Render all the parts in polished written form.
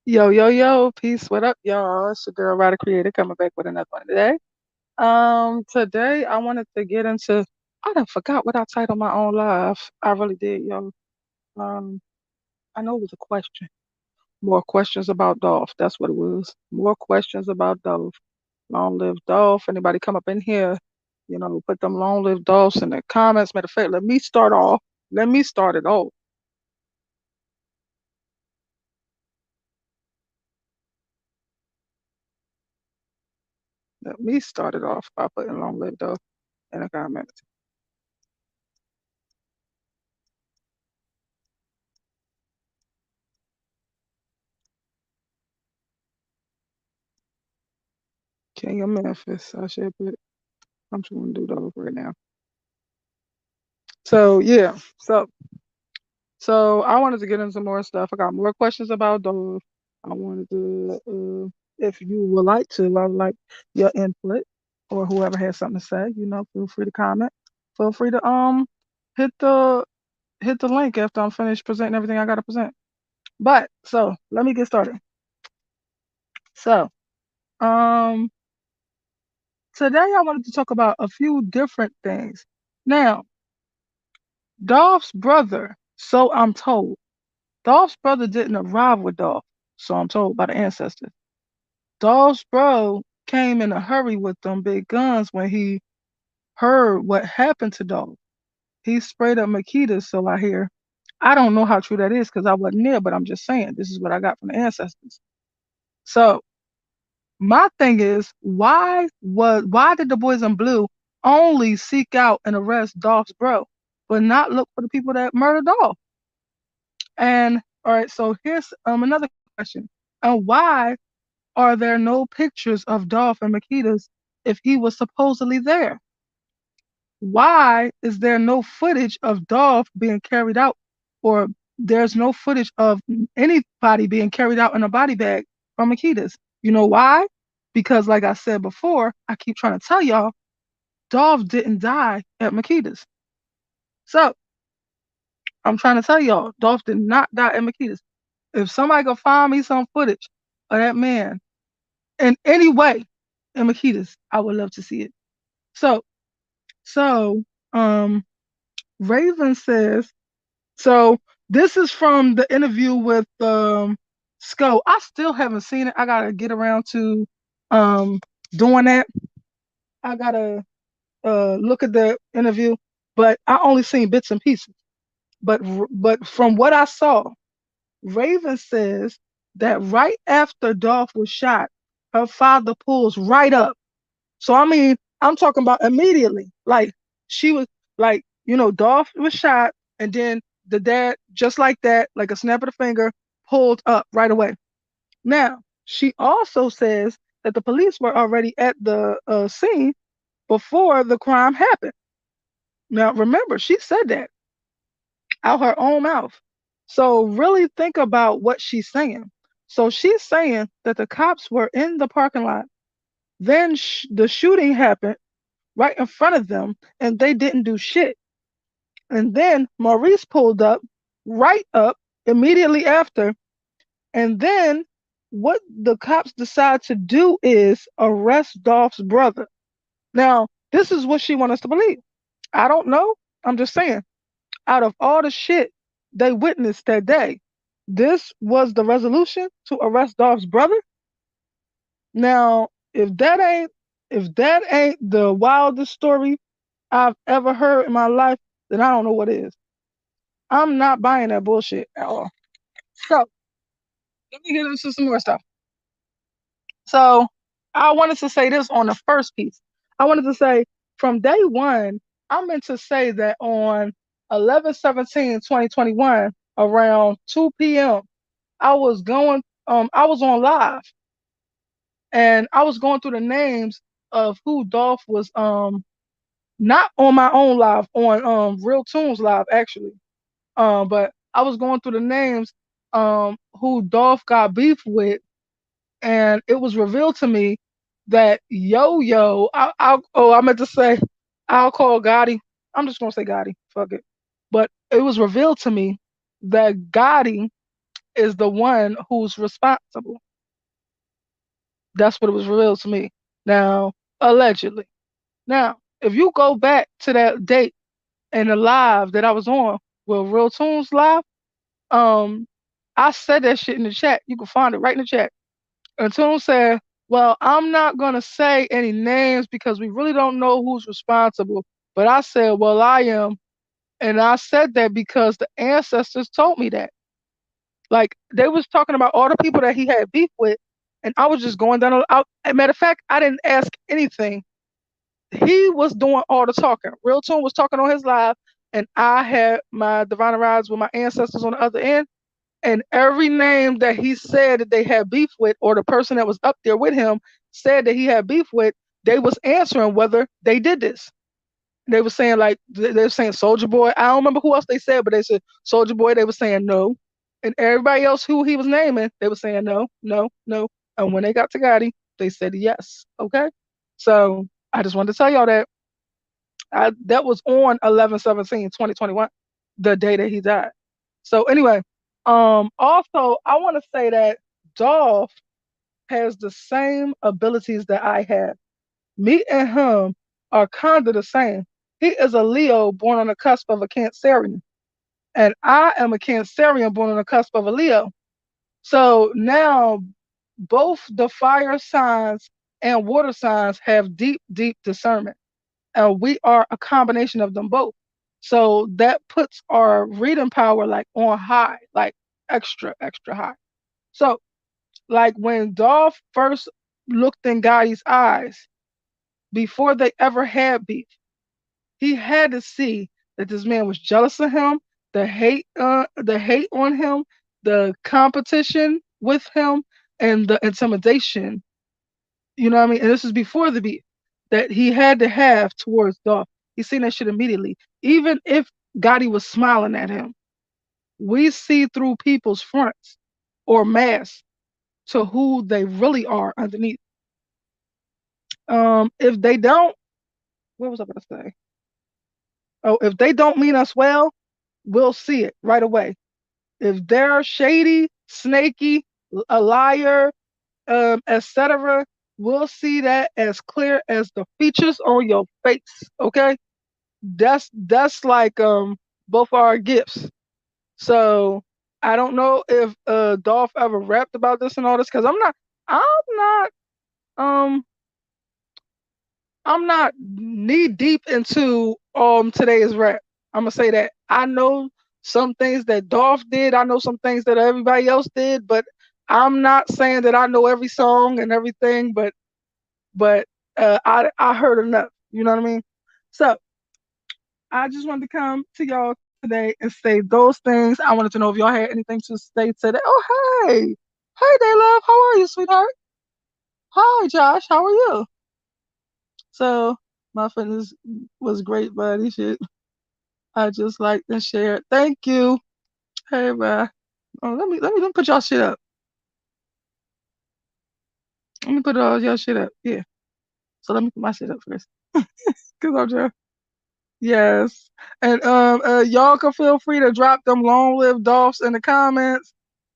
Yo, yo, yo, peace. What up, y'all? It's your girl, Ryder Creator, coming back with another one today. Today I wanted to get into. I done forgot what I titled my own live. I really did, yo. Um, I know it was a question. More questions about Dolph. That's what it was. More questions about Dolph. Long live Dolph. Anybody come up in here, put them long live Dolphs in the comments. Matter of fact, let me start off. Let me start it off. Let me start it off by putting long live Dolph in the comments. King of Memphis. I should put. I'm just gonna do those right now. So yeah, so I wanted to get into more stuff. I got more questions about those. I wanted to, if you would like to, I would like your input, or whoever has something to say. Feel free to comment. Feel free to hit the hit the link after I'm finished presenting everything I gotta present. But so let me get started. So um today I wanted to talk about a few different things. Now, Dolph's brother, so I'm told. Dolph's brother didn't arrive with Dolph, so I'm told by the ancestors. Dolph's bro came in a hurry with them big guns when he heard what happened to Dolph. He sprayed up Makita, so I hear. I don't know how true that is because I wasn't there, but I'm just saying this is what I got from the ancestors. So my thing is, why did the boys in blue only seek out and arrest Dolph's bro, but not look for the people that murdered Dolph? And all right, so here's another question. And why are there no pictures of Dolph and Makita's if he was supposedly there? Why is there no footage of Dolph being carried out, or there's no footage of anybody being carried out in a body bag from Makita's? You know why? Because, like I said before, I keep trying to tell y'all, Dolph didn't die at Makita's. So I'm trying to tell y'all, Dolph did not die at Makita's. If somebody could find me some footage of that man in any way in Makita's, I would love to see it. So, so, um, Raven says, so this is from the interview with Sco. I still haven't seen it. I gotta get around to um doing that. I gotta look at the interview, but I only seen bits and pieces. But from what I saw, Raven says that right after Dolph was shot, her father pulls right up. So I mean, I'm talking about immediately. Like she was like, Dolph was shot, and then the dad, just like that, like a snap of the finger, pulled up right away. Now, she also says that the police were already at the scene before the crime happened. Now, remember, she said that out her own mouth. So really think about what she's saying. So she's saying that the cops were in the parking lot. Then the shooting happened right in front of them, and they didn't do shit. And then Maurice pulled up, right up, immediately after. And then what the cops decide to do is arrest Dolph's brother. Now, this is what she wants us to believe. I don't know. I'm just saying, out of all the shit they witnessed that day, this was the resolution to arrest Dolph's brother. Now, if that ain't the wildest story I've ever heard in my life, then I don't know what is. I'm not buying that bullshit at all. So let me get into some more stuff. So I wanted to say this on the first piece. I wanted to say from day one, I meant to say that on 11/17/2021, around 2 p.m., I was on live, and I was going through the names of who Dolph was not on my own live, on Real Tunes live actually. But I was going through the names who Dolph got beef with, and it was revealed to me that Yo Yo, I meant to say, I'll call Gotti. I'm just gonna say Gotti. Fuck it. But it was revealed to me that Gotti is the one who's responsible. That's what it was revealed to me. Now, allegedly. Now, if you go back to that date and the live that I was on with Real Tunes Live, um, I said that shit in the chat. You can find it right in the chat. And Tune said, well, I'm not going to say any names because we really don't know who's responsible. But I said, well, I am. And I said that because the ancestors told me that. Like, they was talking about all the people that he had beef with. And I was just going down. As a matter of fact, I didn't ask anything. He was doing all the talking. Real Tune was talking on his live. And I had my divine rides with my ancestors on the other end. And every name that he said that they had beef with, or the person that was up there with him said that he had beef with, they was answering whether they did this. They were saying like they were saying Soldier Boy. I don't remember who else they said, but they said Soldier Boy. They were saying no, and everybody else who he was naming, they were saying no, no, no. And when they got to Gotti, they said yes. Okay, so I just wanted to tell y'all that that was on 11/17/2021, the day that he died. So anyway, also I want to say that Dolph has the same abilities that I have. Me and him are kind of the same. He is a Leo born on the cusp of a Cancerian, and I am a Cancerian born on the cusp of a Leo. So now both the fire signs and water signs have deep, deep discernment, and we are a combination of them both. So that puts our reading power like on high, like extra, extra high. So like when Dolph first looked in Gotti's eyes before they ever had beef, he had to see that this man was jealous of him, the hate on him, the competition with him, and the intimidation. You know what I mean? And this is before the beef that he had to have towards Dolph. He seen that shit immediately. Even if Gotti was smiling at him, we see through people's fronts or masks to who they really are underneath. If they don't, what was I going to say? Oh, if they don't mean us well, we'll see it right away. If they're shady, snaky, a liar, etc., we'll see that as clear as the features on your face. Okay, that's like both our gifts. So I don't know if Dolph ever rapped about this and all this because I'm not um I'm not knee deep into today's rap. I'm gonna say that I know some things that Dolph did. I know some things that everybody else did, but I'm not saying that I know every song and everything. But I heard enough. You know what I mean? So I just wanted to come to y'all today and say those things. I wanted to know if y'all had anything to say today. Oh hey day love, how are you, sweetheart? Hi Josh, how are you? So my fitness was great, buddy. Shit. I just like to share. Thank you. Hey, bye. Oh, let me put y'all shit up. Let me put all y'all shit up. Yeah. So let me put my shit up first. Cause I'm just yes. And y'all can feel free to drop them long lived dolphs in the comments.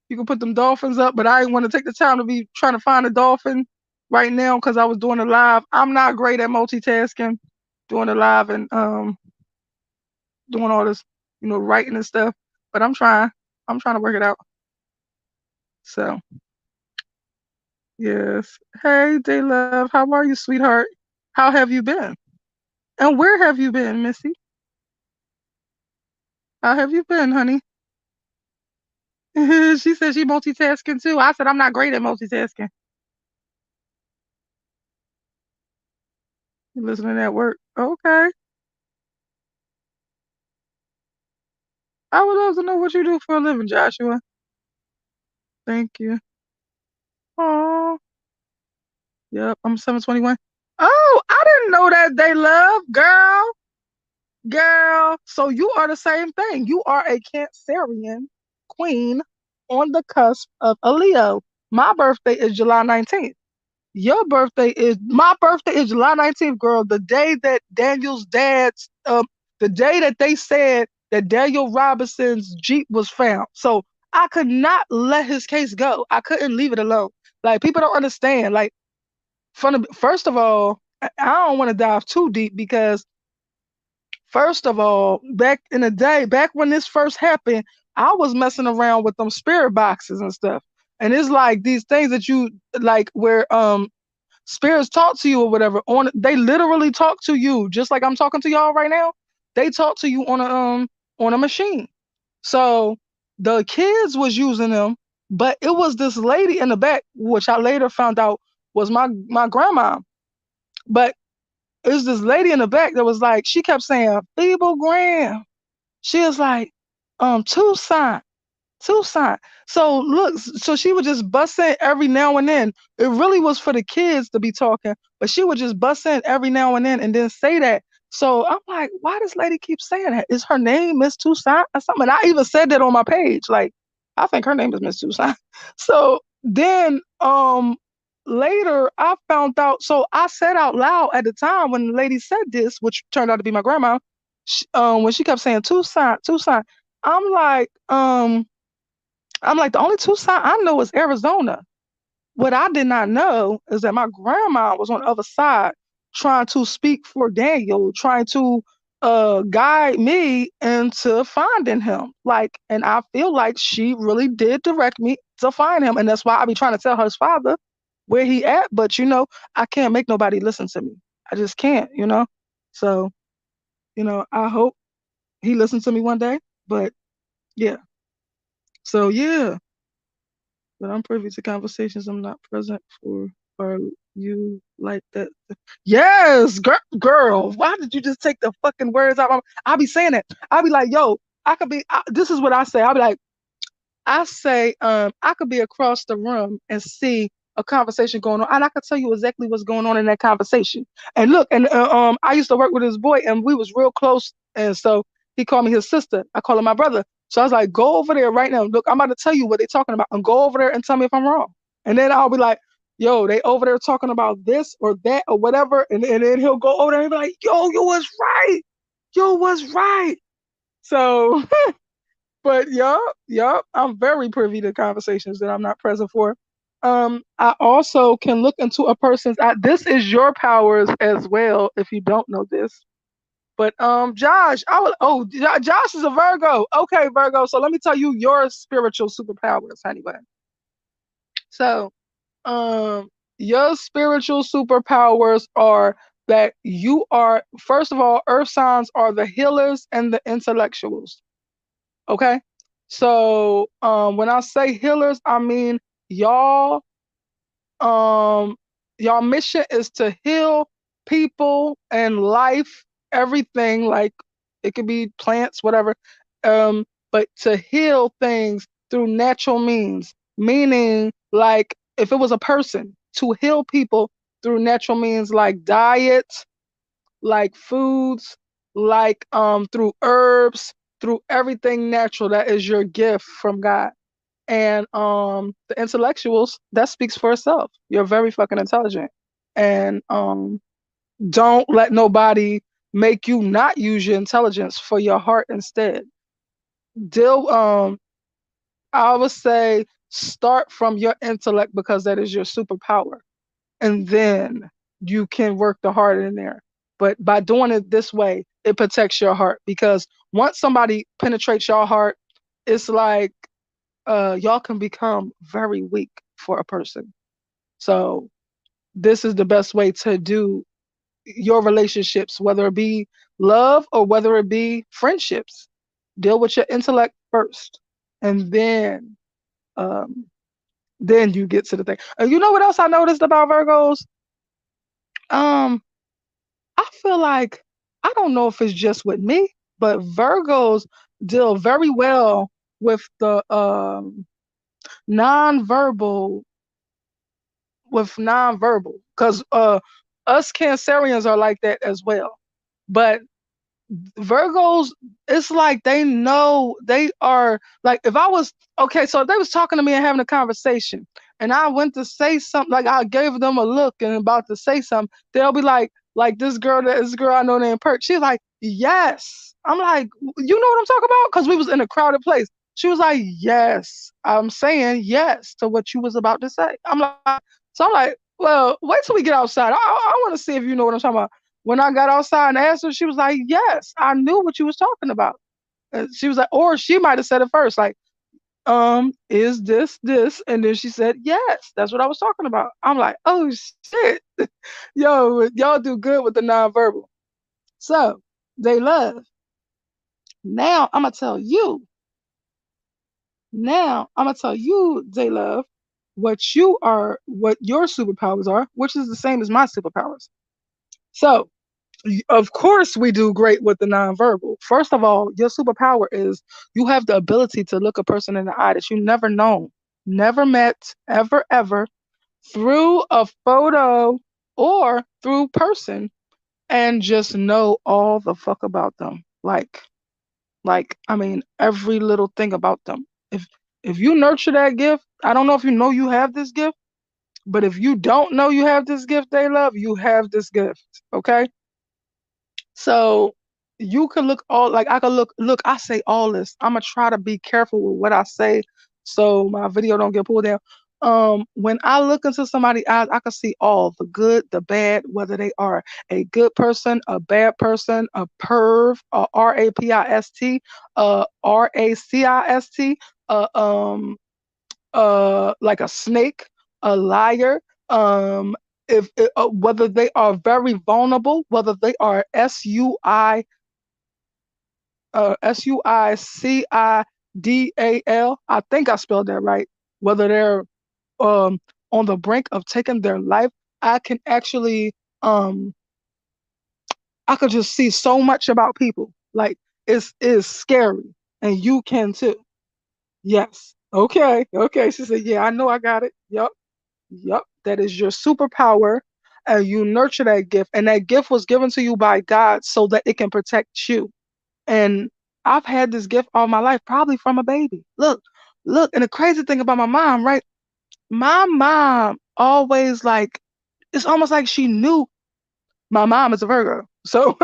You can put them dolphins up, but I didn't want to take the time to be trying to find a dolphin right now because I was doing it live. I'm not great at multitasking, doing it live and doing all this, writing and stuff. But I'm trying. I'm trying to work it out. So yes. Hey, Day Love, how are you, sweetheart? How have you been? And where have you been, Missy? How have you been, honey? She said she multitasking too. I said I'm not great at multitasking. You listening at work? Okay. I would love to know what you do for a living, Joshua. Thank you. Oh, yep. I'm 721. Oh, I didn't know that, Day Love, girl. Girl, so you are the same thing. You are a Cancerian queen on the cusp of a Leo. My birthday is July 19th. My birthday is July 19th, girl. The day that Daniel's dad's, the day that they said that Daniel Robinson's Jeep was found. So I could not let his case go. I couldn't leave it alone. Like people don't understand. Like first of all, I don't want to dive too deep because first of all, back in the day, back when this first happened, I was messing around with them spirit boxes and stuff. And it's like these things that you like where spirits talk to you or whatever. They literally talk to you just like I'm talking to y'all right now. They talk to you on a machine. So the kids was using them, but it was this lady in the back, which I later found out was my grandma. But it was this lady in the back that was like, she kept saying, Feeble Graham. She was like, Tucson, Tucson. So look, so she would just bust in every now and then. It really was for the kids to be talking, but she would just bust in every now and then say that. So I'm like, why does lady keep saying that? Is her name Miss Tucson or something? And I even said that on my page. Like, I think her name is Miss Tucson. So then later I found out. So I said out loud at the time when the lady said this, which turned out to be my grandma, when she kept saying Tucson, Tucson, I'm like, I'm like, the only Tucson I know is Arizona. What I did not know is that my grandma was on the other side trying to speak for Daniel, trying to guide me into finding him. Like, and I feel like she really did direct me to find him. And that's why I be trying to tell his father where he at. But I can't make nobody listen to me. I just can't. So, I hope he listens to me one day. But yeah. So yeah. But I'm privy to conversations I'm not present for. Are you like that? Yes, girl. Why did you just take the fucking words out? I'll be saying it. I'll be like, yo, I could be. This is what I say. I'll be like, I say, I could be across the room and see a conversation going on, and I could tell you exactly what's going on in that conversation. And look, and I used to work with this boy, and we was real close, and so he called me his sister. I call him my brother. So I was like, go over there right now. Look, I'm about to tell you what they're talking about, and go over there and tell me if I'm wrong. And then I'll be like, yo, they over there talking about this or that or whatever, and then he'll go over there and be like, yo, you was right, yo was right. So but yup, I'm very privy to conversations that I'm not present for. I also can look into a person's. This is your powers as well, if you don't know this. But Josh, I would. Oh, Josh is a Virgo. Okay, Virgo. So let me tell you your spiritual superpowers, honey bun. So, um, your spiritual superpowers are that you are. First of all, Earth signs are the healers and the intellectuals. Okay. So when I say healers, I mean y'all um y'all mission is to heal people and life, everything, like it could be plants, whatever. But to heal things through natural means, meaning like if it was a person, to heal people through natural means like diet, like foods, like through herbs, through everything natural that is your gift from God. And the intellectuals, that speaks for itself. You're very fucking intelligent. And don't let nobody make you not use your intelligence for your heart instead. Deal I would say start from your intellect because that is your superpower, and then you can work the heart in there. But by doing it this way, it protects your heart because once somebody penetrates your heart, it's like y'all can become very weak for a person. So this is the best way to do your relationships, whether it be love or whether it be friendships. Deal with your intellect first, and um, then you get to the thing. You know what else I noticed about Virgos? Um, I feel like I don't know if it's just with me, but Virgos deal very well with the nonverbal nonverbal because us Cancerians are like that as well. But Virgos, it's like they know they are like if I was okay, so if they was talking to me and having a conversation, and I went to say something, like I gave them a look and about to say something, they'll be like this girl I know named Perk. She's like, yes. I'm like, you know what I'm talking about? Because we was in a crowded place. She was like, yes, I'm saying yes to what you was about to say. I'm like, well, wait till we get outside. I want to see if you know what I'm talking about. When I got outside and asked her, she was like, yes, I knew what you was talking about. She was like, or she might have said it first, like, is this? And then she said, yes, that's what I was talking about. I'm like, oh shit. Yo, y'all do good with the nonverbal. So they love. Now I'm gonna tell you. Now I'm gonna tell you, they love, what your superpowers are, which is the same as my superpowers. So of course we do great with the nonverbal. First of all, your superpower is you have the ability to look a person in the eye that you never known, never met, ever, through a photo or through person, and just know all the fuck about them. Like, I mean, every little thing about them. If you nurture that gift, I don't know if you know you have this gift, but if you don't know you have this gift, they love, you have this gift. Okay? So you could look all like I could look, I say all this. I'm gonna try to be careful with what I say so my video don't get pulled down. When I look into somebody's eyes, I can see all the good, the bad, whether they are a good person, a bad person, a perv, a rapist, a racist, um like a snake, a liar, if whether they are very vulnerable, whether they are suicidal. I think I spelled that right. Whether they're um on the brink of taking their life, I can actually um I could just see so much about people. Like it's scary, and you can too. Yes. Okay. Okay. She said, "Yeah, I know. I got it. Yup. Yup, that is your superpower, and you nurture that gift. And that gift was given to you by God so that it can protect you. And I've had this gift all my life, probably from a baby. Look, and the crazy thing about my mom, right? My mom always like, it's almost like she knew my mom is a Virgo. So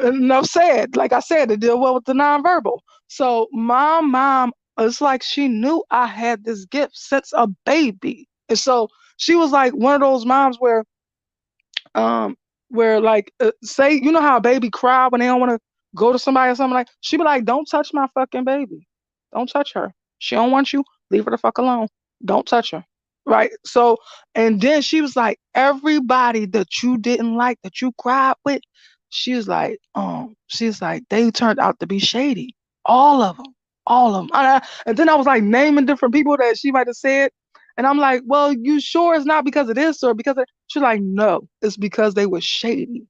enough said. Like I said, to deal well with the nonverbal. So my mom, it's like she knew I had this gift since a baby. And so she was like one of those moms um where like say you know how a baby cry when they don't want to go to somebody or something, like she be like, don't touch my fucking baby, don't touch her, she don't want you, leave her the fuck alone, don't touch her, right? So and then she was like, everybody that you didn't like, that you cried with, she's like they turned out to be shady, all of them, all of them. And then I was like naming different people that she might have said, and I'm like, well, you sure it's not because of this or because of... She's like, no, it's because they were shady.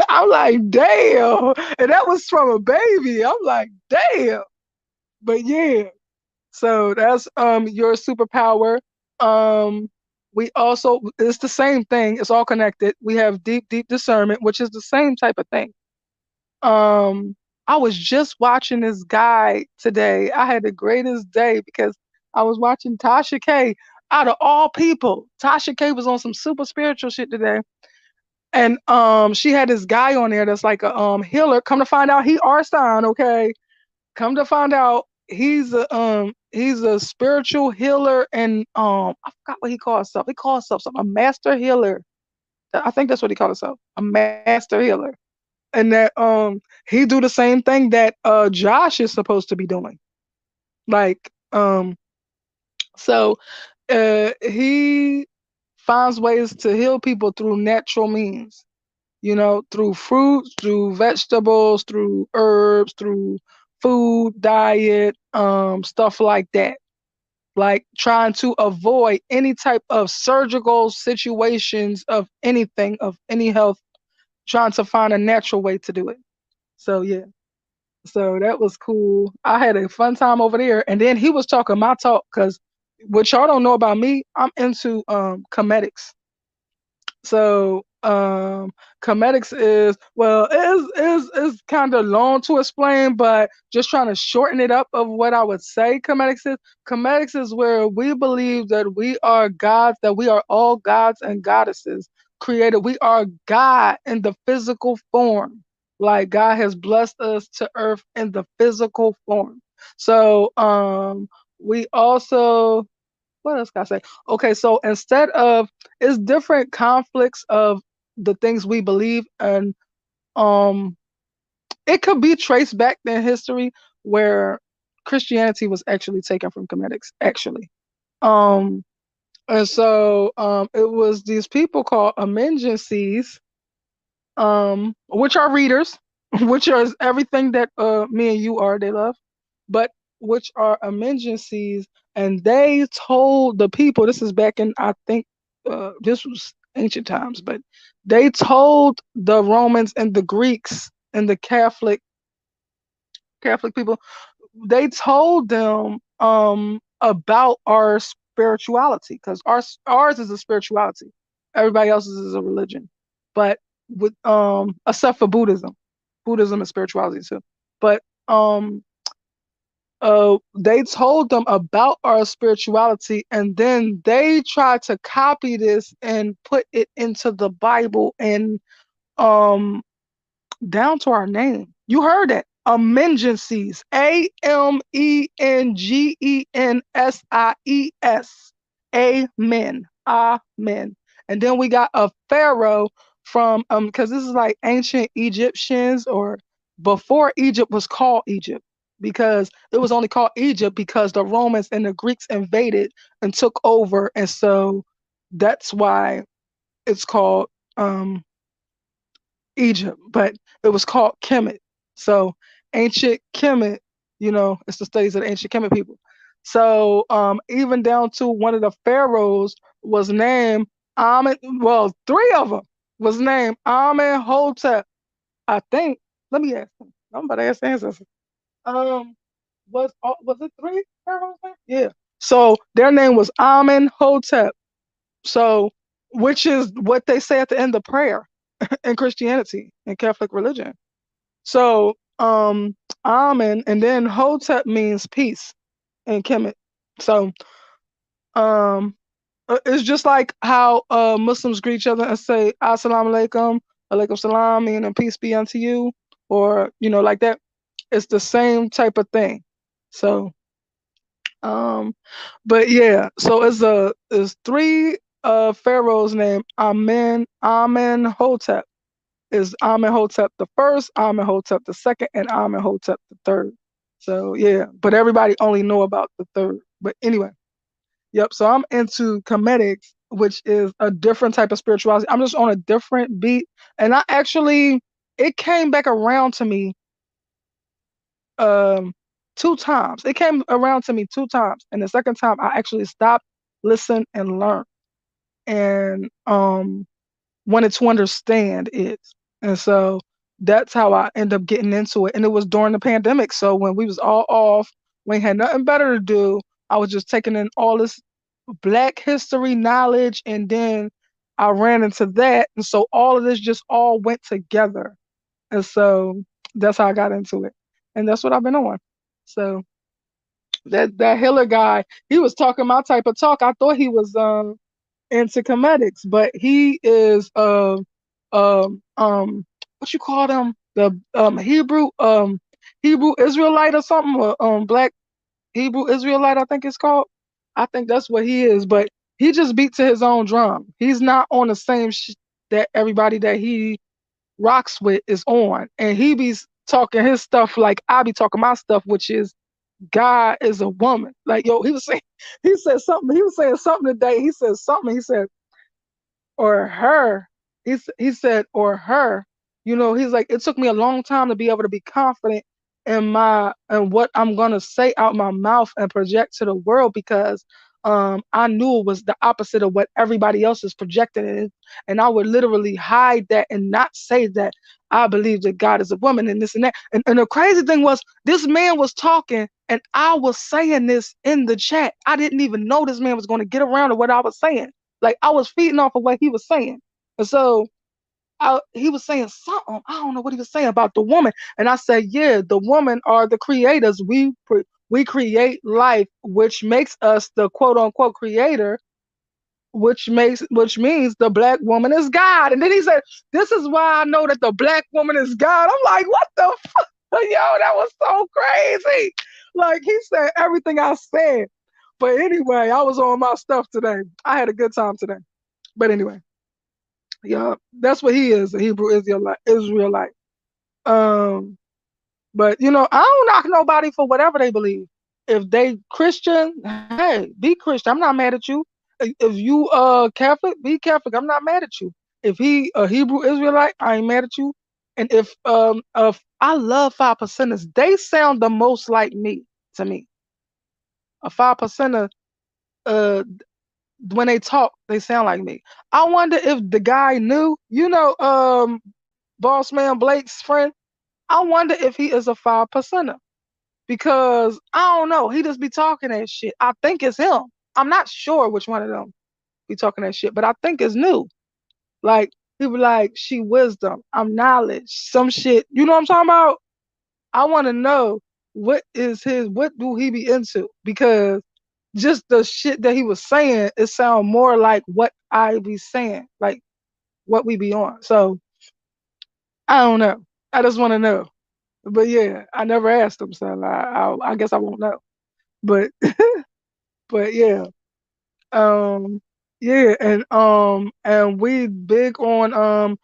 I'm like, damn. And that was from a baby. I'm like, damn. But yeah. So that's your superpower. Um we also, it's the same thing. It's all connected. We have deep discernment, which is the same type of thing. Um, I was just watching this guy today. I had the greatest day because I was watching Tasha K. Out of all people, Tasha K was on some super spiritual shit today. And she had this guy on there that's like a healer. Come to find out he Arstein, okay? Come to find out he's a spiritual healer, and I forgot what he called himself. He called himself something, a master healer. I think that's what he called himself, a master healer. And that he do the same thing that Josh is supposed to be doing. Like so he finds ways to heal people through natural means, you know, through fruits, through vegetables, through herbs, through food, diet, stuff like that. Like trying to avoid any type of surgical situations of anything, of any health, trying to find a natural way to do it. So yeah. So that was cool. I had a fun time over there. And then he was talking my talk because what y'all don't know about me, I'm into comedics. So comedics is, well, is kind of long to explain, but just trying to shorten it up of what I would say comedics is. Comedics is where we believe that we are gods, that we are all gods and goddesses created. We are God in the physical form. Like God has blessed us to earth in the physical form. So we also, what else can I say? Okay, so instead of, it's different conflicts of the things we believe, and um it could be traced back in history where Christianity was actually taken from Comedics, actually. Um and so it was these people called emergencies, which are readers, which is everything that me and you are, they love, but which are emergencies, and they told the people, this is back in, I think this was ancient times, but they told the Romans and the Greeks and the Catholic people, they told them about our spirituality, because ours is a spirituality. Everybody else's is a religion. But with except for Buddhism. Buddhism is spirituality too. But they told them about our spirituality, and then they tried to copy this and put it into the Bible, and um down to our name. You heard it. Amengencies. Amengensies. Amen. Amen. And then we got a pharaoh from because this is like ancient Egyptians, or before Egypt was called Egypt, because it was only called Egypt because the Romans and the Greeks invaded and took over, and so that's why it's called um Egypt, but it was called Kemet. So ancient Kemet, it's the studies of the ancient Kemet people. So even down to one of the pharaohs was named Amen. Well, three of them was named Amenhotep. I think. Let me ask them. I'm about to ask the ancestors. Um, was it three pharaohs? Yeah. So their name was Amenhotep. So, which is what they say at the end of prayer in Christianity and Catholic religion. So, Amen, and then Hotep means peace in Kemet. So, um, it's just like how Muslims greet each other and say Assalamu alaikum, alaikum salam, and peace be unto you, or like that. It's the same type of thing. So, um, but yeah, so it's three pharaohs named Amenhotep. Is Amenhotep the first, Amenhotep the second, and Amenhotep the third. So yeah, but everybody only know about the third. But anyway, yep. So I'm into comedics, which is a different type of spirituality. I'm just on a different beat, and I actually, it came back around to me um two times. It came around to me two times, and the second time I actually stopped, listened, and learned, and wanted to understand it. And so that's how I end up getting into it. And it was during the pandemic. So when we was all off, we had nothing better to do, I was just taking in all this Black history knowledge, and then I ran into that. And so all of this just all went together. And so that's how I got into it. And that's what I've been on. So that Hiller guy, he was talking my type of talk. I thought he was into comedics, but he is what you call them, the Hebrew Israelite or something, or Black Hebrew Israelite, I think it's called. I think that's what he is, but he just beat to his own drum. He's not on the same that everybody that he rocks with is on, and he be talking his stuff like I be talking my stuff, which is God is a woman. Like, yo, he was saying, he said something. He was saying something today. He said something. He said, or her. He said, or her. He's like, it took me a long time to be able to be confident in my and what I'm gonna say out my mouth and project to the world, because I knew it was the opposite of what everybody else is projecting, and I would literally hide that and not say that I believe that God is a woman and this and that. And the crazy thing was, this man was talking and I was saying this in the chat. I didn't even know this man was going to get around to what I was saying. Like, I was feeding off of what he was saying. And so he was saying something. I don't know what he was saying about the woman. And I said, yeah, the woman are the creators. We create life, which makes us the quote unquote creator, which means the Black woman is God. And then he said, this is why I know that the Black woman is God. I'm like, what the fuck? Yo, that was so crazy. Like he said everything I said. But anyway, I was on my stuff today. I had a good time today. But anyway, yeah, that's what he is, a Hebrew Israelite. Um, but I don't knock nobody for whatever they believe. If they Christian, hey, be Christian. I'm not mad at you. If you Catholic, be Catholic. I'm not mad at you. If he a Hebrew Israelite, I ain't mad at you. And if I love 5%ers, they sound the most like me to me. A 5%er, uh, when they talk, they sound like me. I wonder if the guy knew, Boss Man Blake's friend. I wonder if he is a 5%er because I don't know. He just be talking that shit. I think it's him. I'm not sure which one of them be talking that shit, but I think it's new. Like he be like, she wisdom, I'm knowledge, some shit. You know what I'm talking about? I want to know what do he be into? Because just the shit that he was saying, it sound more like what I be saying, like what we be on. So I don't know. I just want to know. But yeah, I never asked him, so I guess I won't know. But but yeah, um, yeah, and we big on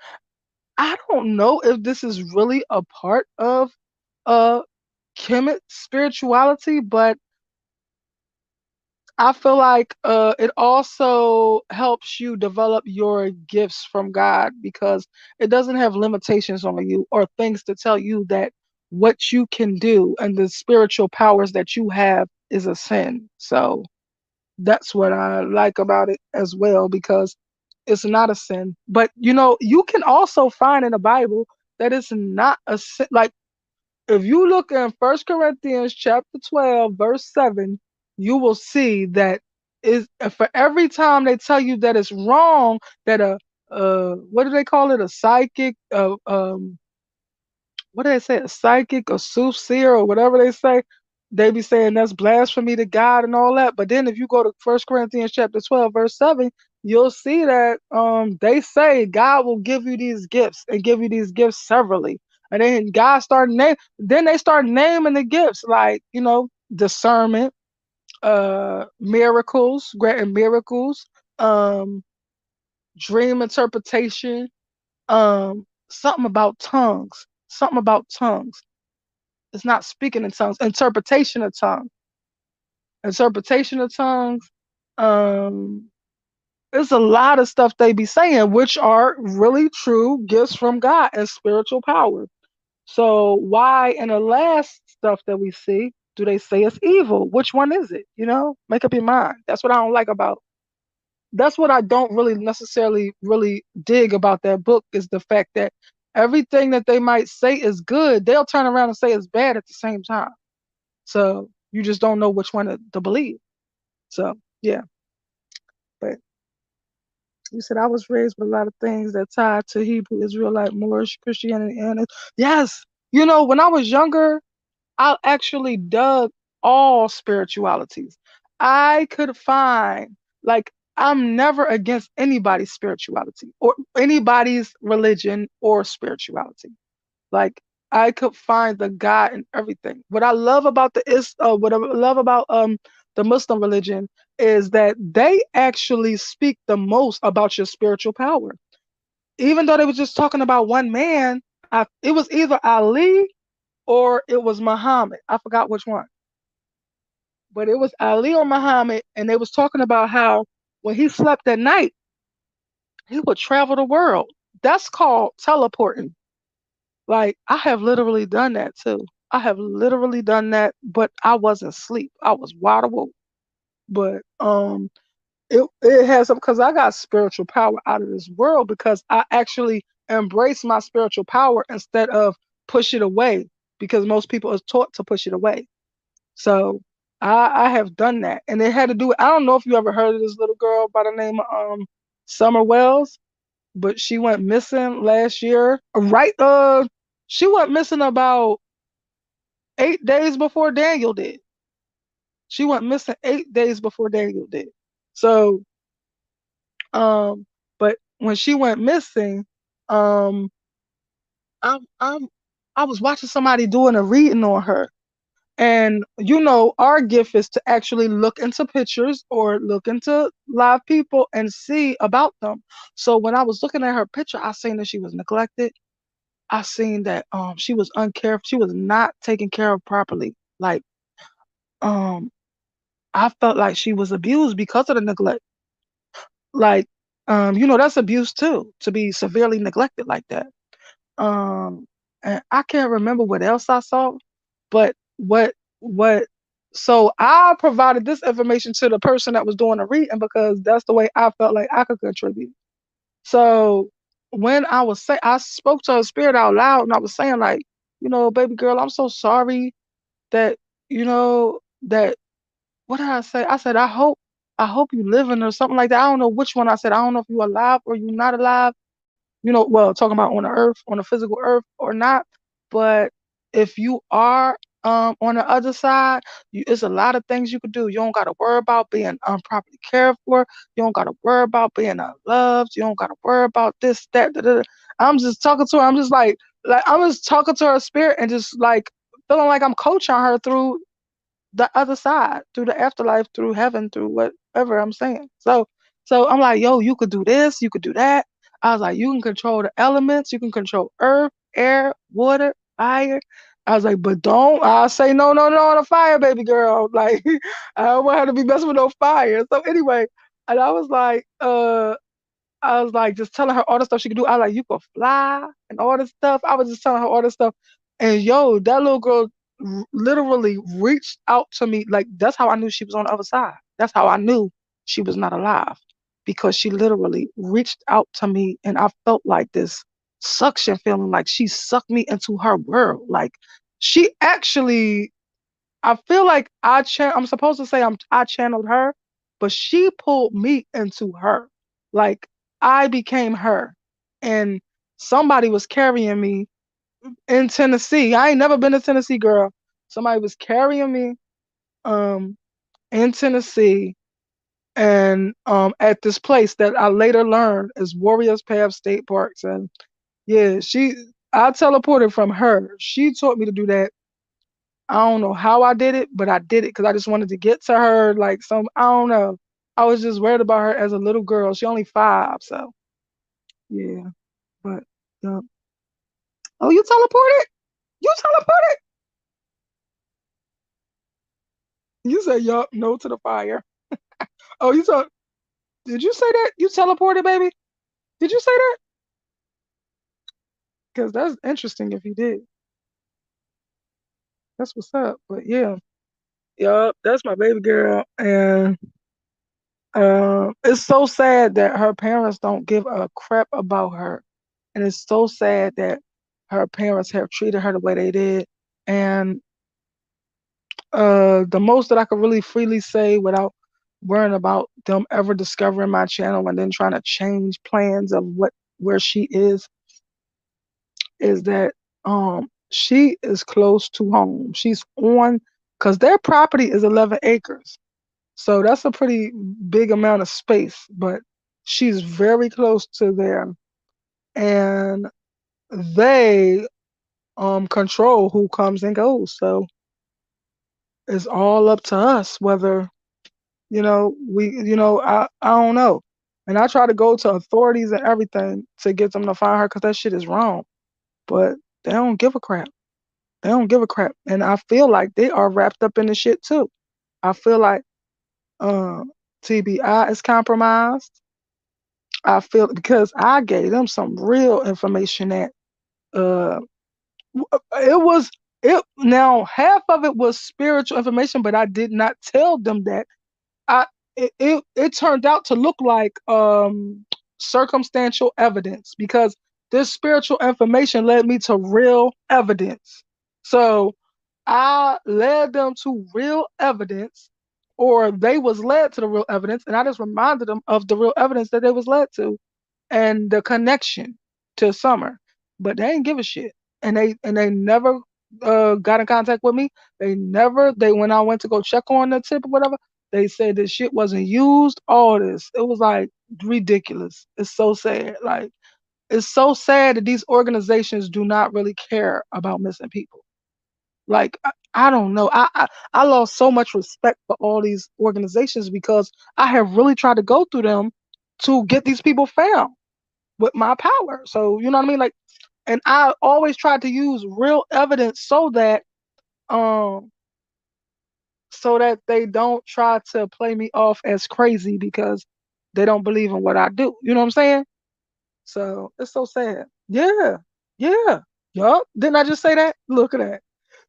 I don't know if this is really a part of uh Kemet spirituality, but I feel like it also helps you develop your gifts from God because it doesn't have limitations on you or things to tell you that what you can do and the spiritual powers that you have is a sin. So that's what I like about it as well because it's not a sin. But you can also find in the Bible that it's not a sin. Like if you look in First Corinthians chapter 12, verse 7, you will see that is for every time they tell you that it's wrong, that a what do they call it? A psychic, what do they say? A psychic, a soothsayer, or whatever they say. They be saying that's blasphemy to God and all that. But then if you go to First Corinthians chapter 12, verse 7, you'll see that they say God will give you these gifts and give you these gifts severally. And then then they start naming the gifts like, discernment, miracles, granting miracles, um, dream interpretation, something about tongues, something about tongues. It's not speaking in tongues, interpretation of tongues. Um, there's a lot of stuff they be saying, which are really true gifts from God and spiritual power. So why in the last stuff that we see do they say it's evil? Which one is it? Make up your mind. That's what I don't like about. That's what I don't really necessarily really dig about that book is the fact that everything that they might say is good, they'll turn around and say it's bad at the same time. So you just don't know which one to believe. So yeah, but you said I was raised with a lot of things that tied to Hebrew, Israelite, Moorish, Christianity, and yes, when I was younger, I actually dug all spiritualities. I could find like I'm never against anybody's spirituality or anybody's religion or spirituality. Like I could find the God in everything. What I love about what I love about the Muslim religion is that they actually speak the most about your spiritual power. Even though they was just talking about one man, it was either Ali or it was Muhammad. I forgot which one, but it was Ali or Muhammad, and they was talking about how when he slept at night, he would travel the world. That's called teleporting. Like I have literally done that too. I have literally done that, but I wasn't asleep. I was wide awake. But it has because I got spiritual power out of this world because I actually embrace my spiritual power instead of push it away because most people are taught to push it away. So I have done that, and it had to do. I don't know if you ever heard of this little girl by the name of Summer Wells, but she went missing last year. Right, she went missing about 8 days before Daniel did. She went missing 8 days before Daniel did. So, um, but when she went missing, um, I'm I was watching somebody doing a reading on her, And our gift is to actually look into pictures or look into live people and see about them. So when I was looking at her picture, I seen that she was neglected. I seen that she was uncared, she was not taken care of properly. Like um I felt like she was abused because of the neglect. Like that's abuse too, to be severely neglected like that. Um and I can't remember what else I saw, but what so I provided this information to the person that was doing the reading because that's the way I felt like I could contribute. So when I spoke to her spirit out loud and I was saying like, baby girl, I'm so sorry that, that what did I say? I said, I hope you living or something like that. I don't know which one I said. I don't know if you alive or you not alive, well, talking about on the earth, on the physical earth or not. But if you are on the other side, it's a lot of things you could do. You don't got to worry about being improperly cared for. You don't got to worry about being unloved. You don't got to worry about this, that, da, da, da. I'm just talking to her. I'm just like I'm just talking to her spirit and just like feeling like I'm coaching her through the other side, through the afterlife, through heaven, through whatever I'm saying. So I'm like, yo, you could do this, you could do that. I was like, you can control the elements, you can control earth, air, water, fire. I was like, but don't I say no, no, no on the fire, baby girl. Like I don't want her to be messing with no fire. So anyway, and I was like just telling her all the stuff she could do. I was like, you could fly and all this stuff. I was just telling her all this stuff. And yo, that little girl literally reached out to me. Like, that's how I knew she was on the other side. That's how I knew she was not alive. Because she literally reached out to me and I felt like this suction feeling, like she sucked me into her world. Like she actually, I feel like I'm supposed to say I channeled her, but she pulled me into her. Like I became her. And somebody was carrying me in Tennessee. I ain't never been to Tennessee, girl. Somebody was carrying me um in Tennessee and at this place that I later learned is Warriors Path State Parks. And yeah, I teleported from her. She taught me to do that. I don't know how I did it, but I did it because I just wanted to get to her. Like I don't know. I was just worried about her as a little girl. She only 5, so yeah. But yeah. Oh, you teleported? You teleported? You said yup, no to the fire. Oh, did you say that? You teleported, baby? Did you say that? Because that's interesting if you did. That's what's up. But yeah. Yup, that's my baby girl. And it's so sad that her parents don't give a crap about her. And it's so sad that her parents have treated her the way they did. And the most that I could really freely say without worrying about them ever discovering my channel and then trying to change plans of where she is that she is close to home. She's on because their property is 11 acres. So that's a pretty big amount of space, but she's very close to there. And they control who comes and goes. So it's all up to us whether, I don't know. And I try to go to authorities and everything to get them to find her because that shit is wrong. But they don't give a crap. They don't give a crap. And I feel like they are wrapped up in the shit too. I feel like TBI is compromised. I feel because I gave them some real information that uh it was it now half of it was spiritual information, but I did not tell them that. I it turned out to look like circumstantial evidence because this spiritual information led me to real evidence. So I led them to real evidence, or they was led to the real evidence, and I just reminded them of the real evidence that they was led to and the connection to Summer. But they didn't give a shit. And they never got in contact with me. They when I went to go check on the tip or whatever, they said that shit wasn't used. All this. It was like ridiculous. It's so sad. Like it's so sad that these organizations do not really care about missing people. Like I don't know. I lost so much respect for all these organizations because I have really tried to go through them to get these people found with my power. So you know what I mean? Like, and I always tried to use real evidence um so that they don't try to play me off as crazy because they don't believe in what I do. You know what I'm saying? So it's so sad. Yeah, yeah, yup. Didn't I just say that? Look at that.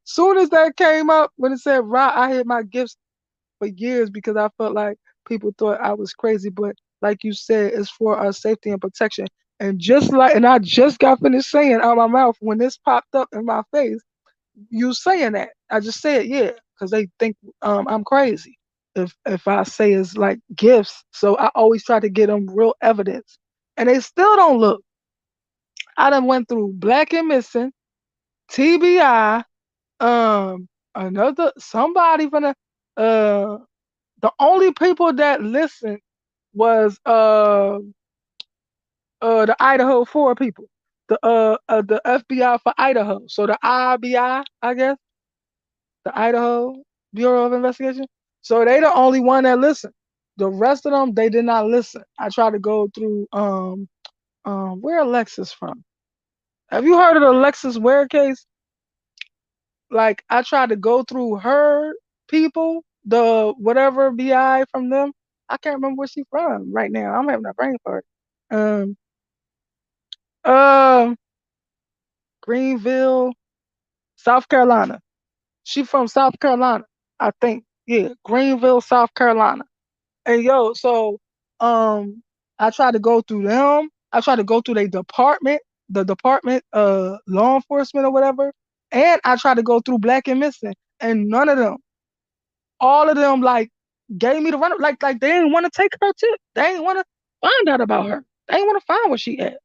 Soon as that came up, when it said right, I hid my gifts for years because I felt like people thought I was crazy. But like you said, it's for our safety and protection. And just like, and I just got finished saying out my mouth when this popped up in my face, you saying that. I just said, yeah, because they think I'm crazy if I say it's like gifts. So I always try to get them real evidence. And they still don't look. I done went through Black and Missing, TBI, another somebody from the only people that listened was the Idaho 4 people. The FBI for Idaho. So the IBI, I guess, the Idaho Bureau of Investigation. So they the only one that listened. The rest of them they did not listen. I tried to go through where Alexis from? Have you heard of the Alexis Ware case? Like I tried to go through her people, the whatever BI from them. I can't remember where she from right now. I'm having a brain fart. Um, um, Greenville, South Carolina. She from South Carolina, I think. Yeah, Greenville, South Carolina. And yo, so um, I tried to go through them. I tried to go through their department, the department, law enforcement or whatever. And I tried to go through Black and Missing, and none of them, all of them, like gave me the run. Like they didn't want to take her tip. They didn't want to find out about her. They didn't want to find where she at.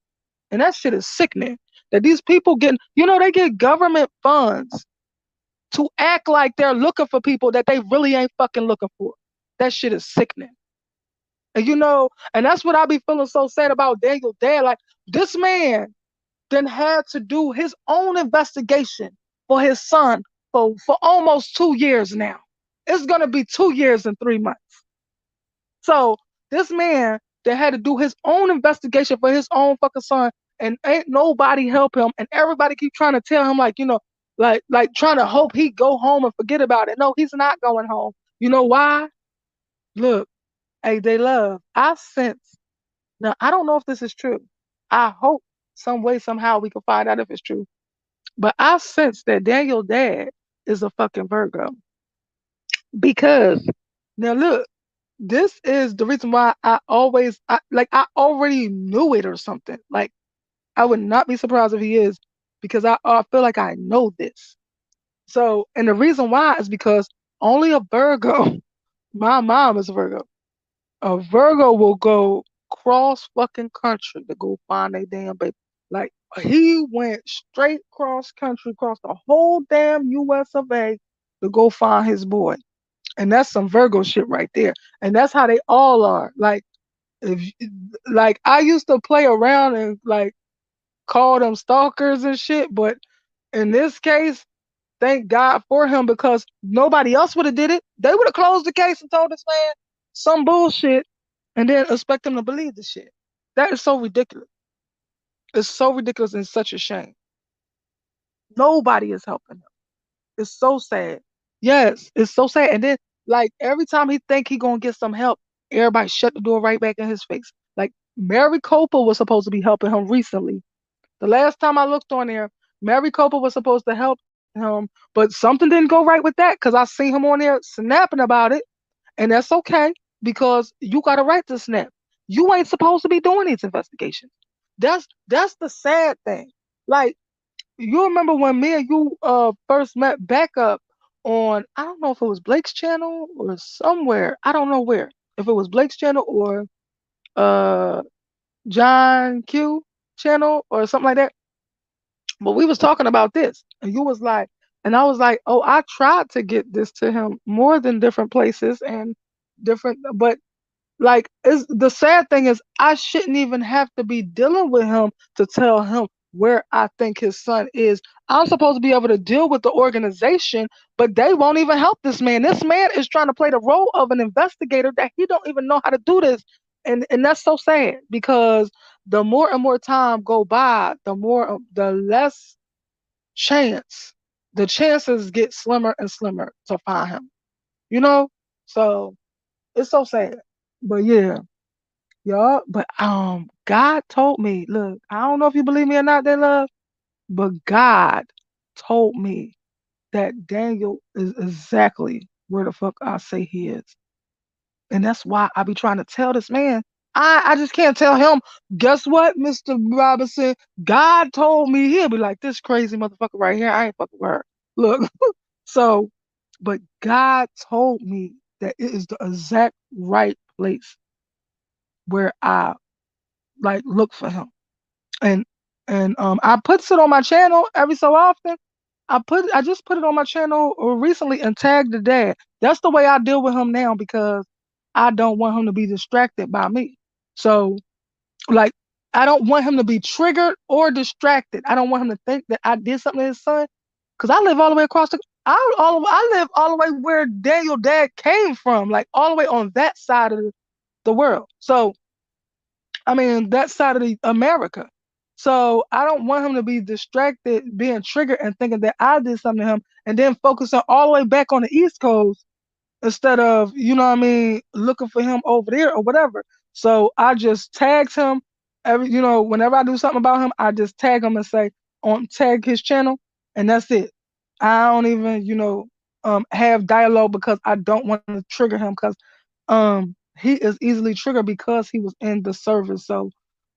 And that shit is sickening. That these people getting, they get government funds to act like they're looking for people that they really ain't fucking looking for. That shit is sickening. And and that's what I be feeling so sad about Daniel Dad. Like this man then had to do his own investigation for his son for almost 2 years now. It's gonna be 2 years and 3 months. So this man that had to do his own investigation for his own fucking son, and ain't nobody help him, and everybody keep trying to tell him like like trying to hope he go home and forget about it. No, he's not going home. You know why? Look, hey, they love. I sense now. I don't know if this is true. I hope some way somehow we can find out if it's true. But I sense that Daniel Dad is a fucking Virgo because now look, this is the reason why I already knew it or something. Like I would not be surprised if he is because I feel like I know this. So and the reason why is because only a Virgo, my mom is a Virgo. A Virgo will go cross fucking country to go find a damn baby. Like he went straight cross country, across the whole damn US of A to go find his boy. And that's some Virgo shit right there. And that's how they all are. Like if like I used to play around and like call them stalkers and shit, but in this case, thank God for him because nobody else would have did it. They would have closed the case and told this man some bullshit and then expect him to believe the shit. That is so ridiculous. It's so ridiculous and such a shame. Nobody is helping him. It's so sad. Yes, it's so sad. And then like every time he think he gonna get some help, everybody shut the door right back in his face. Like Mary Copa was supposed to be helping him recently. The last time I looked on there, Mary Copa was supposed to help him, but something didn't go right with that because I seen him on there snapping about it, and that's okay because you got a right to snap. You ain't supposed to be doing these investigations. That's the sad thing. Like you remember when me and you first met back up on I don't know if it was Blake's channel or somewhere. I don't know where. If it was Blake's channel or uh John Q channel or something like that. But we was talking about this, and you was like, and I was like, oh, I tried to get this to him more than different places and different, but like, is the sad thing is I shouldn't even have to be dealing with him to tell him where I think his son is. I'm supposed to be able to deal with the organization, but they won't even help this man. This man is trying to play the role of an investigator that he don't even know how to do this. And that's so sad because the more and more time go by, the less chance the chances get slimmer and slimmer to find him. You know? So it's so sad. But yeah, y'all. But God told me, look, I don't know if you believe me or not, they love, but God told me that Daniel is exactly where the fuck I say he is. And that's why I be trying to tell this man. I just can't tell him, guess what, Mr. Robinson? God told me. He'll be like, this crazy motherfucker right here. I ain't fucking with her. Look, so, but God told me that it is the exact right place where I like look for him. And I puts it on my channel every so often. I just put it on my channel recently and tagged the dad. That's the way I deal with him now because I don't want him to be distracted by me. So like I don't want him to be triggered or distracted. I don't want him to think that I did something to his son. Cause I live all the way across I live all the way where Daniel dad came from, like all the way on that side of the world. So I mean, that side of the America. So I don't want him to be distracted, being triggered, and thinking that I did something to him, and then focusing all the way back on the East Coast instead of, you know what I mean, looking for him over there or whatever. So I just tagged him whenever I do something about him, I just tag him and say on tag his channel, and that's it. I don't even, have dialogue because I don't want to trigger him because he is easily triggered because he was in the service. So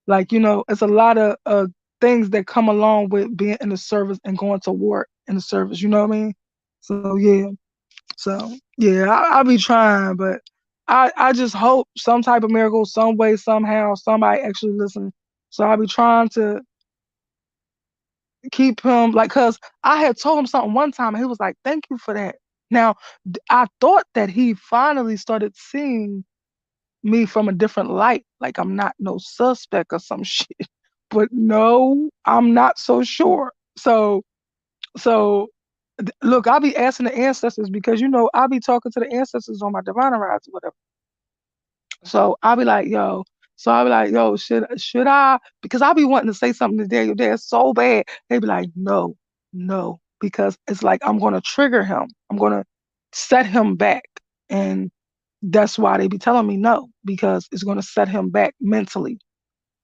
like, it's a lot of things that come along with being in the service and going to war in the service, you know what I mean? So yeah. So yeah, I'll be trying, but I just hope some type of miracle, some way, somehow, somebody actually listen. So I'll be trying to keep him like, cause I had told him something one time, and he was like, "Thank you for that." Now, I thought that he finally started seeing me from a different light, like I'm not no suspect or some shit. But no, I'm not so sure. So look, I'll be asking the ancestors because I'll be talking to the ancestors on my divine rides or whatever. So I'll be like, yo. So I'll be like, yo, should I? Because I'll be wanting to say something to Daniel Dad so bad. They be like, no, no, because it's like I'm gonna trigger him. I'm gonna set him back, and that's why they be telling me no because it's gonna set him back mentally.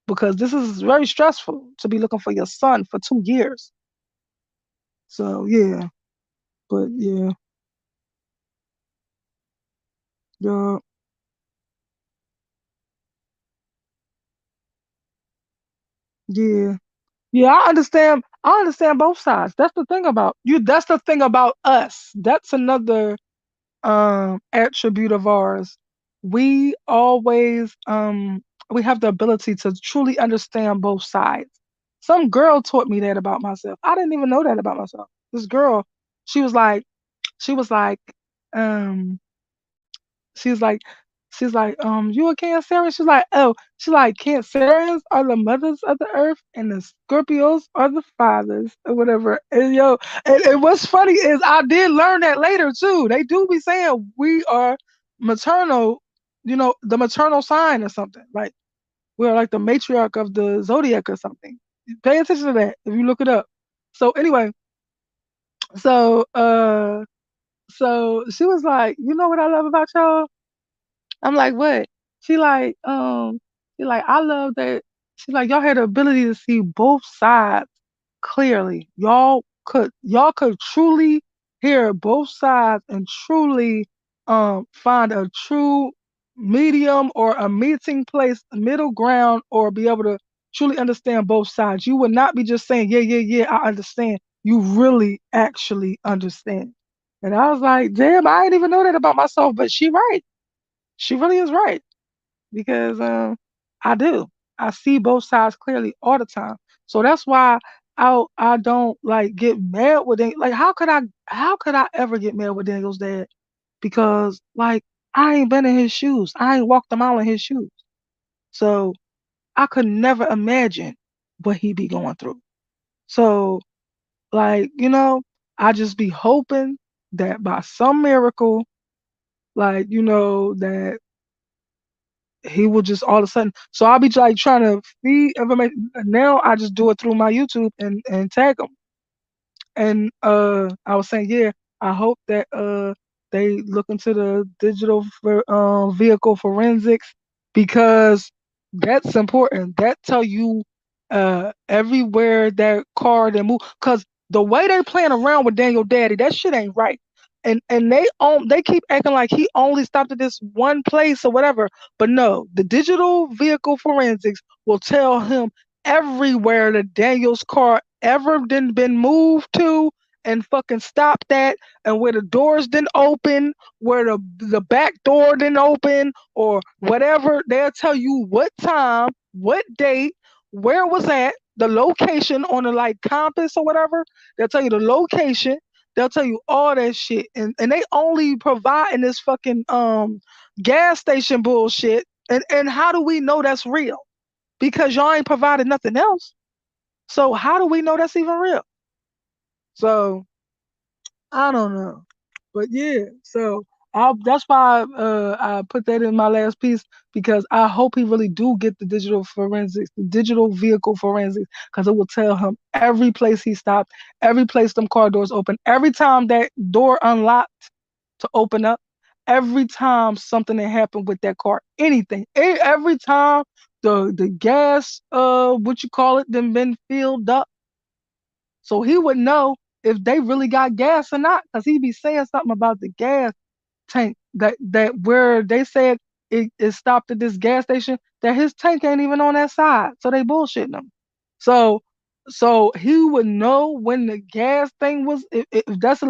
Because this is very stressful to be looking for your son for 2 years. So yeah, but yeah, yeah, yeah. Yeah, I understand both sides. That's the thing about you. That's the thing about us. That's another attribute of ours. We always we have the ability to truly understand both sides. Some girl taught me that about myself. I didn't even know that about myself. This girl, she was like, she was like, um, She's like, you a Cancerian? She's like, oh, she's like, Cancerians are the mothers of the earth, and the Scorpios are the fathers, or whatever. And yo, and what's funny is I did learn that later too. They do be saying we are maternal, the maternal sign or something. Like we're like the matriarch of the zodiac or something. Pay attention to that if you look it up. So anyway, so so she was like, you know what I love about y'all? I'm like, what? She like, I love that. She like, y'all had the ability to see both sides clearly. Y'all could truly hear both sides and truly find a true medium or a meeting place, a middle ground, or be able to truly understand both sides. You would not be just saying, yeah, yeah, yeah, I understand. You really actually understand. And I was like, damn, I didn't even know that about myself, but she right. She really is right because I do. I see both sides clearly all the time. So that's why I don't like get mad with Daniel. Like how could I ever get mad with Daniel's dad? Because like I ain't been in his shoes. I ain't walked a mile in his shoes. So I could never imagine what he be going through. So, like, I just be hoping that by some miracle, like, that he will just all of a sudden. So I'll be like trying to feed information. Now I just do it through my YouTube and tag him. And I was saying, yeah, I hope that they look into the digital vehicle forensics because that's important. That tell you everywhere that car that move. Cause the way they playing around with Daniel Daddy, that shit ain't right. And they keep acting like he only stopped at this one place or whatever. But no, the digital vehicle forensics will tell him everywhere that Daniel's car ever been moved to and fucking stopped at, and where the doors didn't open, where the back door didn't open, or whatever. They'll tell you what time, what date, where it was at, the location on the like compass or whatever. They'll tell you the location. They'll tell you all that shit, and they only providing this fucking gas station bullshit. And how do we know that's real? Because y'all ain't provided nothing else. So how do we know that's even real? So I don't know, but yeah. So that's why I put that in my last piece because I hope he really do get the digital forensics, the digital vehicle forensics, because it will tell him every place he stopped, every place them car doors open, every time that door unlocked to open up, every time something that happened with that car, anything, every time the gas what you call it, then been filled up so he would know if they really got gas or not, because he'd be saying something about the gas tank that where they said it stopped at this gas station, that his tank ain't even on that side. So they bullshitting him. So so he would know when the gas thing was if that's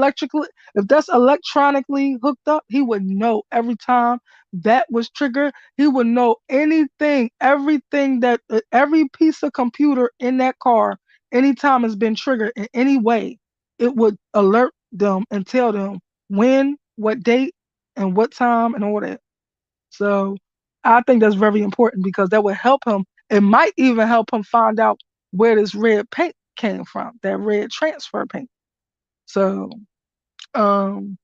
electronically hooked up, he would know every time that was triggered. He would know anything, everything that every piece of computer in that car, anytime it's been triggered in any way, it would alert them and tell them when, what date, and what time, and all that. So I think that's very important because that would help him. It might even help him find out where this red paint came from, that red transfer paint. So um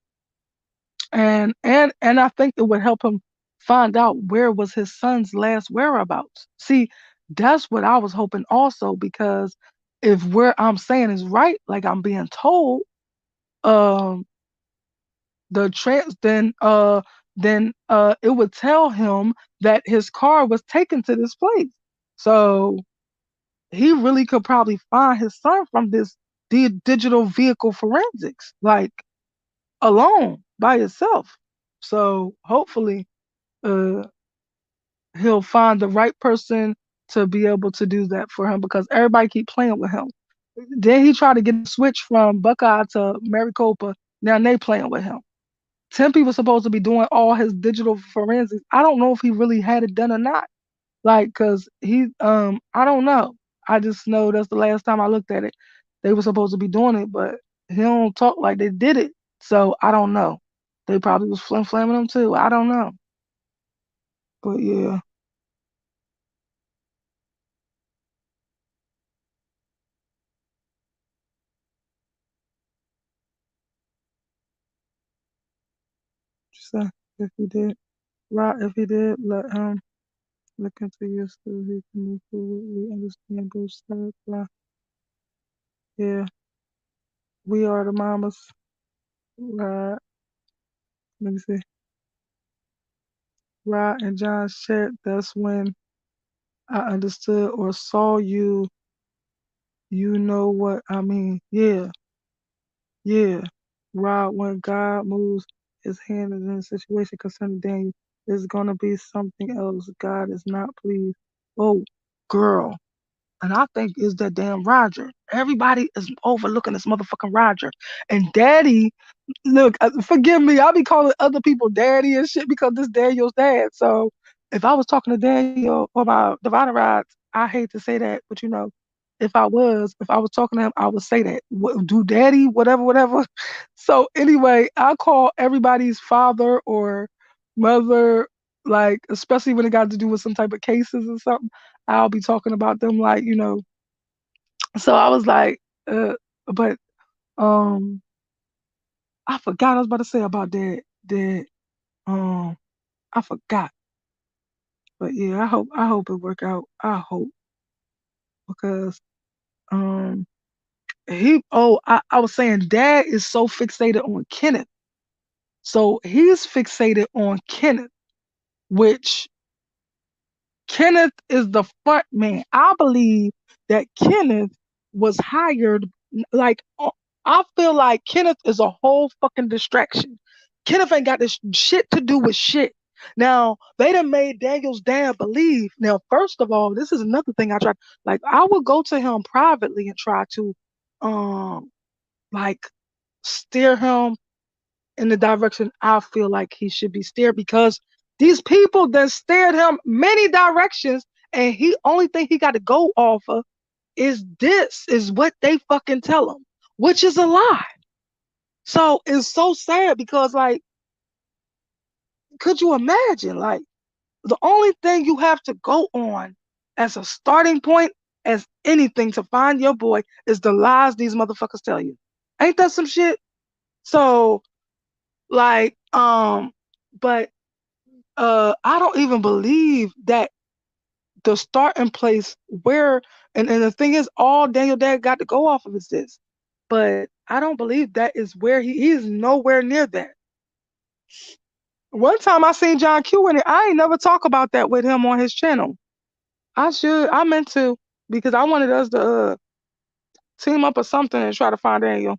and I think it would help him find out where was his son's last whereabouts. See, that's what I was hoping also because if where I'm saying is right, like I'm being told, um the trans then it would tell him that his car was taken to this place. So he really could probably find his son from this digital vehicle forensics, like alone by himself. So hopefully uh he'll find the right person to be able to do that for him because everybody keep playing with him. Then he tried to get the switch from Buckeye to Maricopa. Now they playing with him. Tempe was supposed to be doing all his digital forensics. I don't know if he really had it done or not. Like, cause I don't know. I just know that's the last time I looked at it. They were supposed to be doing it, but he don't talk like they did it. So I don't know. They probably was flamming him too. I don't know. But yeah, just if he did, right? If he did, let him look into your so he can move forward. We understand both sides. Right? Yeah, we are the mamas. Right? Let me see. Right in John's chat, that's when I understood or saw you, you know what I mean. Yeah, yeah. Right when God moves his hand in a situation concerning Daniel, it's gonna be something else. God is not pleased. Oh, girl. And I think it's that damn Roger. Everybody is overlooking this motherfucking Roger. And Daddy, look, forgive me, I be calling other people daddy and shit because this Daniel's dad. So if I was talking to Daniel about Divine Rides, I hate to say that, but if I was talking to him, I would say that. Do daddy, whatever, whatever. So anyway, I call everybody's father or mother, like, especially when it got to do with some type of cases or something. I'll be talking about them like. So I was like, Uh, but um, I forgot I was about to say about that. Um, I forgot. But yeah, I hope it work out. I hope because um I was saying dad is so fixated on Kenneth. So he's fixated on Kenneth, which Kenneth is the front man. I believe that Kenneth was hired. Like, I feel like Kenneth is a whole fucking distraction. Kenneth ain't got this shit to do with shit. Now, they done made Daniel's dad believe. Now, first of all, this is another thing I tried. Like, I would go to him privately and try to, um, like, steer him in the direction I feel like he should be steered because these people then steered him many directions and he only thing he got to go off of is what they fucking tell him, which is a lie. So it's so sad because like, could you imagine like the only thing you have to go on as a starting point as anything to find your boy is the lies these motherfuckers tell you. Ain't that some shit? So like but I don't even believe that the starting place where and the thing is all Daniel Dad got to go off of is this. But I don't believe that is where he is nowhere near that. One time I seen John Q in it. I ain't never talk about that with him on his channel. I meant to because I wanted us to team up or something and try to find Daniel.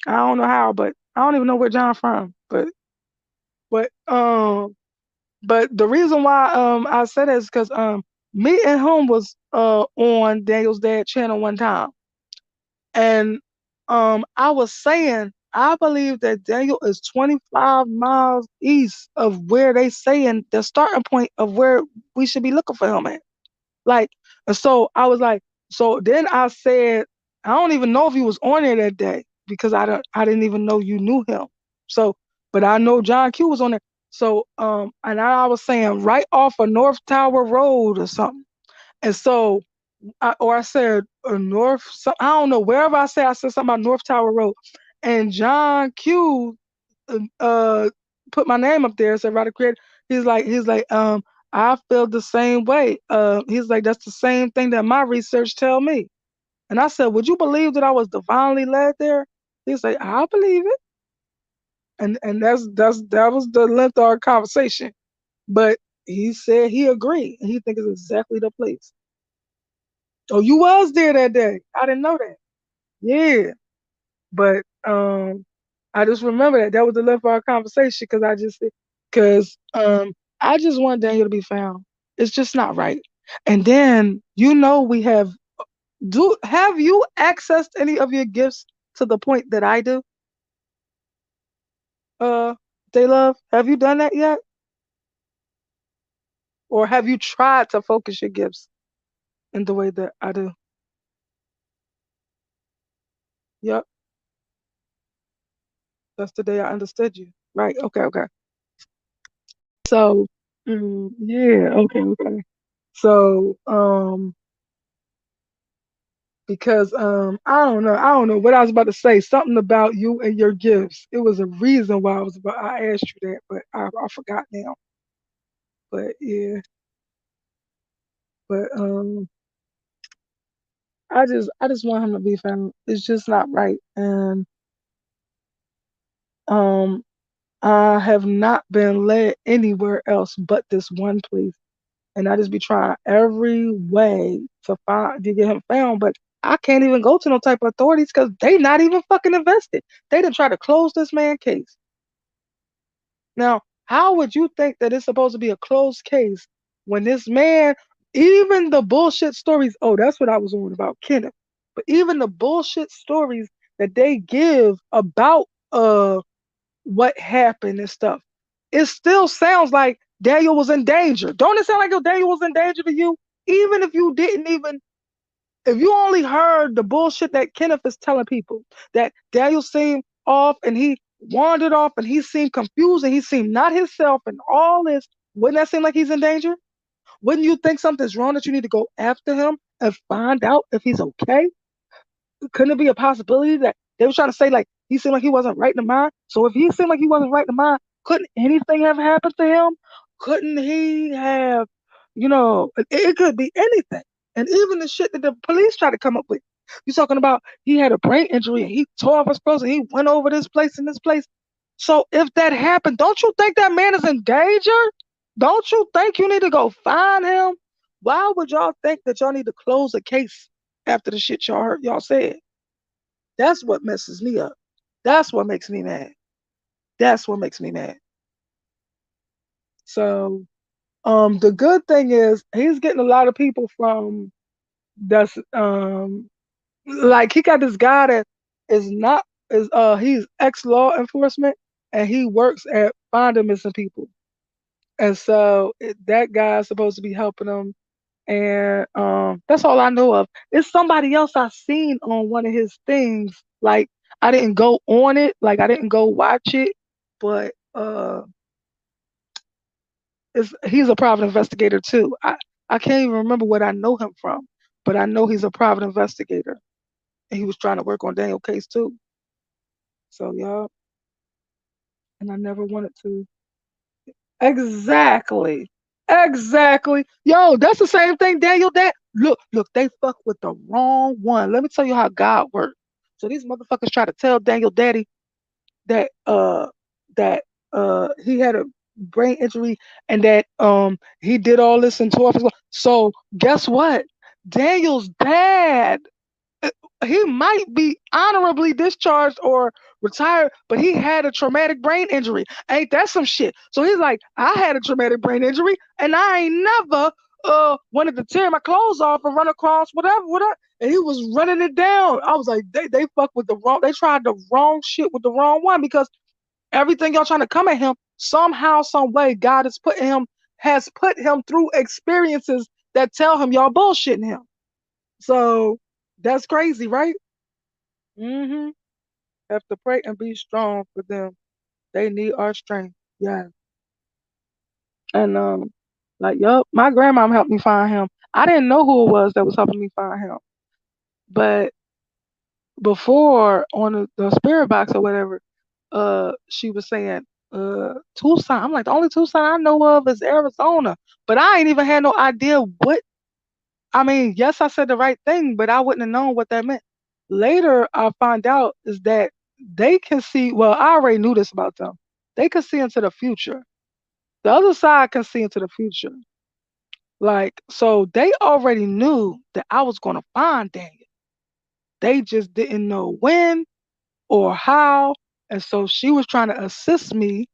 I don't know how, but I don't even know where John from. But but the reason why I said that is because me and him was on Daniel's dad channel one time, and I was saying I believe that Daniel is 25 miles east of where they saying the starting point of where we should be looking for him at. Like, and so I was like, so then I said, I don't even know if he was on there that day because I didn't even know you knew him. So, but I know John Q was on there. So, and I was saying right off of North Tower Road or something. And so, or I said North, I don't know, wherever I said something about North Tower Road. And John Q uh put my name up there, said Ryder Creator. He's like, I feel the same way. He's like, that's the same thing that my research tell me. And I said, would you believe that I was divinely led there? He's like, I believe it. And that was the length of our conversation. But he said he agreed and he thinks it's exactly the place. Oh, you was there that day. I didn't know that. Yeah. But I just remember that was the length of our conversation because I just want Daniel to be found. It's just not right. And then we have you accessed any of your gifts to the point that I do? Uh they love. Have you done that yet? Or have you tried to focus your gifts in the way that I do? Yep, that's the day I understood you. Right. Okay, okay. So yeah, okay, okay. So because I don't know what I was about to say. Something about you and your gifts. It was a reason why I asked you that, but I forgot now. But yeah, but I just want him to be found. It's just not right, and um I have not been led anywhere else but this one place, and I just be trying every way to get him found, but I can't even go to no type of authorities because they not even fucking invested. They didn't try to close this man case. Now, how would you think that it's supposed to be a closed case when this man, even the bullshit stories, oh, that's what I was on about Kenneth, but even the bullshit stories that they give about what happened and stuff, it still sounds like Daniel was in danger. Don't it sound like Daniel was in danger to you? Even if you didn't even if you only heard the bullshit that Kenneth is telling people, that Daniel seemed off and he wandered off and he seemed confused and he seemed not himself and all this, wouldn't that seem like he's in danger? Wouldn't you think something's wrong that you need to go after him and find out if he's okay? couldn't it be a possibility that they were trying to say like he seemed like he wasn't right in the mind? So if he seemed like he wasn't right in the mind, couldn't anything have happened to him? Couldn't he have, it could be anything. And even the shit that the police tried to come up with. You talking about he had a brain injury and he tore off his clothes and he went over this place and this place. So if that happened, don't you think that man is in danger? Don't you think you need to go find him? Why would y'all think that y'all need to close a case after the shit y'all heard y'all said? That's what messes me up. That's what makes me mad. That's what makes me mad. So, the good thing is he's getting a lot of people from that's like he got this guy that is not is he's ex law enforcement and he works at finding missing people. And so that guy's supposed to be helping him. And that's all I know of. It's somebody else I seen on one of his things. Like I didn't go on it, like I didn't go watch it, but he's a private investigator too. I can't even remember what I know him from, but I know he's a private investigator. And he was trying to work on Daniel case too. So yeah, and I never wanted to. Exactly. Exactly. Yo, that's the same thing, Daniel. That look, they fuck with the wrong one. Let me tell you how God works. So these motherfuckers try to tell Daniel Daddy that he had a brain injury and that he did all this in 12 years. So guess what? Daniel's dad, he might be honorably discharged or retired, but he had a traumatic brain injury. Ain't that some shit? So he's like, I had a traumatic brain injury, and I ain't never wanted to tear my clothes off and run across whatever. And he was running it down. I was like, they fuck with the wrong. They tried the wrong shit with the wrong one because everything y'all trying to come at him somehow, some way, God has put him through experiences that tell him y'all bullshitting him. So that's crazy, right? Mm-hmm. Have to pray and be strong for them. They need our strength. Yeah. And like, yup, my grandmom helped me find him. I didn't know who it was that was helping me find him. But before on the spirit box or whatever, she was saying, Tucson. I'm like, the only Tucson I know of is Arizona. But I ain't even had no idea what I mean, yes, I said the right thing, but I wouldn't have known what that meant. Later, I find out is that they can see, well, I already knew this about them. They can see into the future. The other side can see into the future. Like, so they already knew that I was going to find Daniel. They just didn't know when or how. And so she was trying to assist me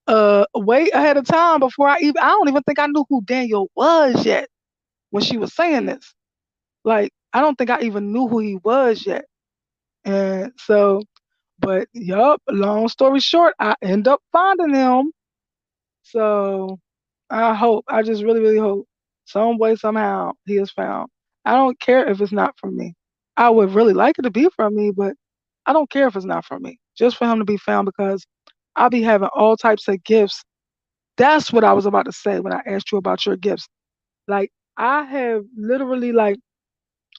way ahead of time before I don't even think I knew who Daniel was yet when she was saying this. Like, I don't think I even knew who he was yet. And so, but yup, long story short, I end up finding him. So I just really, really hope some way, somehow he is found. I don't care if it's not from me. I would really like it to be from me, but I don't care if it's not from me. Just for him to be found because I'll be having all types of gifts. That's what I was about to say when I asked you about your gifts. Like, I have literally like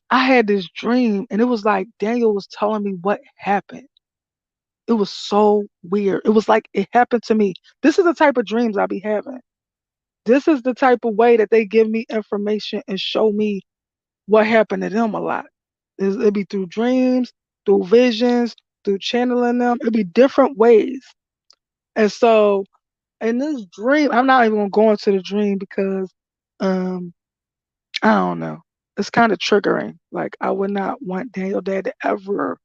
I had this dream and it was like Daniel was telling me what happened. It was so weird. It was like it happened to me. This is the type of dreams I be having. This is the type of way that they give me information and show me what happened to them a lot. It'd be through dreams, through visions, through channeling them. It'd be different ways. And so in this dream, I'm not even gonna go into the dream because um I don't know. It's kind of triggering. Like I would not want Daniel Dad to ever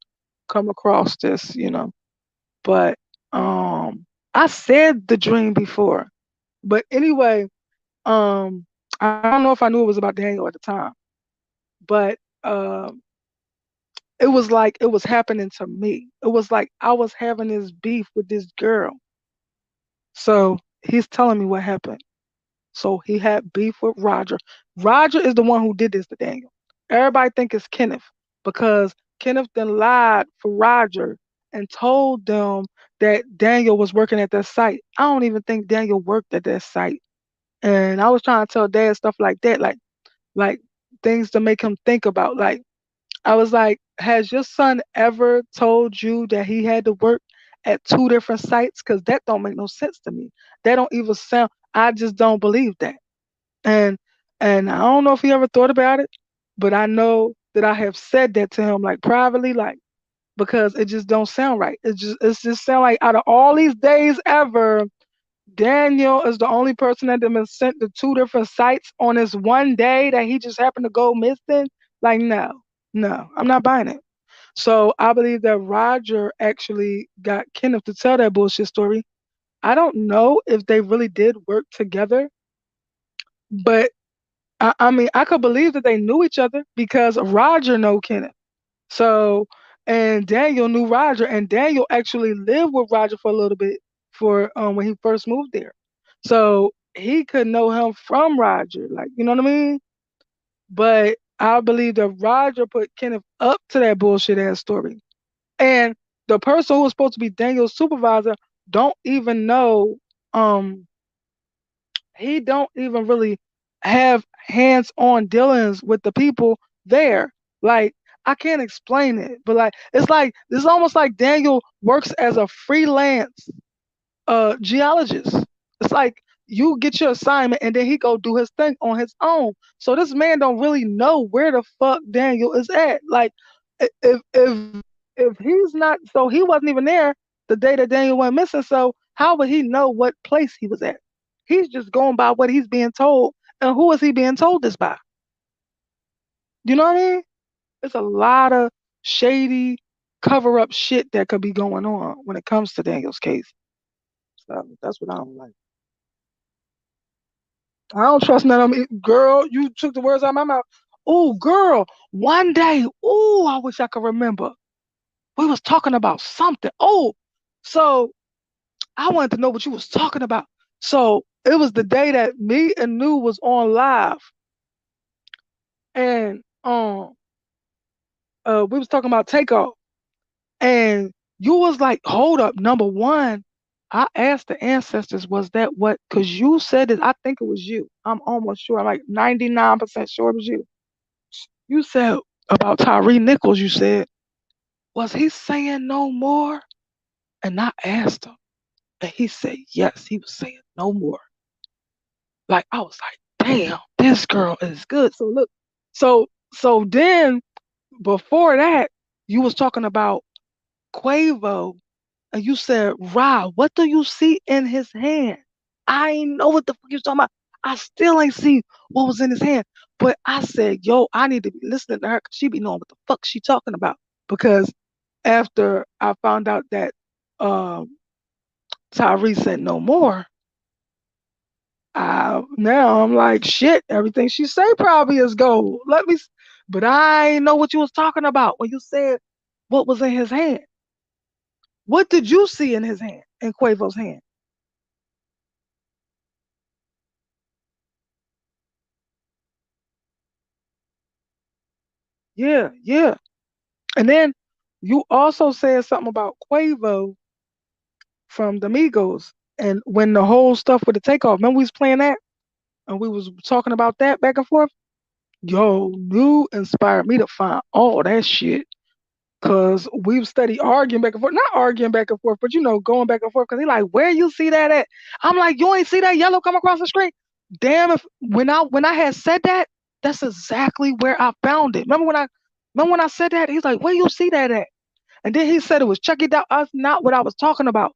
come across this. But I said the dream before. But anyway, I don't know if I knew it was about Daniel at the time. But it was like it was happening to me. It was like I was having this beef with this girl. So he's telling me what happened. So he had beef with Roger. Roger is the one who did this to Daniel. Everybody think it's Kenneth because Kenneth then lied for Roger and told them that Daniel was working at that site. I don't even think Daniel worked at that site. And I was trying to tell Dad stuff like that, like things to make him think about. Like I was like, has your son ever told you that he had to work at two different sites? Because that don't make no sense to me. That don't even sound. I just don't believe that. And and I don't know if he ever thought about it, but I know that I have said that to him like privately, like because it just don't sound right. It just sound like out of all these days ever, Daniel is the only person that been sent to two different sites on this one day that he just happened to go missing. Like no, no, I'm not buying it. So I believe that Roger actually got Kenneth to tell that bullshit story. I don't know if they really did work together, but I mean, I could believe that they knew each other because Roger know Kenneth. So, and Daniel knew Roger, and Daniel actually lived with Roger for a little bit for when he first moved there. So he could know him from Roger, like you know what I mean. But I believe that Roger put Kenneth up to that bullshit ass story, and the person who was supposed to be Daniel's supervisor don't even know um he don't even really have hands-on dealings with the people there. Like I can't explain it, but like it's almost like Daniel works as a freelance geologist. It's like you get your assignment and then he go do his thing on his own. So this man don't really know where the fuck Daniel is at. Like if he's not, so he wasn't even there the day that Daniel went missing. So how would he know what place he was at? He's just going by what he's being told. And who is he being told this by? You know what I mean? There's a lot of shady cover up shit that could be going on when it comes to Daniel's case. So that's what I don't like. I don't trust none of them. Girl, you took the words out of my mouth. Oh, girl, one day, oh, I wish I could remember. We was talking about something. Oh, so I wanted to know what you was talking about. So it was the day that me and Nu was on live, and we was talking about takeoff, and you was like, hold up, number one. I asked the ancestors, was that what? Because you said it. I think it was you. I'm almost sure. I'm like 99% sure it was you. You said about Tyree Nichols, you said, was he saying no more? And I asked him, and he said, yes, he was saying no more. Like, I was like, damn, this girl is good. So look, so then before that, you was talking about Quavo, and you said, Ra, what do you see in his hand? I ain't know what the fuck you talking about. I still ain't see what was in his hand. But I said, yo, I need to be listening to her because she be knowing what the fuck she talking about. Because after I found out that um, Tyrese said no more, now I'm like, shit, everything she say probably is gold. But I ain't know what you was talking about when you said what was in his hand. What did you see in his hand, in Quavo's hand? Yeah, yeah. And then you also said something about Quavo from the Migos. And when the whole stuff with the takeoff, remember we was playing that? And we was talking about that back and forth? Yo, you inspired me to find all that shit. Cause we've studied arguing back and forth, not arguing back and forth, but going back and forth. Cause he like, where you see that at? I'm like, you ain't see that yellow come across the screen. Damn, if when I had said that, that's exactly where I found it. Remember when I said that? He's like, where you see that at? And then he said it was Chucky Down. That's not what I was talking about.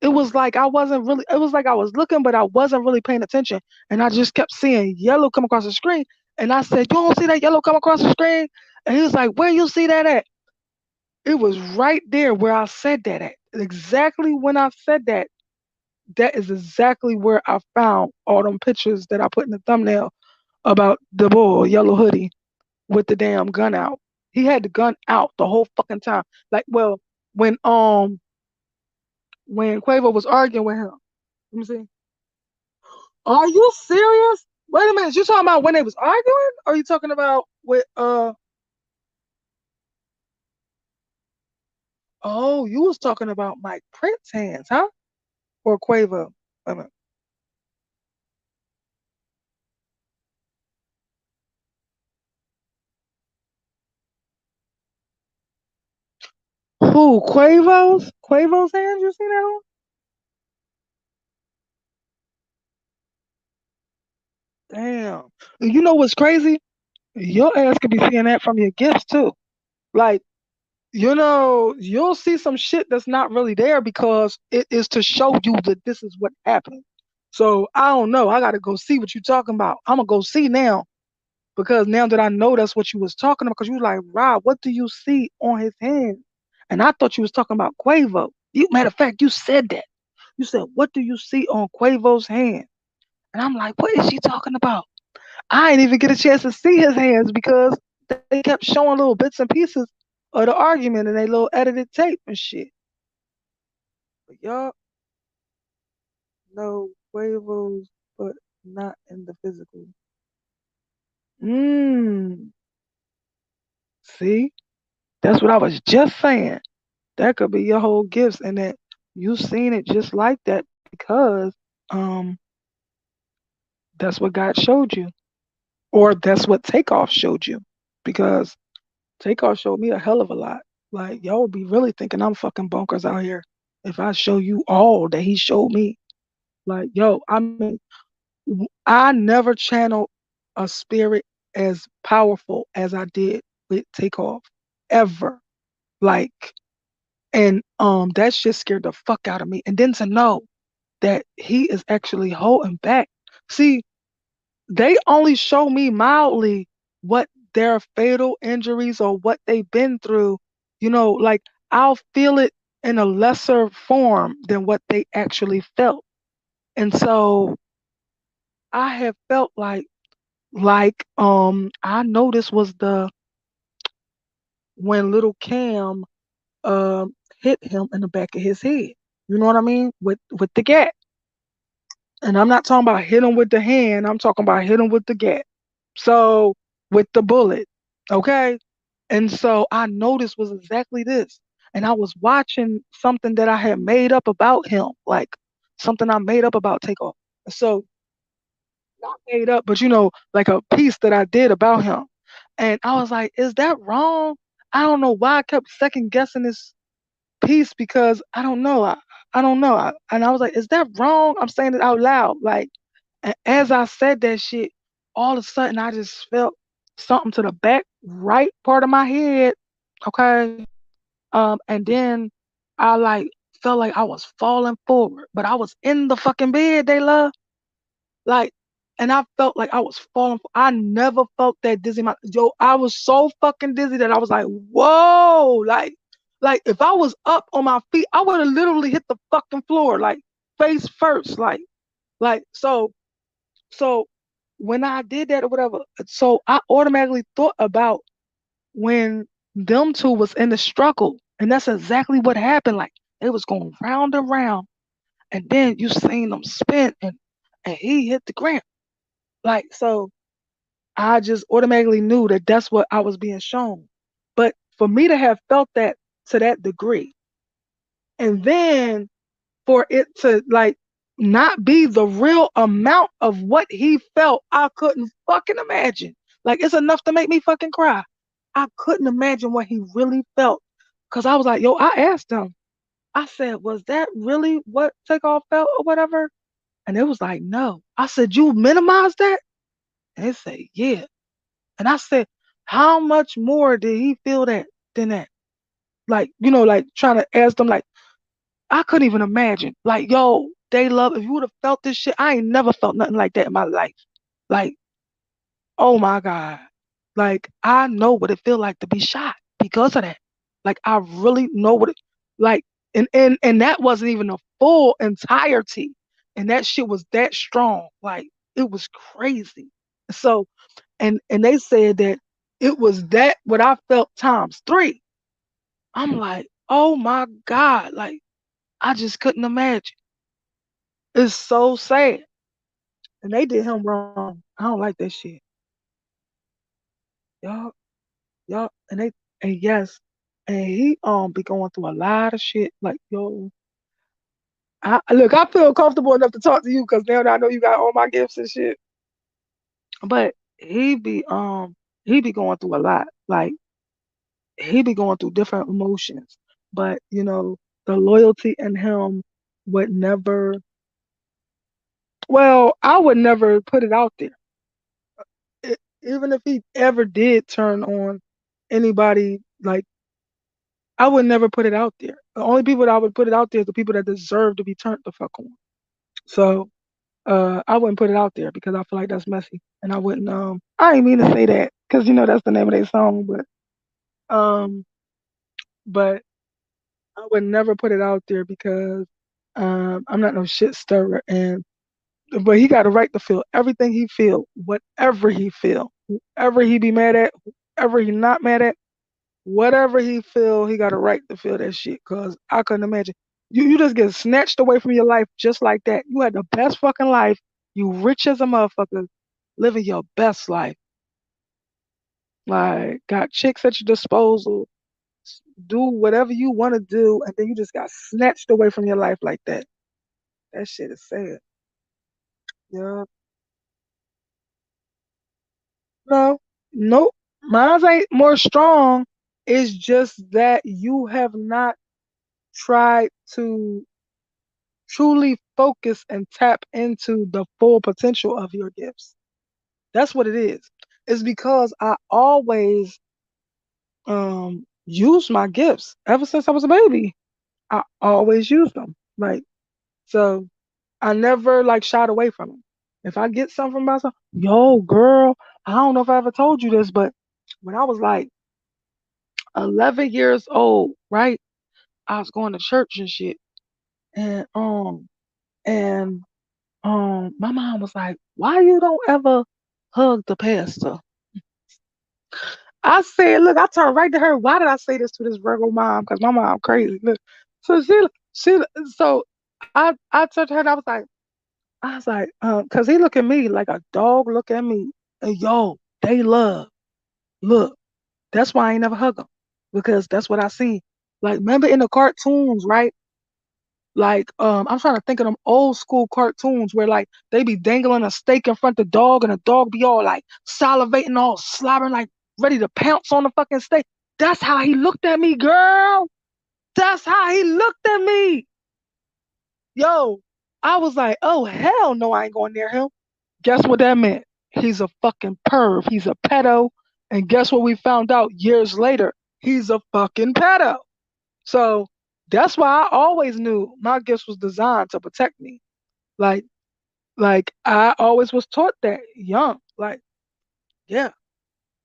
It was like I wasn't really. It was like I was looking, but I wasn't really paying attention, and I just kept seeing yellow come across the screen. And I said, you don't see that yellow come across the screen? And he was like, where you see that at? It was right there where I said that at. Exactly when I said that, that is exactly where I found all them pictures that I put in the thumbnail about the boy, yellow hoodie, with the damn gun out. He had the gun out the whole fucking time. Like, well, when when Quavo was arguing with him. Let me see. Are you serious? Wait a minute. You talking about when they was arguing? Or are you talking about with oh, you was talking about Mike Prince hands, huh? Or Quavo? Wait a minute. Who? Quavo's? Quavo's hands? You seen that one? Damn. And you know what's crazy? Your ass could be seeing that from your gifts too. Like, you'll see some shit that's not really there because it is to show you that this is what happened. So I don't know. I gotta go see what you talking about. I'm gonna go see now because now that I know that's what you was talking about, because you was like, Rob, what do you see on his hand? And I thought you was talking about Quavo. Matter of fact, you said that. You said, what do you see on Quavo's hand? And I'm like, what is she talking about? I didn't even get a chance to see his hands because they kept showing little bits and pieces of the argument and they little edited tape and shit. But y'all know Quavo's, but not in the physical. Mmm. See? That's what I was just saying. That could be your whole gifts and that you seen it just like that because um that's what God showed you. Or that's what Takeoff showed you. Because Takeoff showed me a hell of a lot. Like y'all would be really thinking I'm fucking bonkers out here if I show you all that he showed me. Like, yo, I mean, I never channeled a spirit as powerful as I did with Takeoff. Ever. Like, and that shit scared the fuck out of me. And then to know that he is actually holding back. See, they only show me mildly what their fatal injuries or what they've been through. Like I'll feel it in a lesser form than what they actually felt. And so I have felt like I know this was the when little Cam hit him in the back of his head. You know what I mean? With the gat. And I'm not talking about hit him with the hand. I'm talking about hit him with the gat. So with the bullet. Okay. And so I noticed was exactly this. And I was watching something that I had made up about him, like something I made up about Takeoff. So not made up, but like a piece that I did about him. And I was like, is that wrong? I don't know why I kept second guessing this piece because I don't know. I don't know. And I was like, is that wrong? I'm saying it out loud. Like, and as I said that shit, all of a sudden I just felt something to the back right part of my head. Okay. And then I like felt like I was falling forward, but I was in the fucking bed, they love. Like, and I felt like I was falling. I never felt that dizzy. Yo, I was so fucking dizzy that I was like, whoa, like if I was up on my feet, I would have literally hit the fucking floor, like face first, like so when I did that or whatever, so I automatically thought about when them two was in the struggle, and that's exactly what happened. Like they was going round and round, and then you seen them spin, and he hit the ground. Like so, I just automatically knew that that's what I was being shown. But for me to have felt that to that degree, and then for it to like not be the real amount of what he felt, I couldn't fucking imagine. Like it's enough to make me fucking cry. I couldn't imagine what he really felt. Cause I was like, yo, I asked him, I said, was that really what Takeoff felt or whatever? And it was like, no. I said, you minimized that? And they said, yeah. And I said, how much more did he feel that than that? Like, like trying to ask them, like, I couldn't even imagine. Like, yo, they love, if you would have felt this shit, I ain't never felt nothing like that in my life. Like, oh my God. Like, I know what it feel like to be shot because of that. Like, I really know what it like, and that wasn't even a full entirety. And that shit was that strong. Like, it was crazy. So, and they said that it was that what I felt times three. I'm like, oh my God. Like, I just couldn't imagine. It's so sad. And they did him wrong. I don't like that shit. Y'all, y'all, and yes, and he be going through a lot of shit. Like, yo, look, I feel comfortable enough to talk to you because now that I know you got all my gifts and shit. But he be going through a lot. Like he be going through different emotions. but the loyalty in him would never. Well, I would never put it out there. Even if he ever did turn on anybody, like I would never put it out there. The only people that I would put it out there is the people that deserve to be turned the fuck on. So I wouldn't put it out there because I feel like that's messy, and I wouldn't. I didn't mean to say that because that's the name of their song, um, but I would never put it out there because I'm not no shit stirrer, and but he got a right to feel everything he feel, whatever he feel, whoever he be mad at, whoever he not mad at. Whatever he feel, he got a right to feel that shit. Cause I couldn't imagine you just get snatched away from your life just like that. You had the best fucking life. You rich as a motherfucker, living your best life. Like got chicks at your disposal, do whatever you want to do, and then you just got snatched away from your life like that. That shit is sad. Yeah. No. Nope. Mine ain't more strong. It's just that you have not tried to truly focus and tap into the full potential of your gifts. That's what it is. It's because I always use my gifts ever since I was a baby. I always use them. Like so I never like shied away from them. If I get something from myself, yo girl, I don't know if I ever told you this, but when I was like 11 years old, right? I was going to church and shit. And and my mom was like, "Why you don't ever hug the pastor?" I said, "Look," I turned right to her. Why did I say this to this Virgo mom? Because my mom crazy. Look, so she, so I turned to her and because he look at me like a dog look at me. And yo, they love. Look, that's why I ain't never hug them because that's what I see. Like, remember in the cartoons, right? Like, I'm trying to think of them old school cartoons where like they be dangling a steak in front of the dog and the dog be all like salivating, all slobbering, like ready to pounce on the fucking steak. That's how he looked at me, girl. That's how he looked at me. Yo, I was like, oh hell no, I ain't going near him. Guess what that meant? He's a fucking perv. He's a pedo. And guess what we found out years later? He's a fucking pedo. So that's why I always knew my gifts was designed to protect me. Like, like I always was taught that young. Like, yeah,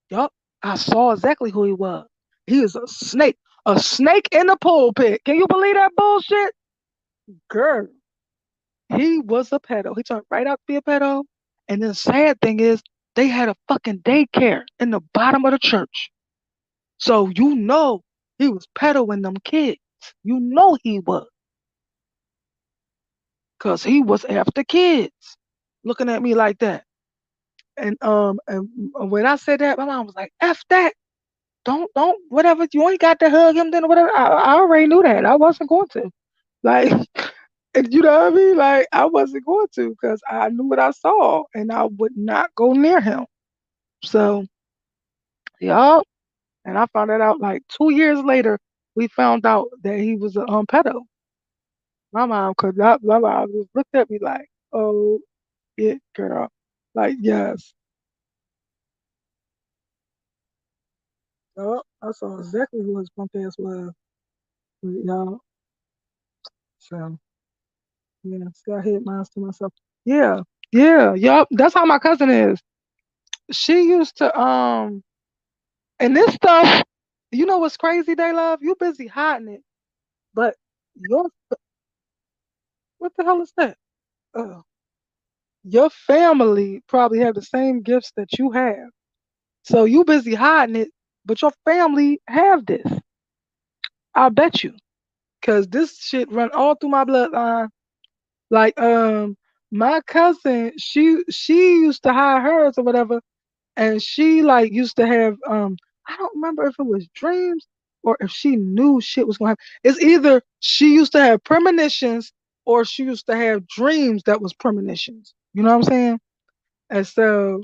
yup. I saw exactly who he was. He is a snake in the pulpit. Can you believe that bullshit? Girl, he was a pedo. He turned right out to be a pedo. And then the sad thing is, they had a fucking daycare in the bottom of the church. So he was pedoing them kids. You know he was. Cause he was after kids, looking at me like that. And when I said that, my mom was like, "F that, don't whatever. You ain't got to hug him, then whatever." I already knew that. I wasn't going to, like, and you know what I mean. Like I wasn't going to because I knew what I saw, and I would not go near him. So yeah, and I found that out like 2 years later. We found out that he was a pedo. My mom could not. My mom just looked at me like, "Oh, it, girl." Like, yes. Oh, I saw exactly who his punk ass was. Y'all, so yeah, so I hit mine to myself. Yeah, yeah, yup. That's how my cousin is. She used to and this stuff. You know what's crazy, they love? You busy hiding it, but your what the hell is that? Uh, your family probably have the same gifts that you have. So you busy hiding it, but your family have this. I bet you, cause this shit run all through my bloodline. Like my cousin, she used to hide hers or whatever, and she like used to have I don't remember if it was dreams or if she knew shit was gonna happen. It's either she used to have premonitions or she used to have dreams that was premonitions. You know what I'm saying? And so,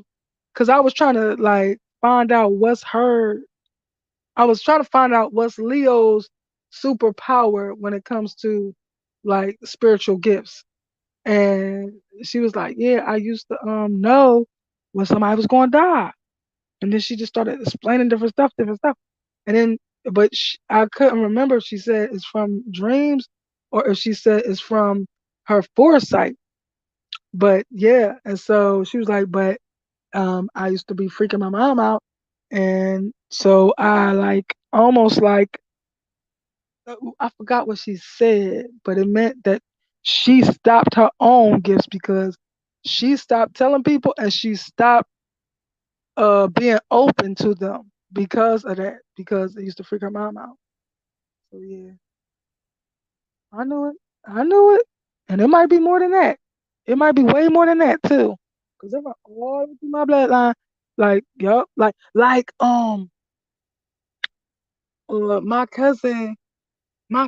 cause I was trying to like find out what's her. I was trying to find out what's Leo's. superpower when it comes to like spiritual gifts. And she was like, "Yeah, I used to know when somebody was going to die." And then she just started explaining different stuff. And then, but I couldn't remember if she said it's from dreams or if she said it's from her foresight. But yeah, and so she was like, "But I used to be freaking my mom out, and so I like almost like I forgot what she said, but it meant that she stopped her own gifts because she stopped telling people and she stopped being open to them because of that, because it used to freak her mom out. So yeah, I knew it. I knew it. And it might be more than that. It might be way more than that too. Cause it went all through my bloodline. Like, yup, my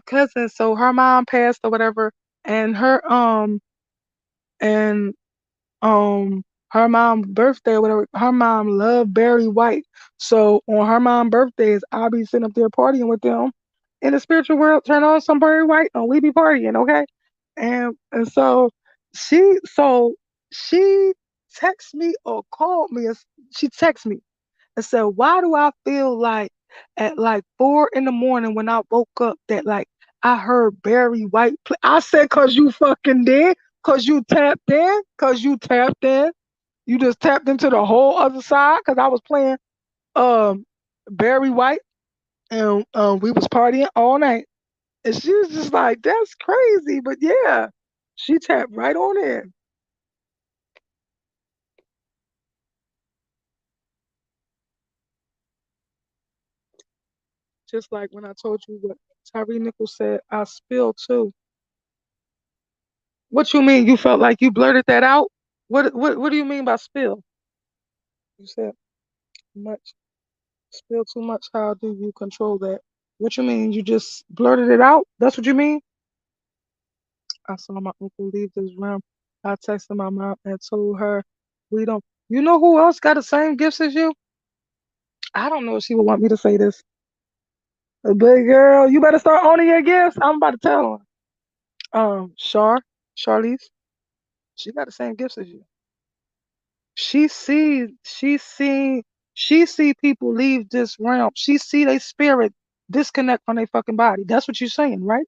cousin, so her mom passed or whatever, and and um her mom's birthday or whatever, her mom loved Barry White. So on her mom's birthdays, I'll be sitting up there partying with them in the spiritual world, turn on some Barry White and we be partying, okay? And so she texted me or called me. She texted me and said, "Why do I feel like at like 4 in the morning when I woke up that like I heard Barry White play?" I said, "Cause you fucking did, cause you tapped in, cause you tapped in. You just tapped into the whole other side, cause I was playing um Barry White and we was partying all night." And she was just like, "That's crazy," but yeah, she tapped right on in. Just like when I told you what Tyree Nichols said, I spilled too. What you mean? You felt like you blurted that out? What do you mean by spill? You said much spill too much. How do you control that? What you mean? You just blurted it out? That's what you mean? I saw my uncle leave this room. I texted my mom and told her we don't. You know who else got the same gifts as you? I don't know if she would want me to say this. But girl, you better start owning your gifts. I'm about to tell her. Charlize, she got the same gifts as you. She sees, she see people leave this realm. She see their spirit disconnect from their fucking body. That's what you're saying, right?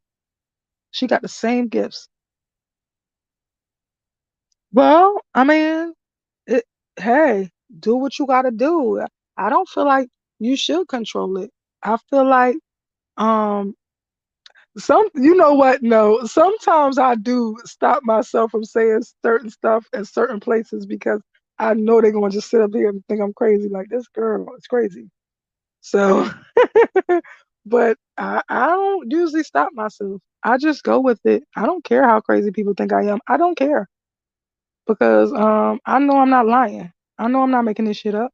She got the same gifts. Well, I mean, it, hey, do what you gotta do. I don't feel like you should control it. I feel like um you know what? No, sometimes I do stop myself from saying certain stuff in certain places because I know they're gonna just sit up here and think I'm crazy. Like this girl is crazy. So, but I don't usually stop myself. I just go with it. I don't care how crazy people think I am. I don't care because I know I'm not lying. I know I'm not making this shit up.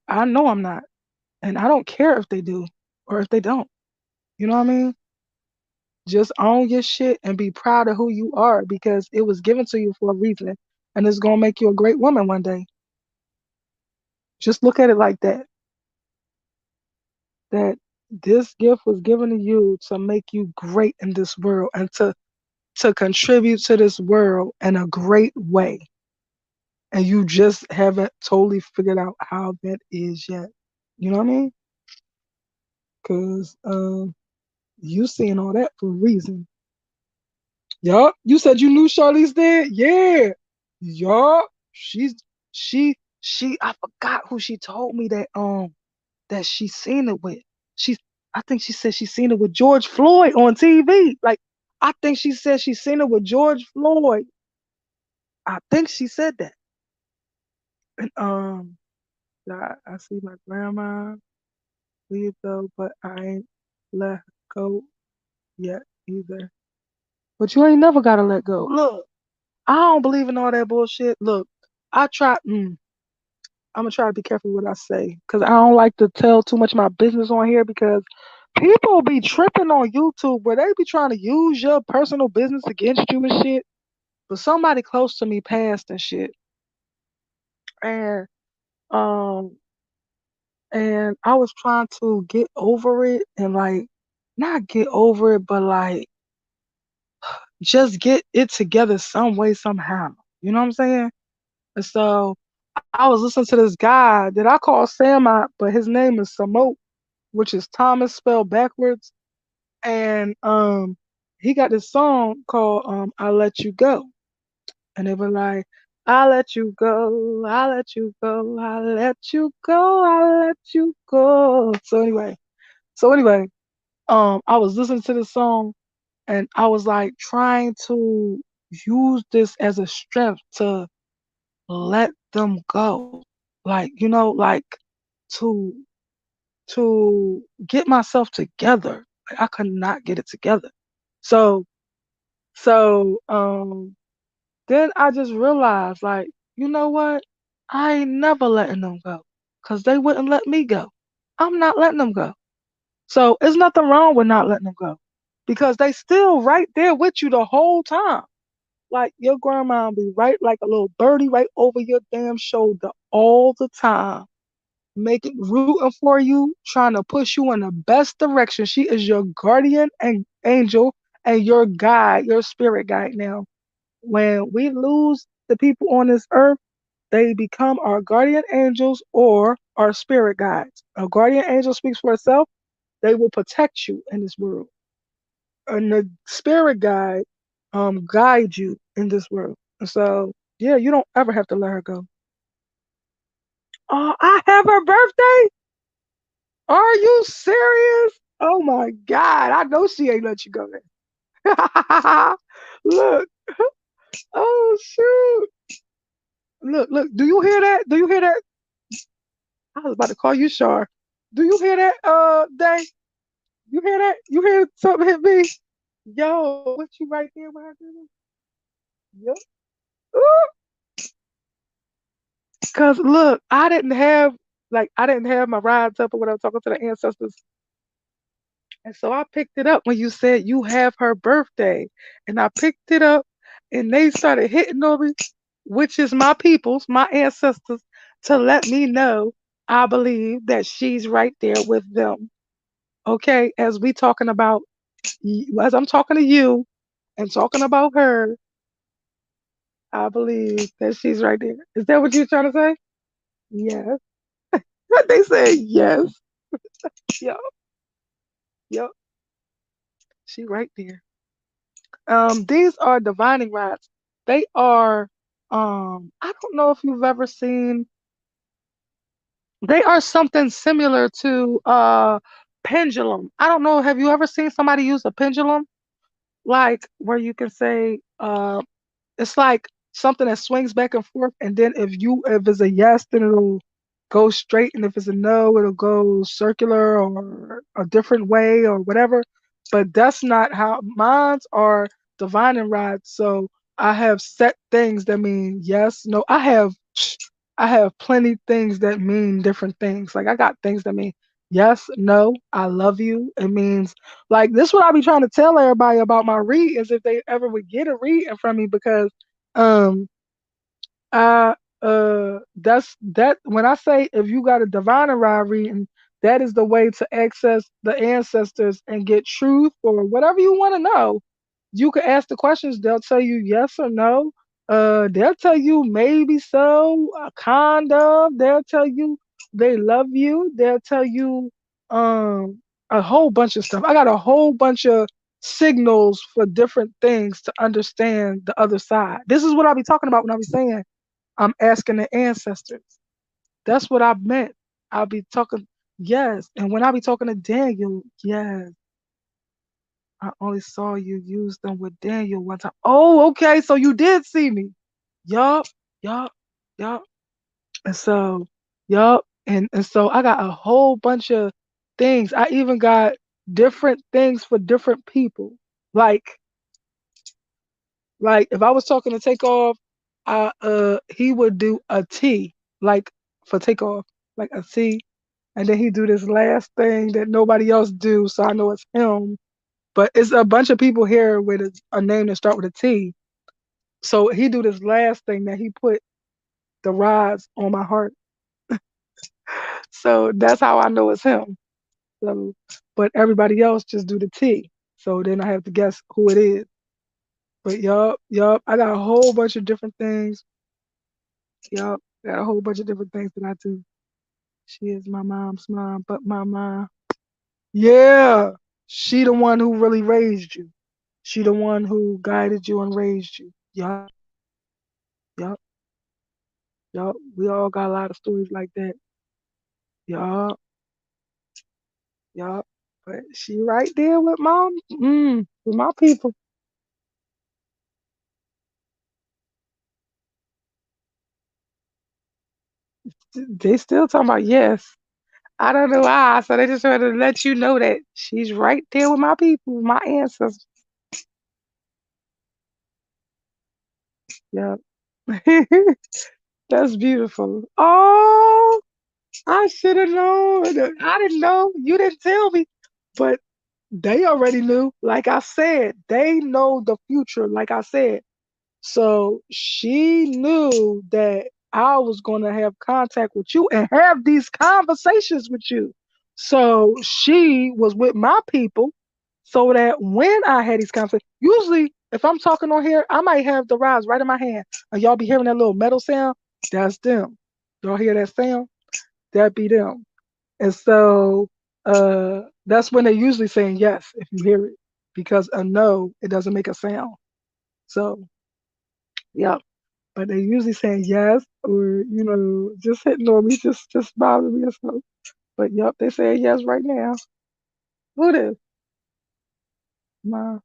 I know I'm not, and I don't care if they do or if they don't. You know what I mean? Just own your shit and be proud of who you are because it was given to you for a reason, and it's gonna make you a great woman one day. Just look at it like that. That this gift was given to you to make you great in this world and to contribute to this world in a great way. And you just haven't totally figured out how that is yet. You know what I mean? Because you seeing all that for a reason. Yup. You said you knew Charlize did? Yeah. Yup. She I forgot who she told me that she seen it with. She I think she said she seen it with George Floyd on TV. Like I think she said she seen it with George Floyd. I think she said that. And I see my grandma leave though, but I ain't let go yet either. But you ain't never gotta let go. Look, I don't believe in all that bullshit. Look, I try. I'm gonna try to be careful what I say because I don't like to tell too much of my business on here because people be tripping on YouTube where they be trying to use your personal business against you and shit. But somebody close to me passed and shit, and um, and I was trying to get over it and like not get over it, but like just get it together some way, somehow. You know what I'm saying? And so I was listening to this guy that I call Samot, but his name is Samot, which is Thomas spelled backwards. And he got this song called I Let You Go. And it was like, I let you go, I let you go, I let you go, I let you go. So anyway, I was listening to this song and I was like trying to use this as a strength to let them go. Like, like to get myself together. Like I could not get it together. So so then I just realized like, you know what? I ain't never letting them go. 'Cause they wouldn't let me go. I'm not letting them go. So there's nothing wrong with not letting them go. Because they still right there with you the whole time. Like your grandma be right like a little birdie right over your damn shoulder all the time, making rooting for you, trying to push you in the best direction. She is your guardian and angel and your guide, your spirit guide. Now, when we lose the people on this earth, they become our guardian angels or our spirit guides. A guardian angel speaks for itself. They will protect you in this world. And the spirit guide guide you in this world. And so yeah, you don't ever have to let her go. Oh, I have her birthday? Are you serious? Oh my God. I know she ain't let you go there. Look. Oh shoot. Look. Do you hear that? Do you hear that? I was about to call you Shar. Do you hear that, Day? You hear that? You hear something hit me? Yo, what you right there when I did it? Yep. Cause look, I didn't have my rides up or when I was talking to the ancestors. And so I picked it up when you said you have her birthday. And I picked it up and they started hitting on me, which is my peoples, my ancestors, to let me know I believe that she's right there with them. Okay, as I'm talking to you and talking about her, I believe that she's right there. Is that what you're trying to say? Yes. They said yes. Yep. Yep. She right there. These are divining rods. They are I don't know if you've ever seen, they are something similar to pendulum. I don't know, have you ever seen somebody use a pendulum? Like where you can say it's like something that swings back and forth, and then if it's a yes, then it'll go straight, and if it's a no, it'll go circular or a different way or whatever. But that's not how mine's are divining rods. So I have set things that mean yes, no. I have plenty things that mean different things. Like I got things that mean yes, no, I love you. It means like this. What I be trying to tell everybody about my read is if they ever would get a reading from me because um I that's that when I say if you got a divine arrive reading, that is the way to access the ancestors and get truth or whatever you want to know. You can ask the questions, they'll tell you yes or no. They'll tell you maybe so, kind of. They'll tell you they love you. They'll tell you a whole bunch of stuff. I got a whole bunch of signals for different things to understand the other side. This is what I be talking about when I be saying I'm asking the ancestors. That's what I meant. I'll be talking, yes. And when I be talking to Daniel, yes, I only saw you use them with Daniel one time. Oh, okay. So you did see me. Yup, yup, yup. And so, yup. And so I got a whole bunch of things. I even got different things for different people. Like, like if I was talking to Takeoff, he would do a T, like for Takeoff, like a T, and then he do this last thing that nobody else do, so I know it's him. But it's a bunch of people here with a name that start with a T. So he do this last thing that he put the rods on my heart. So that's how I know it's him. So, but everybody else just do the T. So then I have to guess who it is. But yup, yup. I got a whole bunch of different things. Yup, got a whole bunch of different things that I do. She is my mom's mom, but my mom. Yeah, she the one who really raised you. She the one who guided you and raised you. Yup, yup, yup. We all got a lot of stories like that. Yup, yup. But she right there with mom, with my people. They still talking about yes. I don't know why. So they just wanted to let you know that she's right there with my people, my ancestors. Yup. That's beautiful. Oh, I should have known. I didn't know. You didn't tell me. But they already knew. Like I said, they know the future. Like I said. So she knew that I was going to have contact with you and have these conversations with you. So she was with my people so that when I had these conversations, usually if I'm talking on here, I might have the rods right in my hand and y'all be hearing that little metal sound. That's them. Y'all hear that sound? That be them. And so that's when they usually saying yes if you hear it because a no, it doesn't make a sound. So, yeah. But they usually saying yes or just hitting on me, just bothering me or something. But yep, they saying yes right now. Who this? My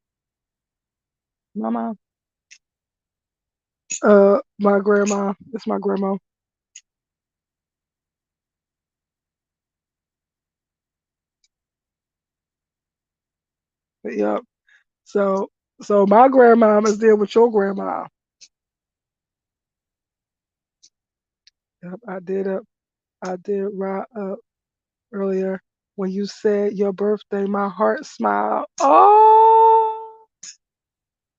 my mom. My grandma. It's my grandma. But yep. So so my grandma is there with your grandma. Yep, I did right up earlier when you said your birthday. My heart smiled. Oh,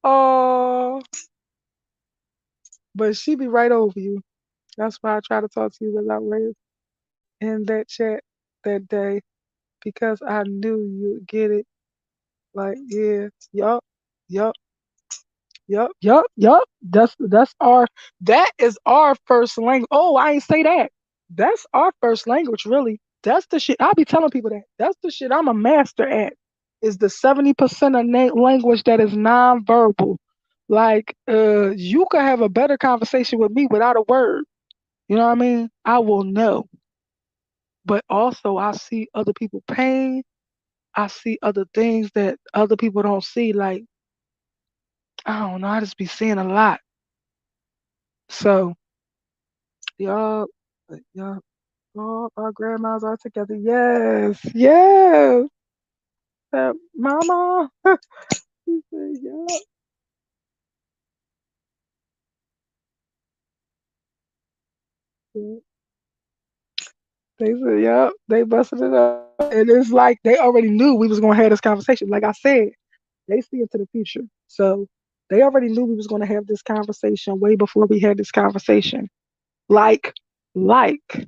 oh. But she be right over you. That's why I try to talk to you as I was in that chat that day because I knew you'd get it. Like, yeah, yup, yup, yup, yup, yup. That is our first language. Oh, I ain't say that. That's our first language, really. That's the shit. I be telling people that. That's the shit I'm a master at. Is the 70% of language that is nonverbal. Like, you could have a better conversation with me without a word. You know what I mean? I will know. But also I see other people pain. I see other things that other people don't see. Like, I don't know, I just be seeing a lot. So, y'all, y'all, all our grandmas are together. Yes, yes. Mama. She said, yeah. They said, yeah, they busted it up. And it's like they already knew we was gonna have this conversation. Like I said, they see into the future. So they already knew we was gonna have this conversation way before we had this conversation. Like, like,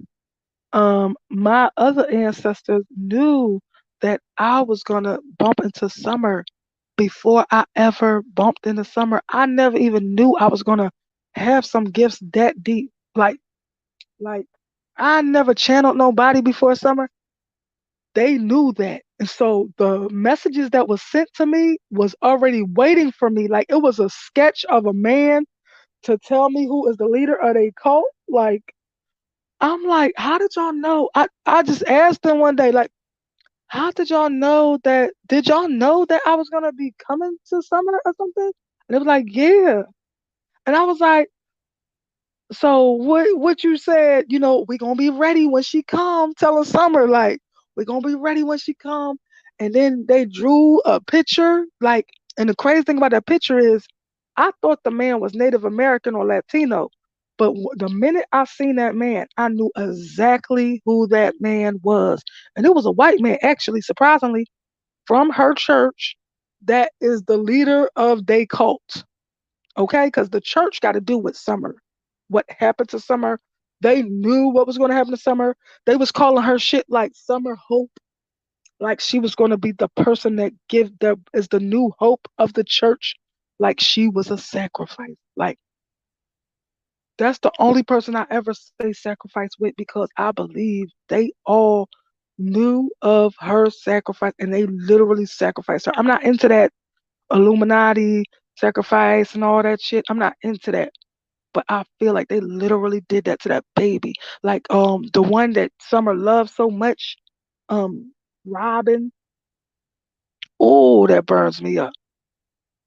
my other ancestors knew that I was gonna bump into summer before I ever bumped into summer. I never even knew I was gonna have some gifts that deep. Like I never channeled nobody before summer. They knew that. And so the messages that was sent to me was already waiting for me. Like it was a sketch of a man to tell me who is the leader of a cult. Like I'm like, how did y'all know? I just asked them one day, like, how did y'all know that? Did y'all know that I was gonna be coming to summer or something? And it was like, yeah. And I was like, so what you said, we gonna be ready when she come, telling Summer, like, we gonna be ready when she come. And then they drew a picture, like, and the crazy thing about that picture is I thought the man was Native American or Latino. But the minute I seen that man, I knew exactly who that man was. And it was a white man, actually, surprisingly, from her church that is the leader of they cult. Okay, because the church got to do with Summer. What happened to Summer? They knew what was going to happen to Summer. They was calling her shit like Summer Hope. like she was going to be the person that give the is the new hope of the church, like she was a sacrifice. Like that's the only person I ever say sacrifice with because I believe they all knew of her sacrifice and they literally sacrificed her. I'm not into that Illuminati sacrifice and all that shit. I'm not into that. But I feel like they literally did that to that baby. Like the one that Summer loves so much, um Robin. Oh, that burns me up.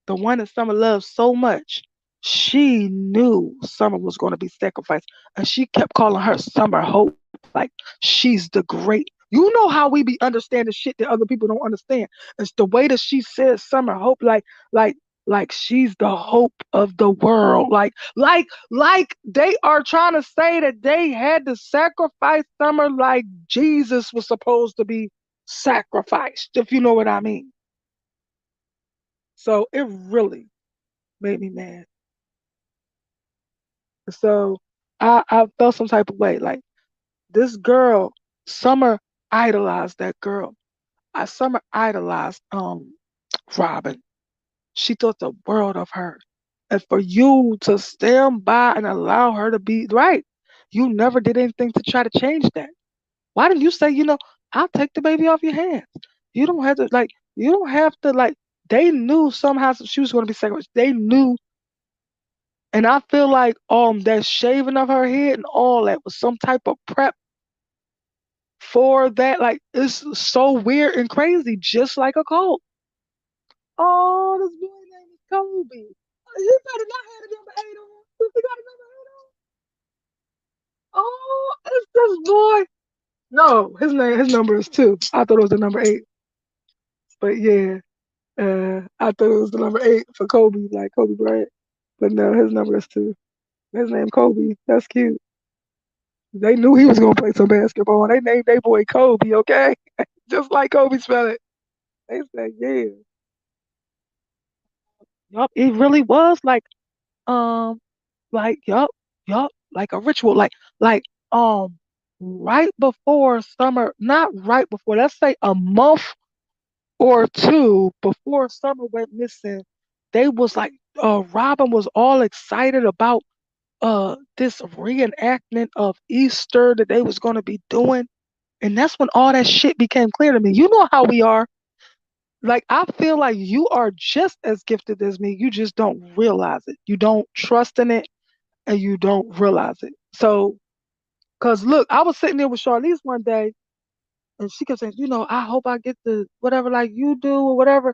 The one that Summer loves so much, she knew Summer was going to be sacrificed, and she kept calling her Summer Hope, like she's the great. You know how we be understanding shit that other people don't understand. It's the way that she says Summer Hope, like, like she's the hope of the world. Like they are trying to say that they had to sacrifice Summer, like Jesus was supposed to be sacrificed, if you know what I mean. So it really made me mad. So I felt some type of way. Like this girl, Summer idolized that girl. I Summer idolized Robin. She thought the world of her. And for you to stand by and allow her to be right, you never did anything to try to change that. Why didn't you say, I'll take the baby off your hands? You don't have to you don't have to they knew somehow she was gonna be sacrificed. They knew. And I feel like that shaving of her head and all that was some type of prep for that. Like it's so weird and crazy, just like a cult. Oh, this boy name is Kobe. He better not have a number 8 on. He got a number 8 on. Oh, it's this boy. No, his number is 2. I thought it was the number 8. But yeah, I thought it was the number 8 for Kobe, like Kobe Bryant. But no, his number is 2. His name Kobe. That's cute. They knew he was gonna play some basketball. They named their boy Kobe, okay? Just like Kobe spelled it. They said, yeah. Yup, it really was um yup, like a ritual. Like um right before Summer, not right before, let's say a month or two before Summer went missing, they was like Robin was all excited about this reenactment of Easter that they was gonna be doing. And that's when all that shit became clear to me. You know how we are. Like, I feel like you are just as gifted as me. You just don't realize it. You don't trust in it and you don't realize it. So, because look, I was sitting there with Charlize one day and she kept saying, I hope I get the whatever like you do or whatever.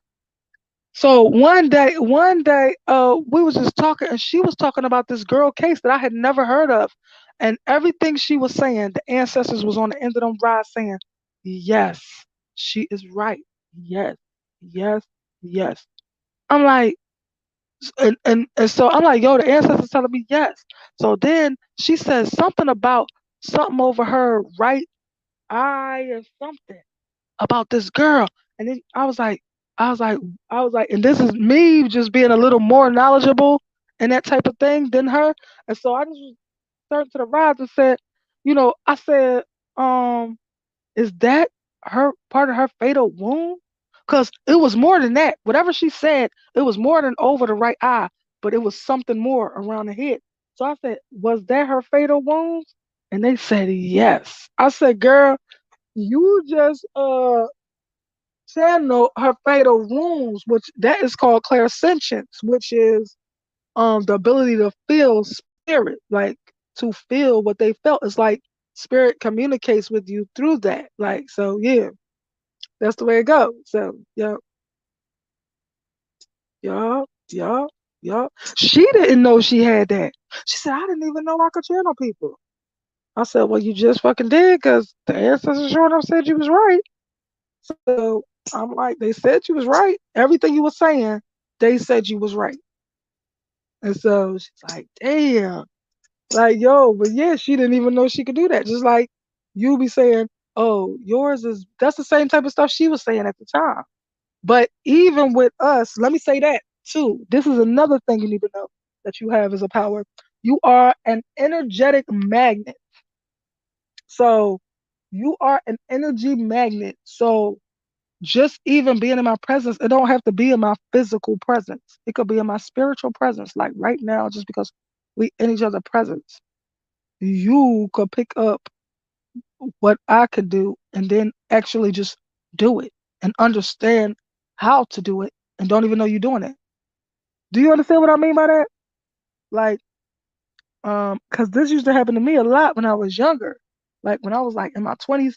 So one day, we was just talking, and she was talking about this girl case that I had never heard of, and everything she was saying, the ancestors was on the end of them rods saying, "Yes, she is right. Yes, yes, yes." I'm like, and so I'm like, yo, the ancestors telling me yes. So then she says something about something over her right eye or something about this girl. And then I was like, I was like, and this is me just being a little more knowledgeable and that type of thing than her. And so I just turned to the rods and said, I said, um, is that her part of her fatal wound? Because it was more than that. Whatever she said, it was more than over the right eye, but it was something more around the head. So I said, was that her fatal wound? And they said yes. I said, girl, you just channel her fatal wounds, which that is called clairsentience, which is the ability to feel spirit, like to feel what they felt. It's like spirit communicates with you through that. Like so, yeah, that's the way it goes. So, yeah, yeah, yeah, yeah. She didn't know she had that. She said, I didn't even know I could channel people. I said, well, you just fucking did because the ancestors showing up said you was right. So I'm like, they said you was right. Everything you were saying, they said you was right. And so she's like, damn. Like, yo, but yeah, she didn't even know she could do that. Just like you be saying, oh, yours is, that's the same type of stuff she was saying at the time. But even with us, let me say that too. This is another thing you need to know that you have as a power. You are an energetic magnet. So you are an energy magnet. So just even being in my presence, it don't have to be in my physical presence. It could be in my spiritual presence. Like right now, just because we in each other's presence, you could pick up what I could do and then actually just do it and understand how to do it and don't even know you're doing it. Do you understand what I mean by that? Like, because this used to happen to me a lot when I was younger. Like when I was like in my 20s,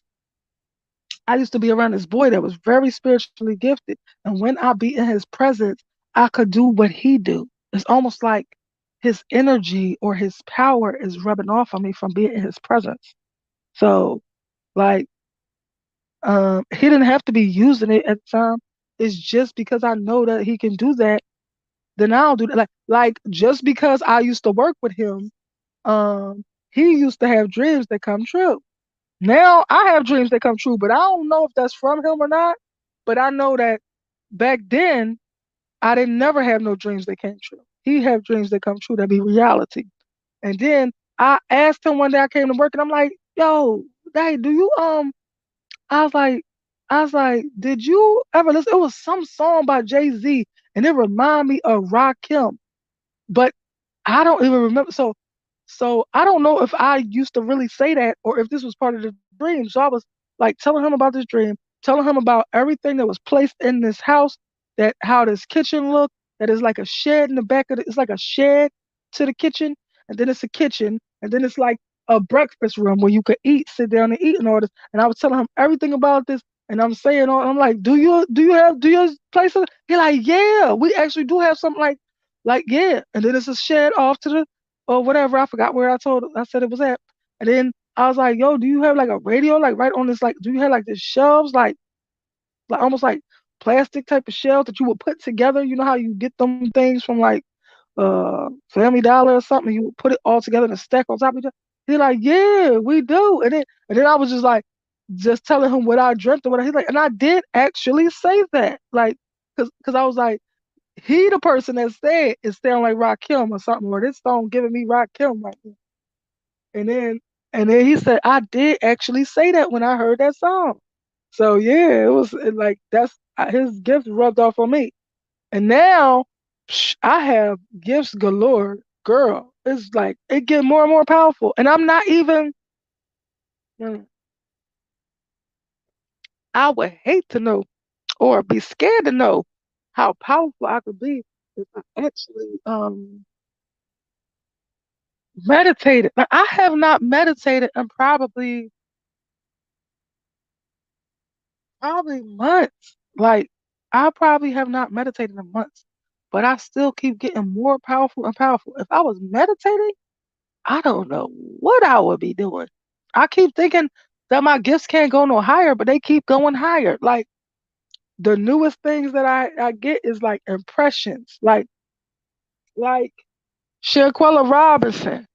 I used to be around this boy that was very spiritually gifted. And when I be in his presence, I could do what he do. It's almost like his energy or his power is rubbing off on me from being in his presence. So like he didn't have to be using it at the time. It's just because I know that he can do that, then I'll do that. Like just because I used to work with him, he used to have dreams that come true. Now I have dreams that come true, but I don't know if that's from him or not. But I know that back then I didn't never have no dreams that came true. He have dreams that come true that be reality. And then I asked him one day I came to work and I'm like, yo, hey, do you I was like, did you ever listen? It was some song by Jay-Z, and it reminded me of Rakim, but I don't even remember. So I don't know if I used to really say that or if this was part of the dream. So I was like telling him about this dream, telling him about everything that was placed in this house, that how this kitchen looked, that is like a shed in the back of it's like a shed to the kitchen, and then it's a kitchen, and then it's like a breakfast room where you could eat, sit down and eat and all this. And I was telling him everything about this, and I'm saying, I'm like, do you place it? He like, yeah, we actually do have something like yeah. And then it's a shed off to the or whatever. I forgot where I said it was at. And then I was like, yo, do you have like a radio like right on this like do you have like the shelves like almost like plastic type of shelves that you would put together? You know how you get them things from like Family Dollar or something, you would put it all together in a stack on top of each other. He's like, yeah, we do. And then I was just like just telling him what I dreamt or what he's like, and I did actually say that. Like cause I was like, he the person that said it sound like Rakim or something, or this song giving me Rakim right now. And then he said, I did actually say that when I heard that song. So yeah, like that's his gifts rubbed off on me. And now I have gifts galore. Girl, it's like it get more and more powerful. And I'm not even mm, I would hate to know or be scared to know how powerful I could be if I actually meditated. Like I have not meditated in probably months. Like I probably have not meditated in months, but I still keep getting more powerful and powerful. If I was meditating, I don't know what I would be doing. I keep thinking that my gifts can't go no higher, but they keep going higher. Like the newest things that I get is like impressions, like Shanquella Robinson.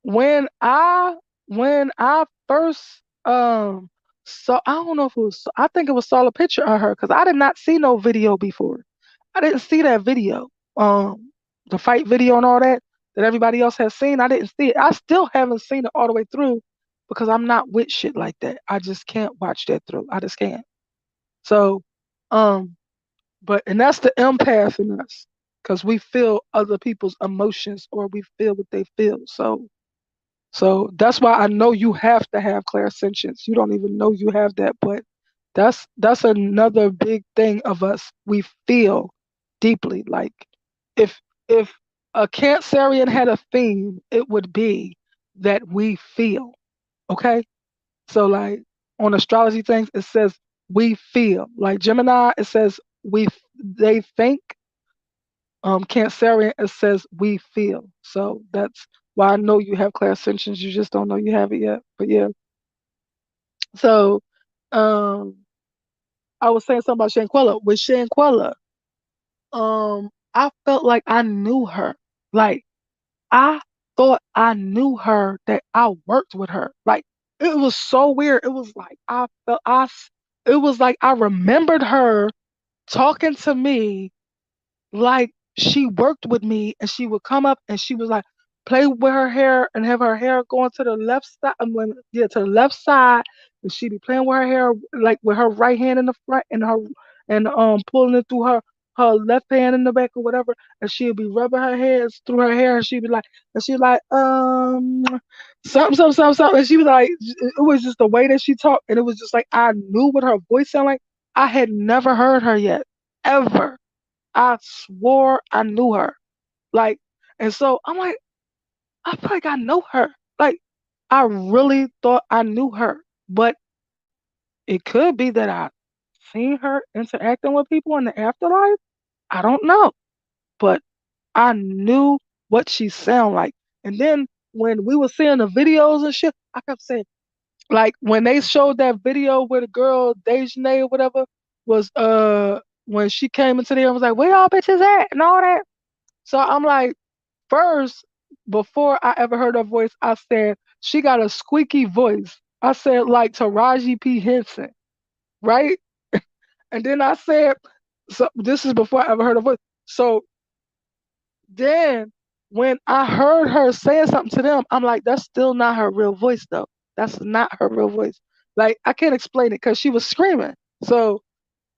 when I when I first saw, I don't know if it was, I think it was saw a picture of her because I did not see no video before. I didn't see that video, the fight video and all that everybody else has seen. I didn't see it. I still haven't seen it all the way through because I'm not with shit like that. I just can't watch that through. I just can't. So, um, but and that's the empath in us because we feel other people's emotions or we feel what they feel. So that's why I know you have to have clairsentience. You don't even know you have that, but that's another big thing of us. We feel deeply. Like if if a Cancerian had a theme, it would be that we feel. Okay? So like on astrology things, it says we feel. Like Gemini, it says they think. Cancerian, it says we feel. So that's why I know you have clairsentience. You just don't know you have it yet. But yeah. So um I was saying something about Shanquella. With Shanquella, I felt like I knew her. Like I thought I knew her, that I worked with her. Like it was so weird. It was like it was like I remembered her talking to me like she worked with me and she would come up and she was like, play with her hair and have her hair going to the left side. Yeah, to the left side, and she be playing with her hair like with her right hand in the front and pulling it through her left hand in the back or whatever, and she'll be rubbing her hands through her hair, and she'd be like something something something something, and she was like it was just the way that she talked, and it was just like I knew what her voice sounded like. I had never heard her yet, ever. I swore I knew her. Like, and so I'm like, I feel like I know her. Like, I really thought I knew her. But it could be that I seen her interacting with people in the afterlife. I don't know. But I knew what she sounded like. And then when we were seeing the videos and shit, I kept saying, like when they showed that video where the girl Dejanay or whatever was when she came into there and was like, where y'all bitches at and all that. So I'm like, first, before I ever heard her voice, I said, she got a squeaky voice. I said, like Taraji P. Henson, right? And then I said, so this is before I ever heard her voice. So then when I heard her saying something to them, I'm like, that's still not her real voice, though. That's not her real voice. Like, I can't explain it because she was screaming. So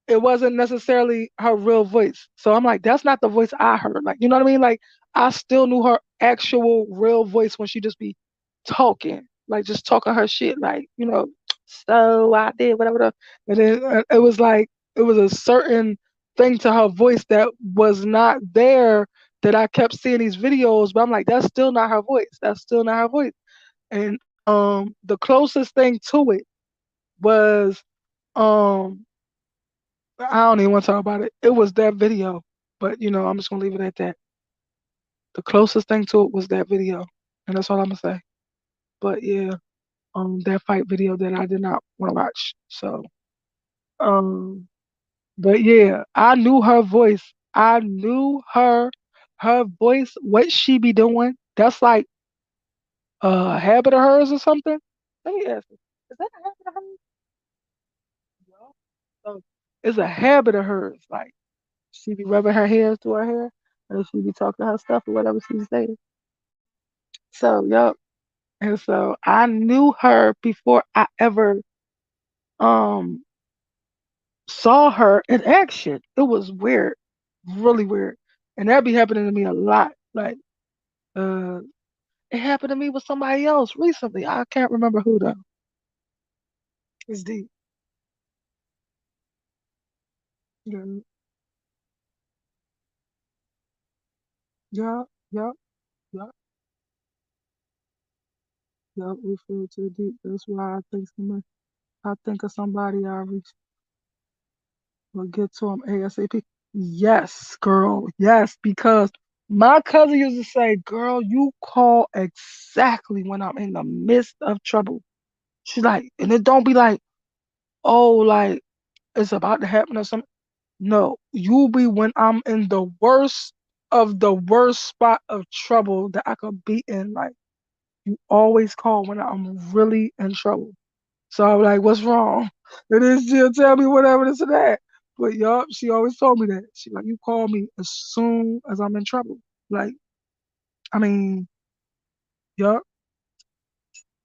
it wasn't necessarily her real voice. So I'm like, that's not the voice I heard. Like, you know what I mean? Like, I still knew her actual real voice when she just be talking, like just talking her shit, like, so I did whatever. And then it was like, it was a certain thing to her voice that was not there that I kept seeing these videos, but I'm like, that's still not her voice. That's still not her voice. And the closest thing to it was um I don't even want to talk about it. It was that video, but I'm just gonna leave it at that. The closest thing to it was that video, and that's all I'm gonna say. But yeah, that fight video that I did not want to watch. So, um, but yeah, I knew her voice. I knew her voice, what she be doing. That's like a habit of hers or something. Let me ask you, is that a habit of hers? No. So it's a habit of hers. Like she be rubbing her hair through her hair, and she be talking her stuff or whatever she's saying. So, yup. And so I knew her before I ever um saw her in action. It was weird, really weird, and that be happening to me a lot. Like, uh, it happened to me with somebody else recently. I can't remember who though. It's deep. Yeah, yeah, yeah, yeah, yeah. We feel too deep. That's why I think of somebody I reach. We'll get to them ASAP. Yes, girl. Yes, because my cousin used to say, girl, you call exactly when I'm in the midst of trouble. She's like, and it don't be like, oh, like it's about to happen or something. No, you be when I'm in the worst of the worst spot of trouble that I could be in. Like, you always call when I'm really in trouble. So I'm like, what's wrong? And then she'll tell me whatever this and that. But yup, she always told me that. She like, you call me as soon as I'm in trouble. Like, I mean, yup.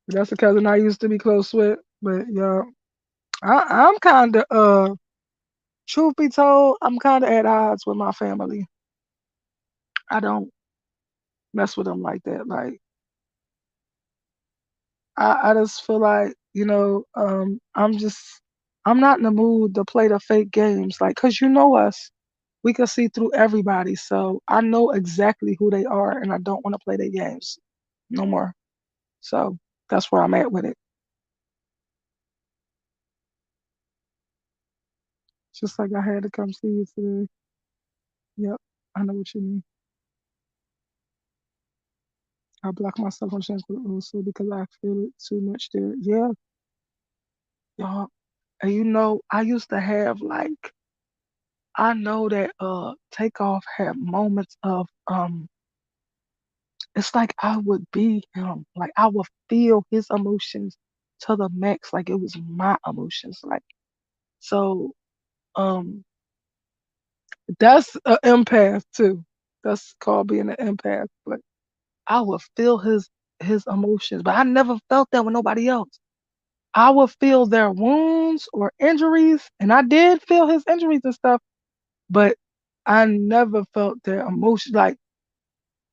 That's the cousin I used to be close with. But yeah, I'm kind of truth be told, I'm kind of at odds with my family. I don't mess with them like that. Like, I just feel like, I'm not in the mood to play the fake games. Like, cause you know us. We can see through everybody. So I know exactly who they are and I don't want to play their games no more. So that's where I'm at with it. Just like I had to come see you today. Yep. I know what you mean. I block myself on Shameful also because I feel it too much there. Yeah, y'all. And I used to have like I know that Takeoff had moments of it's like I would be him. Like I would feel his emotions to the max, like it was my emotions. Like so um that's an empath too. That's called being an empath. But I would feel his emotions, but I never felt that with nobody else. I would feel their wounds or injuries, and I did feel his injuries and stuff, but I never felt their emotions. Like,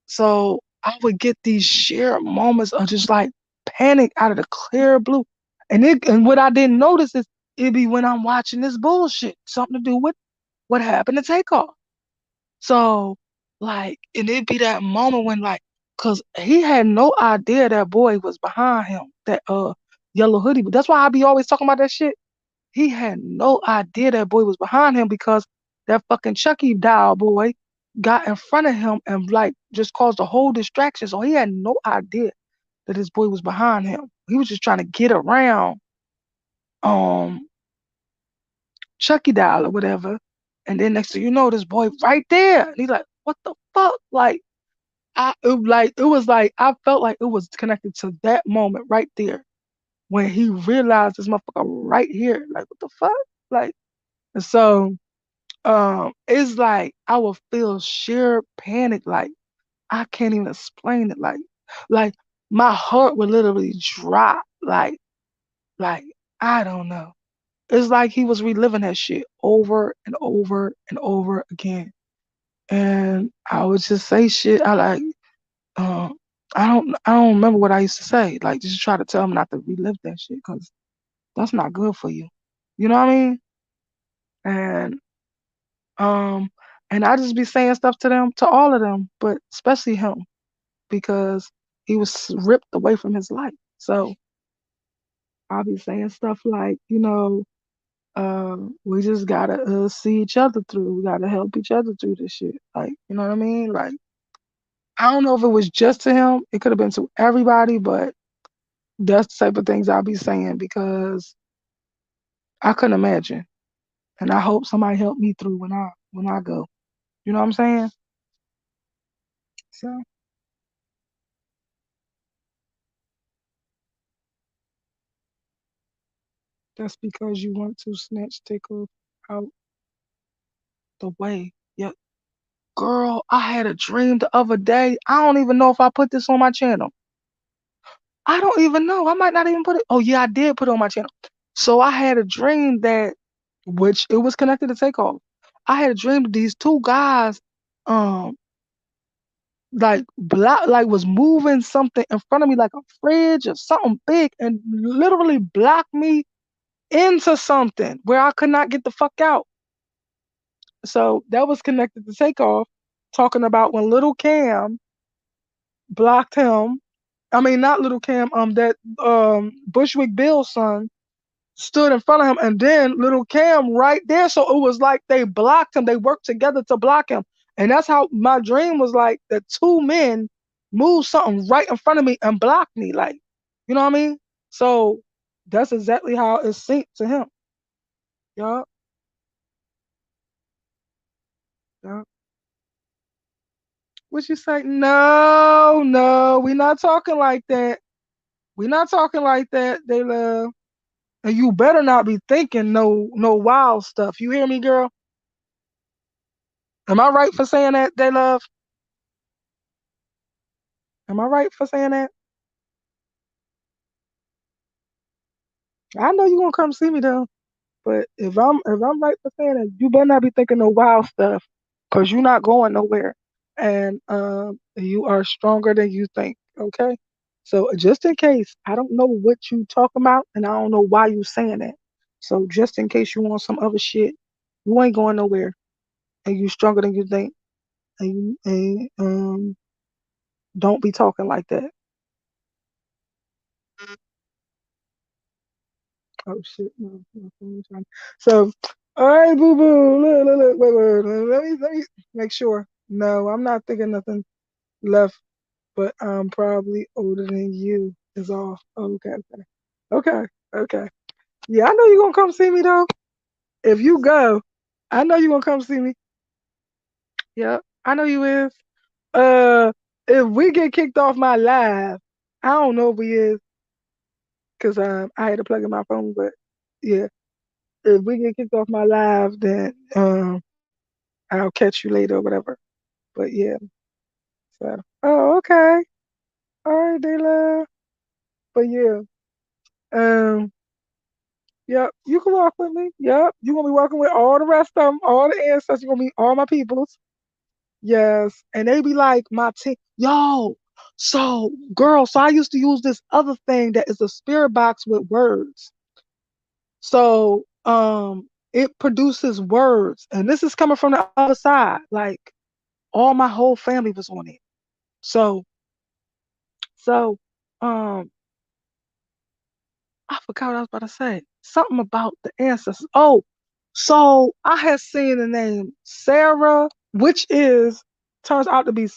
so I would get these sheer moments of just like panic out of the clear blue. And what I didn't notice is it'd be when I'm watching this bullshit, something to do with what happened to Takeoff. So, like, and it'd be that moment when, like, cause he had no idea that boy was behind him, that yellow hoodie. But that's why I be always talking about that shit. He had no idea that boy was behind him because that fucking Chucky doll boy got in front of him and like just caused a whole distraction. So he had no idea that his boy was behind him. He was just trying to get around um Chucky doll or whatever. And then next thing you know, this boy right there. And he's like, what the fuck? It was like I felt like it was connected to that moment right there when he realized this motherfucker right here. Like what the fuck? Like and so it's like I would feel sheer panic, like I can't even explain it. Like my heart would literally drop. Like I don't know. It's like he was reliving that shit over and over and over again. And I would just say shit. Um, I don't remember what I used to say. Like just try to tell him not to relive that shit because that's not good for you. You know what I mean? And um, and I just be saying stuff to them, to all of them, but especially him because he was ripped away from his life. So I'll be saying stuff like, we just gotta see each other through. We gotta help each other through this shit. Like, you know what I mean? Like, I don't know if it was just to him. It could have been to everybody, but that's the type of things I'll be saying because I couldn't imagine. And I hope somebody help me through when I go. You know what I'm saying? So that's because you want to snatch Tickle out the way. Yeah, girl, I had a dream the other day. I don't even know if I put this on my channel. I don't even know. I might not even put it. Oh yeah, I did put it on my channel. So I had a dream which it was connected to Takeoff. I had a dream that these two guys, um, was moving something in front of me like a fridge or something big and literally blocked me into something where I could not get the fuck out. So that was connected to Takeoff, talking about when little Cam blocked him. I mean, not little Cam, that Bushwick Bill's son stood in front of him, and then little Cam right there. So it was like they blocked him. They worked together to block him. And that's how my dream was like the two men moved something right in front of me and blocked me. Like, you know what I mean? So that's exactly how it synced to him. Yeah, yeah. What you say? No, no, we not talking like that. We not talking like that. They love. And you better not be thinking no wild stuff. You hear me, girl? Am I right for saying that, they love? Am I right for saying that? I know you gonna come see me though. But if I'm right for saying that, you better not be thinking no wild stuff, cause you're not going nowhere, and you are stronger than you think. Okay, so just in case, I don't know what you talking about, and I don't know why you saying that. So just in case you want some other shit, you ain't going nowhere, and you stronger than you think, and don't be talking like that. Oh shit, my phone's on. So, all right, boo boo. Look, wait. Let me make sure. No, I'm not thinking nothing left, but I'm probably older than you. Is all. Okay, okay. Yeah, I know you're gonna come see me though. If you go, I know you're gonna come see me. Yeah, I know you is. Uh, if we get kicked off my live, I don't know if we is, cause I had to plug in my phone, but yeah. If we get kicked off my live, then I'll catch you later or whatever. But yeah, so oh okay. All right, they love. But yeah, um, yep, you can walk with me. Yep, you gonna be walking with all the rest of them, all the ancestors. You gonna meet all my peoples. Yes, and they be like my team. Yo, so girl, so I used to use this other thing that is a spirit box with words. So it produces words, and this is coming from the other side. Like all my whole family was on it. So so um I forgot what I was about to say. Something about the ancestors. Oh, so I had seen the name Sarah, which is turns out to be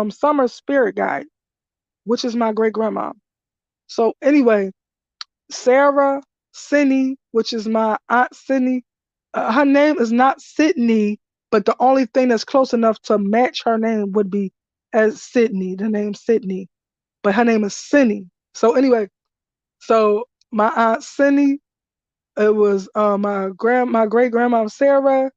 Summer's spirit guide, which is my great grandma. So anyway, Sarah Sydney, which is my aunt Sydney. Her name is not Sydney, but the only thing that's close enough to match her name would be as Sydney, the name Sydney. But her name is Sydney. So anyway, so my aunt Sydney, it was my great grandma Sarah,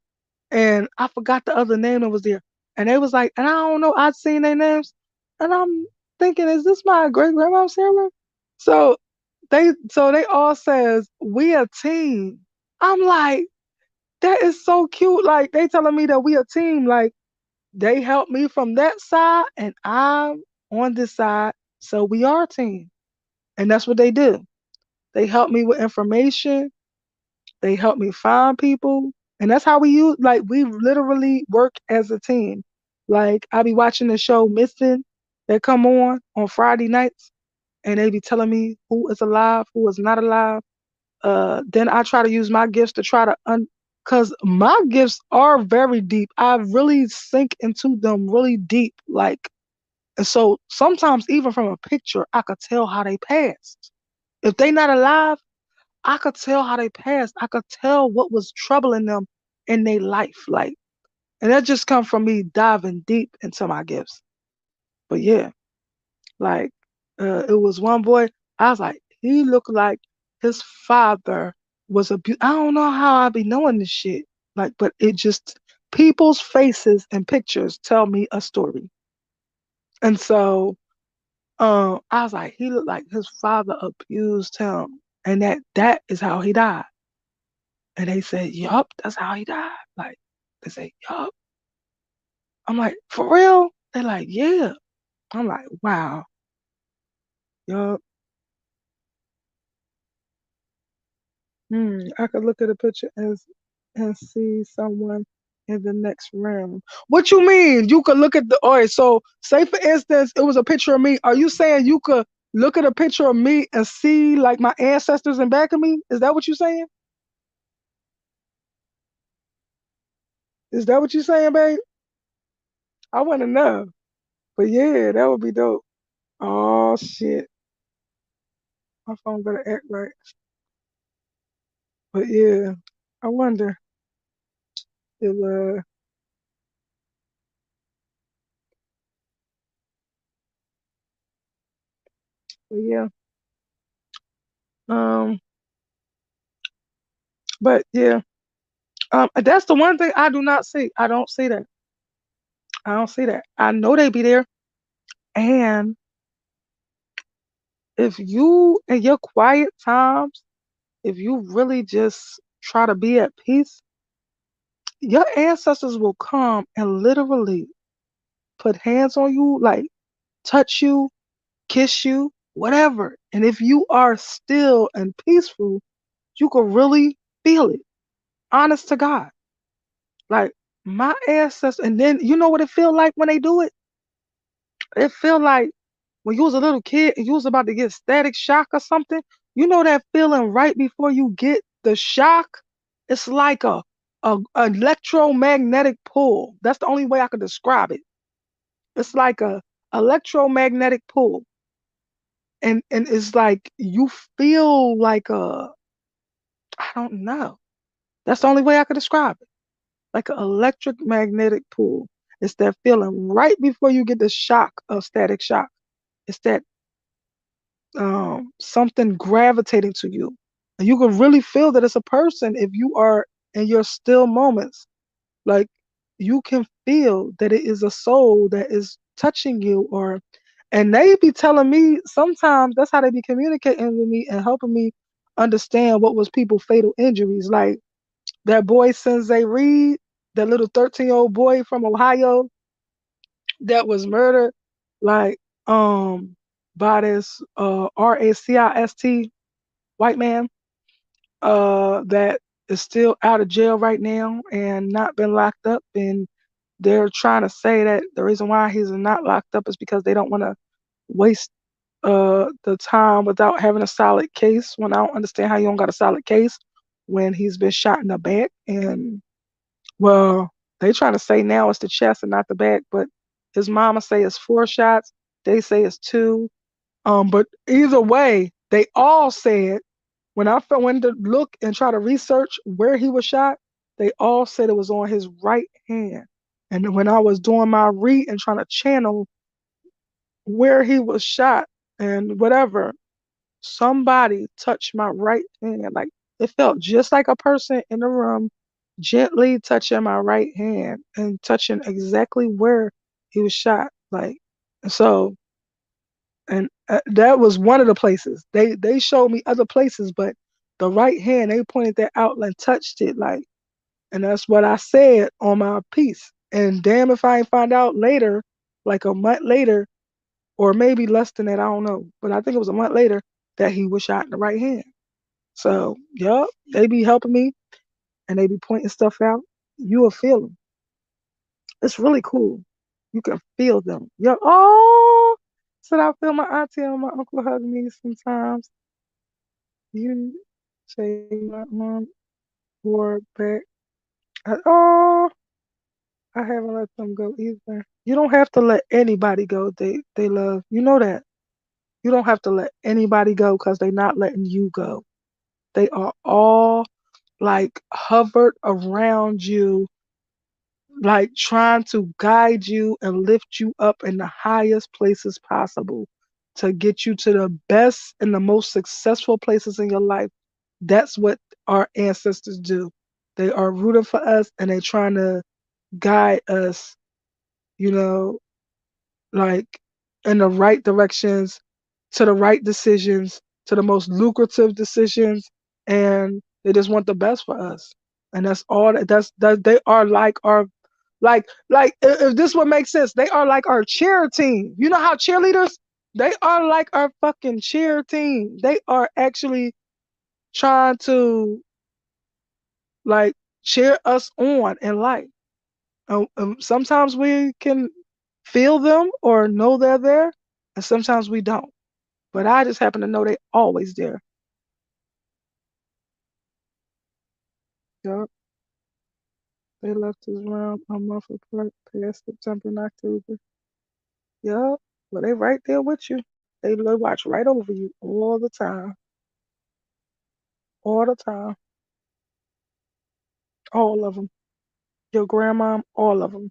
and I forgot the other name that was there. And they was like, and I don't know, I'd seen their names, and I'm thinking, is this my great grandma Sarah? So they all says we a team. I'm like, that is so cute. Like they telling me that we a team. Like they helped me from that side, and I'm on this side, so we are a team. And that's what they do. They help me with information. They help me find people. And that's how we use, like, we literally work as a team. Like, I be watching the show Missing that come on Friday nights, and they be telling me who is alive, who is not alive. Then I try to use my gifts to try to cause my gifts are very deep. I really sink into them really deep. Like, and so sometimes even from a picture, I could tell how they passed. If they not alive, I could tell how they passed. I could tell what was troubling them in their life. Like, and that just come from me diving deep into my gifts. But yeah, like, it was one boy. I was like, he looked like his father was a. I don't know how I be knowing this shit. Like, but it just people's faces and pictures tell me a story. And so, I was like, he looked like his father abused him, and that is how he died. And they said, yup, that's how he died. Like, they say, yup. I'm like, for real? They're like, yeah. I'm like, wow, yup. I could look at a picture and see someone in the next room. What you mean? You could look at the, all right, so say for instance, it was a picture of me. Are you saying you could look at a picture of me and see like my ancestors in back of me? Is that what you're saying? Is that what you're saying, babe? I want to know. But yeah, that would be dope. Oh shit. My phone better act right. But yeah, I wonder if but yeah. Um but yeah. That's the one thing I do not see. I don't see that. I don't see that. I know they be there. And if you in your quiet times, if you really just try to be at peace, your ancestors will come and literally put hands on you, like touch you, kiss you, whatever. And if you are still and peaceful, you can really feel it. Honest to God. Like my ancestors, and then you know what it feel like when they do it? It feel like when you was a little kid and you was about to get static shock or something. You know that feeling right before you get the shock? It's like a electromagnetic pull. That's the only way I could describe it. It's like a electromagnetic pull. And it's like you feel like I don't know. That's the only way I could describe it. Like an electric magnetic pull. It's that feeling right before you get the shock of static shock. It's that something gravitating to you. And you can really feel that it's a person if you are in your still moments. Like you can feel that it is a soul that is touching you, or And they be telling me sometimes that's how they be communicating with me and helping me understand what was people's fatal injuries. Like that boy Sensei Reed, that little 13-year-old boy from Ohio that was murdered, like by this racist white man that is still out of jail right now and not been locked up, and they're trying to say that the reason why he's not locked up is because they don't want to waste the time without having a solid case. When I don't understand how you don't got a solid case when he's been shot in the back. And well, they trying to say now it's the chest and not the back, but his mama say it's 4 shots, they say it's two. But either way, they all said when I went to look and try to research where he was shot, they all said it was on his right hand. And then when I was doing my read and trying to channel where he was shot and whatever, somebody touched my right hand. Like it felt just like a person in the room gently touching my right hand and touching exactly where he was shot. Like so, and that was one of the places. They showed me other places, but the right hand they pointed that out and touched it. Like, and that's what I said on my piece. And damn if I ain't find out later, like a month later, or maybe less than that, I don't know. But I think it was a month later that he was shot in the right hand. So, yup, they be helping me and they be pointing stuff out. You will feel them. It's really cool. You can feel them. Yup. Oh, said I feel my auntie and my uncle hug me sometimes. You say my mom or back. Oh, I haven't let them go either. You don't have to let anybody go. They love. You know that. You don't have to let anybody go because they're not letting you go. They are all like hovered around you, like trying to guide you and lift you up in the highest places possible to get you to the best and the most successful places in your life. That's what our ancestors do. They are rooting for us and they're trying to guide us, you know, like in the right directions, to the right decisions, to the most lucrative decisions, and they just want the best for us. And that's all that they are like our if this would make sense, they are like our cheer team. You know how cheerleaders, they are like our fucking cheer team. They are actually trying to like cheer us on in life. Sometimes we can feel them or know they're there, and sometimes we don't. But I just happen to know they always there. Yup. They left us around a month apart past September and October. Yup. Well, they right there with you. They watch right over you all the time. All the time. All of them. Your grandma, all of them.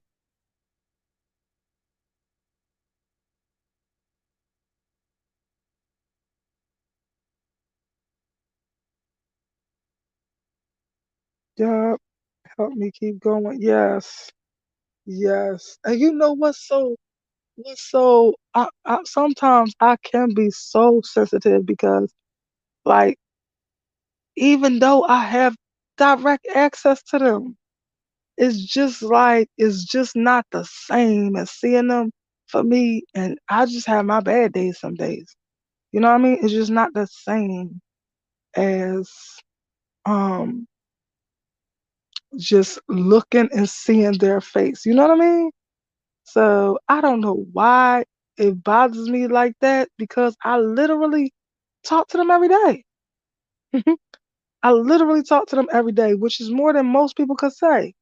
Yup. Help me keep going. Yes. Yes. And you know what's so, sometimes I can be so sensitive because like even though I have direct access to them, it's just not the same as seeing them for me. And I just have my bad days some days. You know what I mean? It's just not the same as um just looking and seeing their face. You know what I mean? So I don't know why it bothers me like that because I literally talk to them every day. I literally talk to them every day, which is more than most people could say.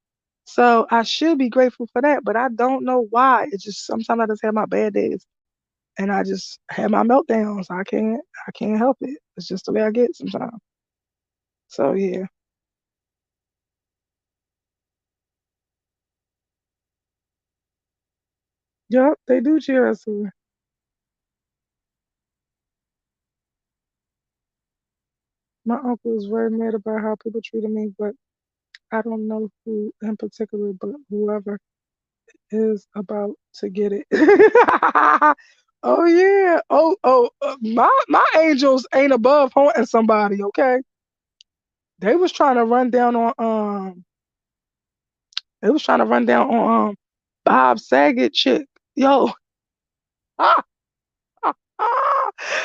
So I should be grateful for that, but I don't know why. It's just sometimes I just have my bad days and I just have my meltdowns. I can't help it. It's just the way I get sometimes. So yeah. Yup, they do cheer us on. My uncle is very mad about how people treated me, but I don't know who in particular, but whoever is about to get it. Oh yeah. My angels ain't above haunting somebody. Okay, they was trying to run down on they was trying to run down on Bob Saget chick. Yo, ah, let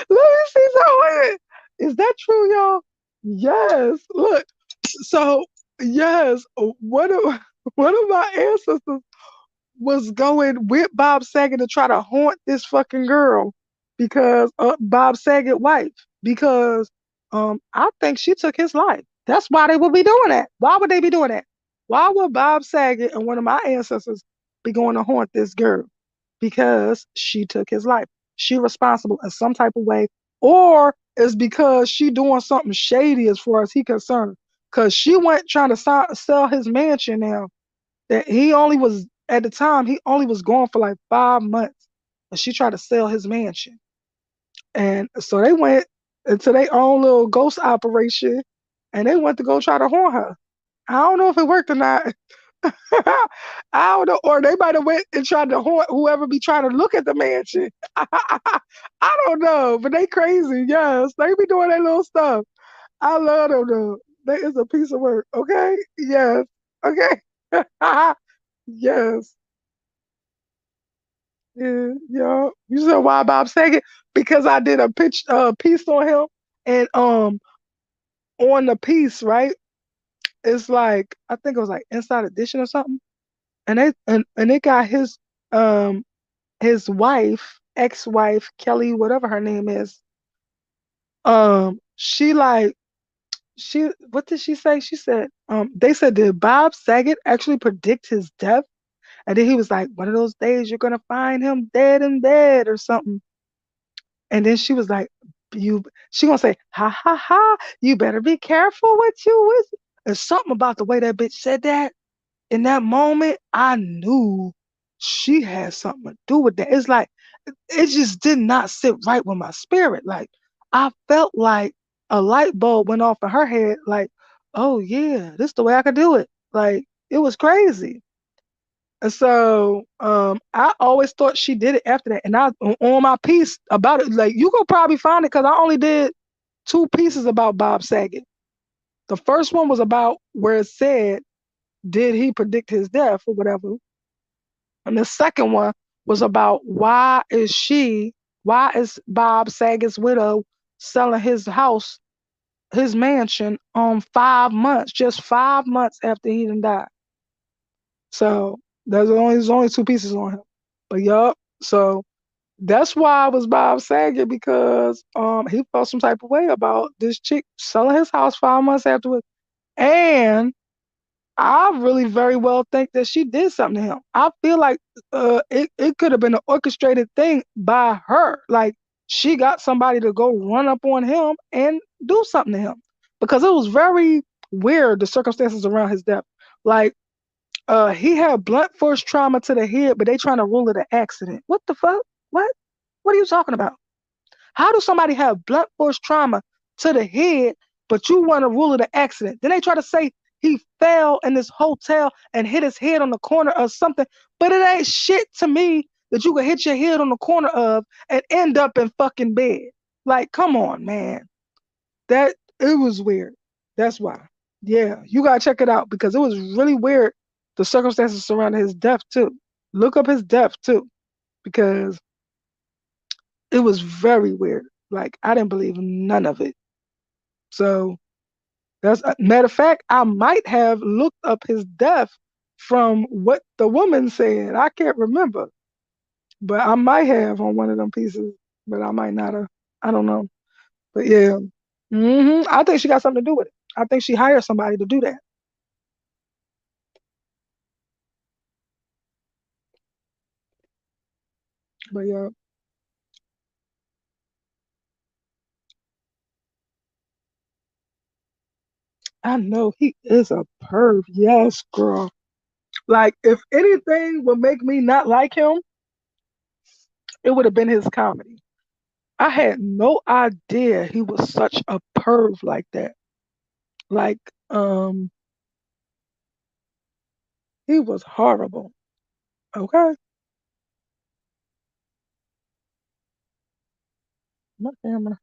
me see something. Is that true, y'all? Yes. Look. So yes, one of my ancestors was going with Bob Saget to try to haunt this fucking girl because Bob Saget wife because I think she took his life. That's why they would be doing that. Why would they be doing that? Why would Bob Saget and one of my ancestors be going to haunt this girl? Because she took his life. She responsible in some type of way, or it's because she doing something shady as far as he concerned. Cause she went trying to sell his mansion now that he only was at the time he only was gone for like 5 months, and she tried to sell his mansion, and so they went into their own little ghost operation, and they went to go try to haunt her. I don't know if it worked or not. I don't know, or they might have went and tried to haunt whoever be trying to look at the mansion. I don't know, but they crazy. Yes, they be doing their little stuff. I love them though. They is a piece of work. Okay. Yes. Okay. Yes. Yeah, yeah. You said why Bob Saget? Because I did a piece on him, and on the piece, right? It's like I think it was like Inside Edition or something, and it got his wife, ex-wife Kelly, whatever her name is. She like she what did she say? She said they said did Bob Saget actually predict his death? And then he was like, one of those days you're gonna find him dead in bed or something. And then she was like, "You," she gonna say, "Ha ha ha! You better be careful what you with." There's something about the way that bitch said that. In that moment, I knew she had something to do with that. It's like it just did not sit right with my spirit. Like I felt like a light bulb went off in her head. Like, oh yeah, this is the way I could do it. Like it was crazy. And so I always thought she did it after that. And I on my piece about it, like you could probably find it because I only did two pieces about Bob Saget. The first one was about where it said, did he predict his death or whatever? And the second one was about why is Bob Saget's widow selling his house, his mansion on 5 months, just 5 months after he done died. So there's only two pieces on him. But yup. So that's why I was Bob Saget because he felt some type of way about this chick selling his house 5 months afterwards. And I really very well think that she did something to him. I feel like it could have been an orchestrated thing by her. Like she got somebody to go run up on him and do something to him. Because it was very weird the circumstances around his death. Like he had blunt force trauma to the head, but they trying to rule it an accident. What the fuck? What? What are you talking about? How does somebody have blunt force trauma to the head, but you want to rule it an accident? Then they try to say he fell in this hotel and hit his head on the corner of something, but it ain't shit to me that you could hit your head on the corner of and end up in fucking bed. Like, come on, man. That it was weird. That's why. Yeah, you gotta check it out because it was really weird the circumstances surrounding his death too. Look up his death too because it was very weird. Like I didn't believe none of it. So that's a matter of fact, I might have looked up his death from what the woman said. I can't remember, but I might have on one of them pieces, but I might not have. I don't know. But yeah, I think she got something to do with it. I think she hired somebody to do that. But yeah, I know he is a perv. Yes, girl. Like if anything would make me not like him, it would have been his comedy. I had no idea he was such a perv like that. Like, he was horrible. Okay. My camera.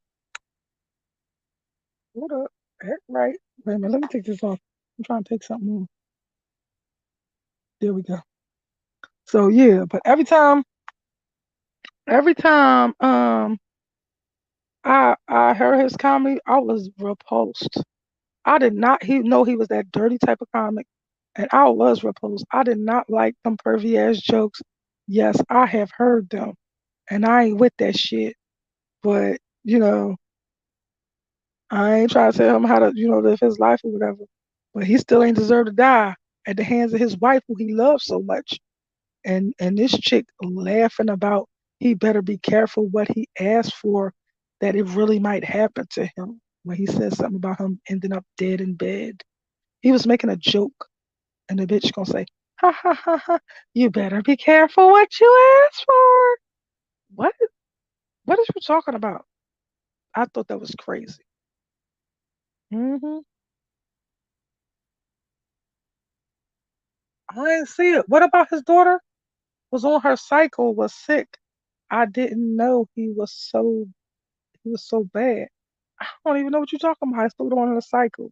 What up? Heck right. Wait a minute, let me take this off. I'm trying to take something off. There we go. So yeah, but every time I heard his comedy, I was repulsed. I did not know he was that dirty type of comic, and I was repulsed. I did not like them pervy ass jokes. Yes, I have heard them, and I ain't with that shit. But you know, I ain't trying to tell him how to live his life or whatever. But he still ain't deserve to die at the hands of his wife, who he loves so much. And this chick laughing about he better be careful what he asked for, that it really might happen to him, when he said something about him ending up dead in bed. He was making a joke, and the bitch gonna say, ha ha ha ha, you better be careful what you ask for. What? What is you talking about? I thought that was crazy. Hmm. I didn't see it. What about his daughter? Was on her cycle, was sick. I didn't know he was so bad. I don't even know what you're talking about. I still on her cycle.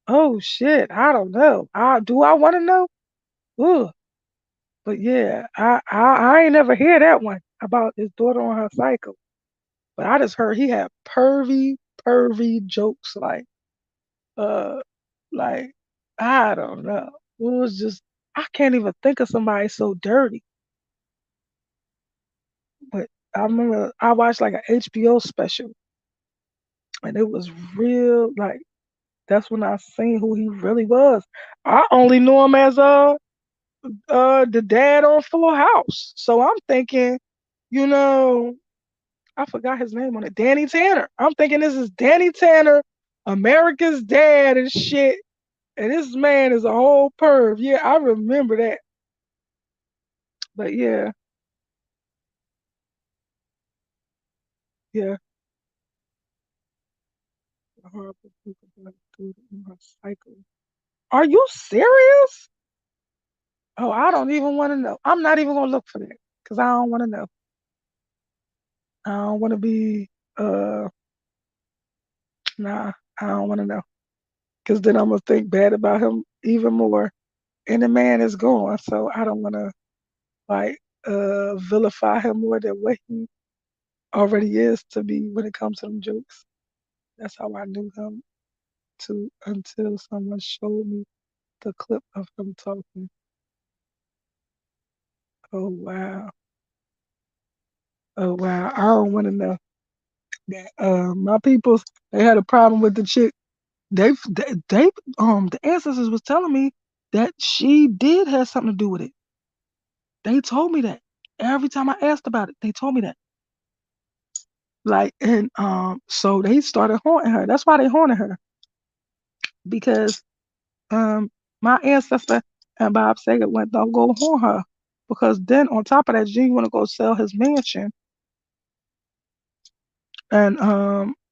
Oh shit. I don't know. I want to know? Ugh. But yeah, I ain't never hear that one about his daughter on her cycle. But I just heard he had pervy jokes, uh like I don't know. It was just, I can't even think of somebody so dirty. But I remember I watched like an HBO special, and it was real, like that's when I seen who he really was. I only knew him as the dad on Full House. So I'm thinking, you know, I forgot his name on it. Danny Tanner. I'm thinking this is Danny Tanner, America's dad and shit. And this man is a whole perv. Yeah, I remember that. But yeah, yeah. A horrible people that do it in my cycle. Are you serious? Oh, I don't even want to know. I'm not even gonna look for that because I don't want to know. I don't want to be. Nah, I don't want to know because then I'm gonna think bad about him even more. And the man is gone, so I don't want to like vilify him more than what he already is to me when it comes to them jokes. That's how I knew him to until someone showed me the clip of him talking. Oh wow. Oh wow. I don't want to know that. My peoples, they had a problem with the chick. The ancestors was telling me that she did have something to do with it. They told me that. Every time I asked about it, they told me that. Like, and so they started haunting her. That's why they haunted her, because um my ancestor and Bob Saget went, don't go haunt her, because then on top of that, Gene want to go sell his mansion, and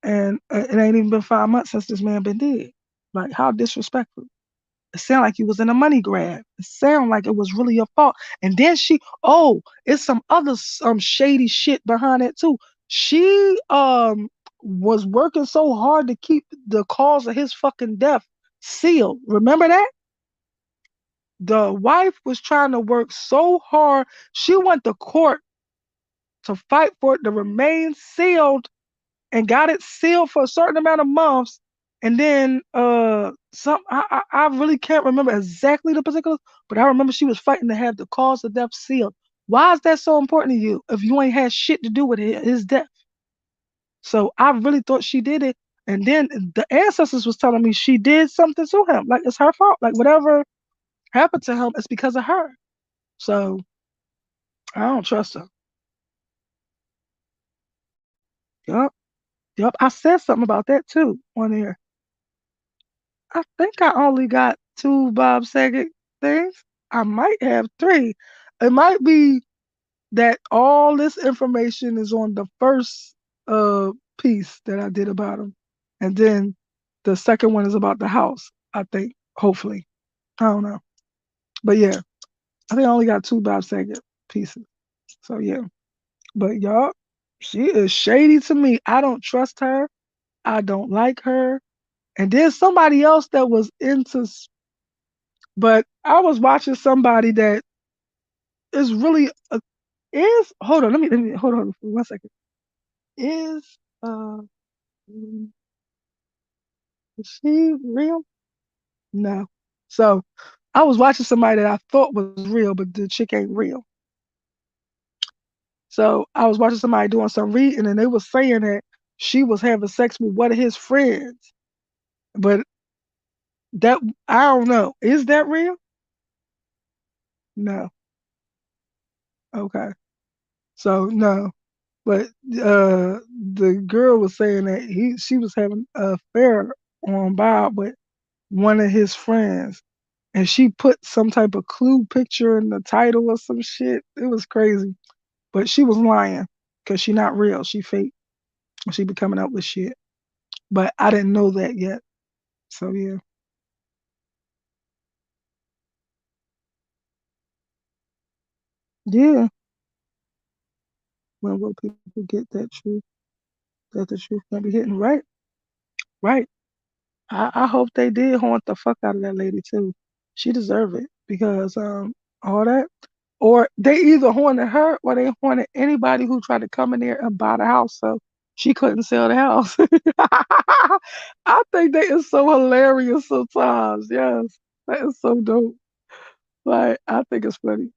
it ain't even been 5 months since this man been dead. Like, how disrespectful. It sounded like you was in a money grab. It sounded like it was really your fault. And then it's some other shady shit behind it too. She was working so hard to keep the cause of his fucking death sealed. Remember that? The wife was trying to work so hard. She went to court to fight for it to remain sealed, and got it sealed for a certain amount of months. And then I really can't remember exactly the particulars, but I remember she was fighting to have the cause of death sealed. Why is that so important to you if you ain't had shit to do with his death? So I really thought she did it. And then the ancestors was telling me she did something to him. Like, it's her fault. Like, whatever happened to him, it's because of her. So I don't trust her. Yup. Yup. I said something about that too on there. I think I only got two Bob Saget things. I might have three. It might be that all this information is on the first piece that I did about him. And then the second one is about the house, I think, hopefully. I don't know. But yeah, I think I only got two Bob Saget pieces. So yeah. But y'all, She is shady to me. I don't trust her. I don't like her. And there's somebody else that was but I was watching somebody that is really is hold on, let me hold on for 1 second. Is uh mm, is she real? No. So I was watching somebody that I thought was real, but the chick ain't real. So I was watching somebody doing some reading and they was saying that she was having sex with one of his friends. But that I don't know. Is that real? No. Okay. So no. But the girl was saying that she was having an affair on Bob with one of his friends. And she put some type of clue picture in the title or some shit. It was crazy. But she was lying because she not real. She fake. She be coming up with shit. But I didn't know that yet. So yeah. Yeah. When will people get that truth? That the truth can be hidden. Right. Right. I hope they did haunt the fuck out of that lady too. She deserved it because all that or they either haunted her or they haunted anybody who tried to come in there and buy the house so she couldn't sell the house. I think that is so hilarious sometimes. Yes. That is so dope. Like I think it's funny.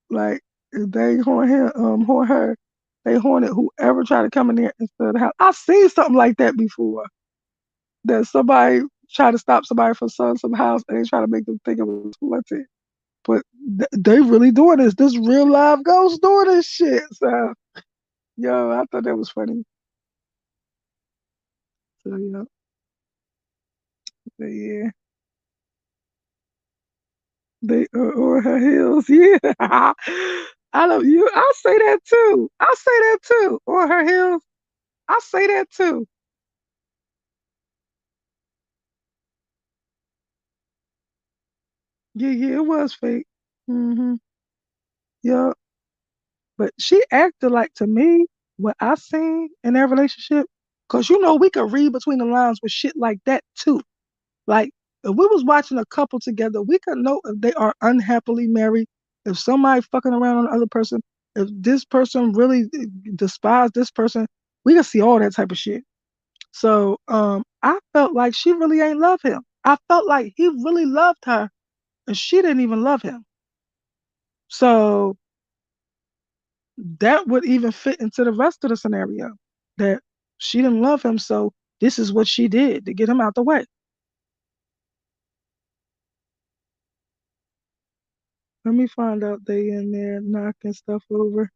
Like if they haunt her, they haunted whoever tried to come in there and sell the house. I've seen something like that before. That somebody tried to stop somebody from selling some house and they try to make them think it was haunted. But they really doing this. This real live ghost doing this shit. So yo, I thought that was funny. So yeah, they or her heels. Yeah, I love you. I say that too. I say that too. Or her heels. I say that too. Yeah, yeah, it was fake. Hmm. Yeah, but she acted like to me what I seen in their relationship. Cause we could read between the lines with shit like that too. Like if we was watching a couple together, we could know if they are unhappily married, if somebody fucking around on the other person, if this person really despised this person, we could see all that type of shit. So I felt like she really ain't love him. I felt like he really loved her and she didn't even love him. So that would even fit into the rest of the scenario that she didn't love him. So this is what she did to get him out the way. Let me find out they in there knocking stuff over.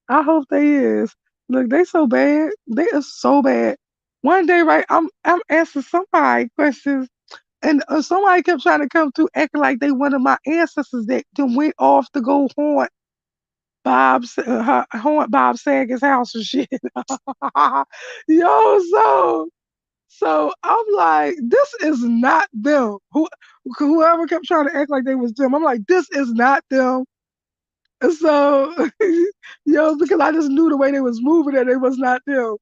I hope they is. Look, they so bad. They are so bad. One day, right, I'm asking somebody questions, and somebody kept trying to come through acting like they one of my ancestors that then went off to go haunt Bob Saget's house and shit. Yo, so I'm like, this is not them. Whoever kept trying to act like they was them, I'm like, this is not them. So, because I just knew the way they was moving that it was not them.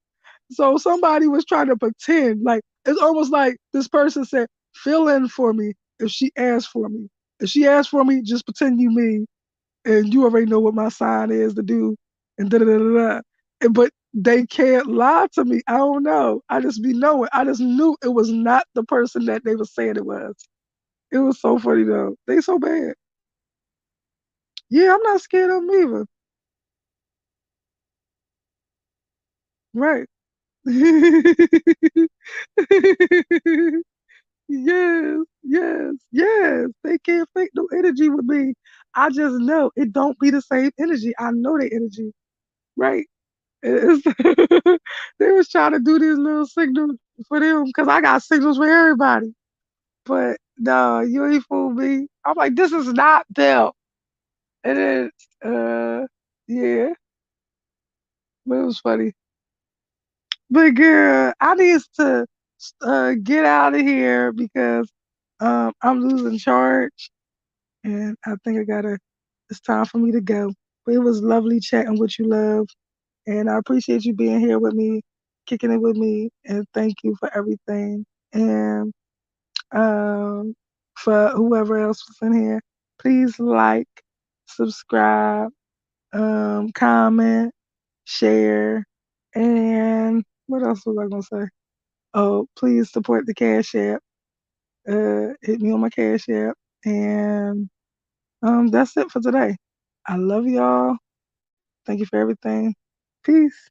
So somebody was trying to pretend like it's almost like this person said, "Fill in for me if she asks for me. If she asks for me, just pretend you me, and you already know what my sign is to do." And da da da da. Da. But they can't lie to me. I don't know. I just be knowing. I just knew it was not the person that they were saying it was. It was so funny though. They so bad. Yeah, I'm not scared of them either. Right. Yes, yes, yes. They can't fake no energy with me. I just know it don't be the same energy. I know the energy, right? It's they was trying to do these little signals for them because I got signals for everybody. But no, you ain't fool me. I'm like, this is not them. And then, yeah, but it was funny. But girl, I need to get out of here because I'm losing charge, and I think it's time for me to go. But it was lovely chatting with you, love. And I appreciate you being here with me, kicking it with me, and thank you for everything. And um, for whoever else was in here, please like, subscribe, comment, share, and what else was I gonna say? Oh, please support the Cash App. Hit me on my Cash App, and that's it for today. I love y'all. Thank you for everything. Peace.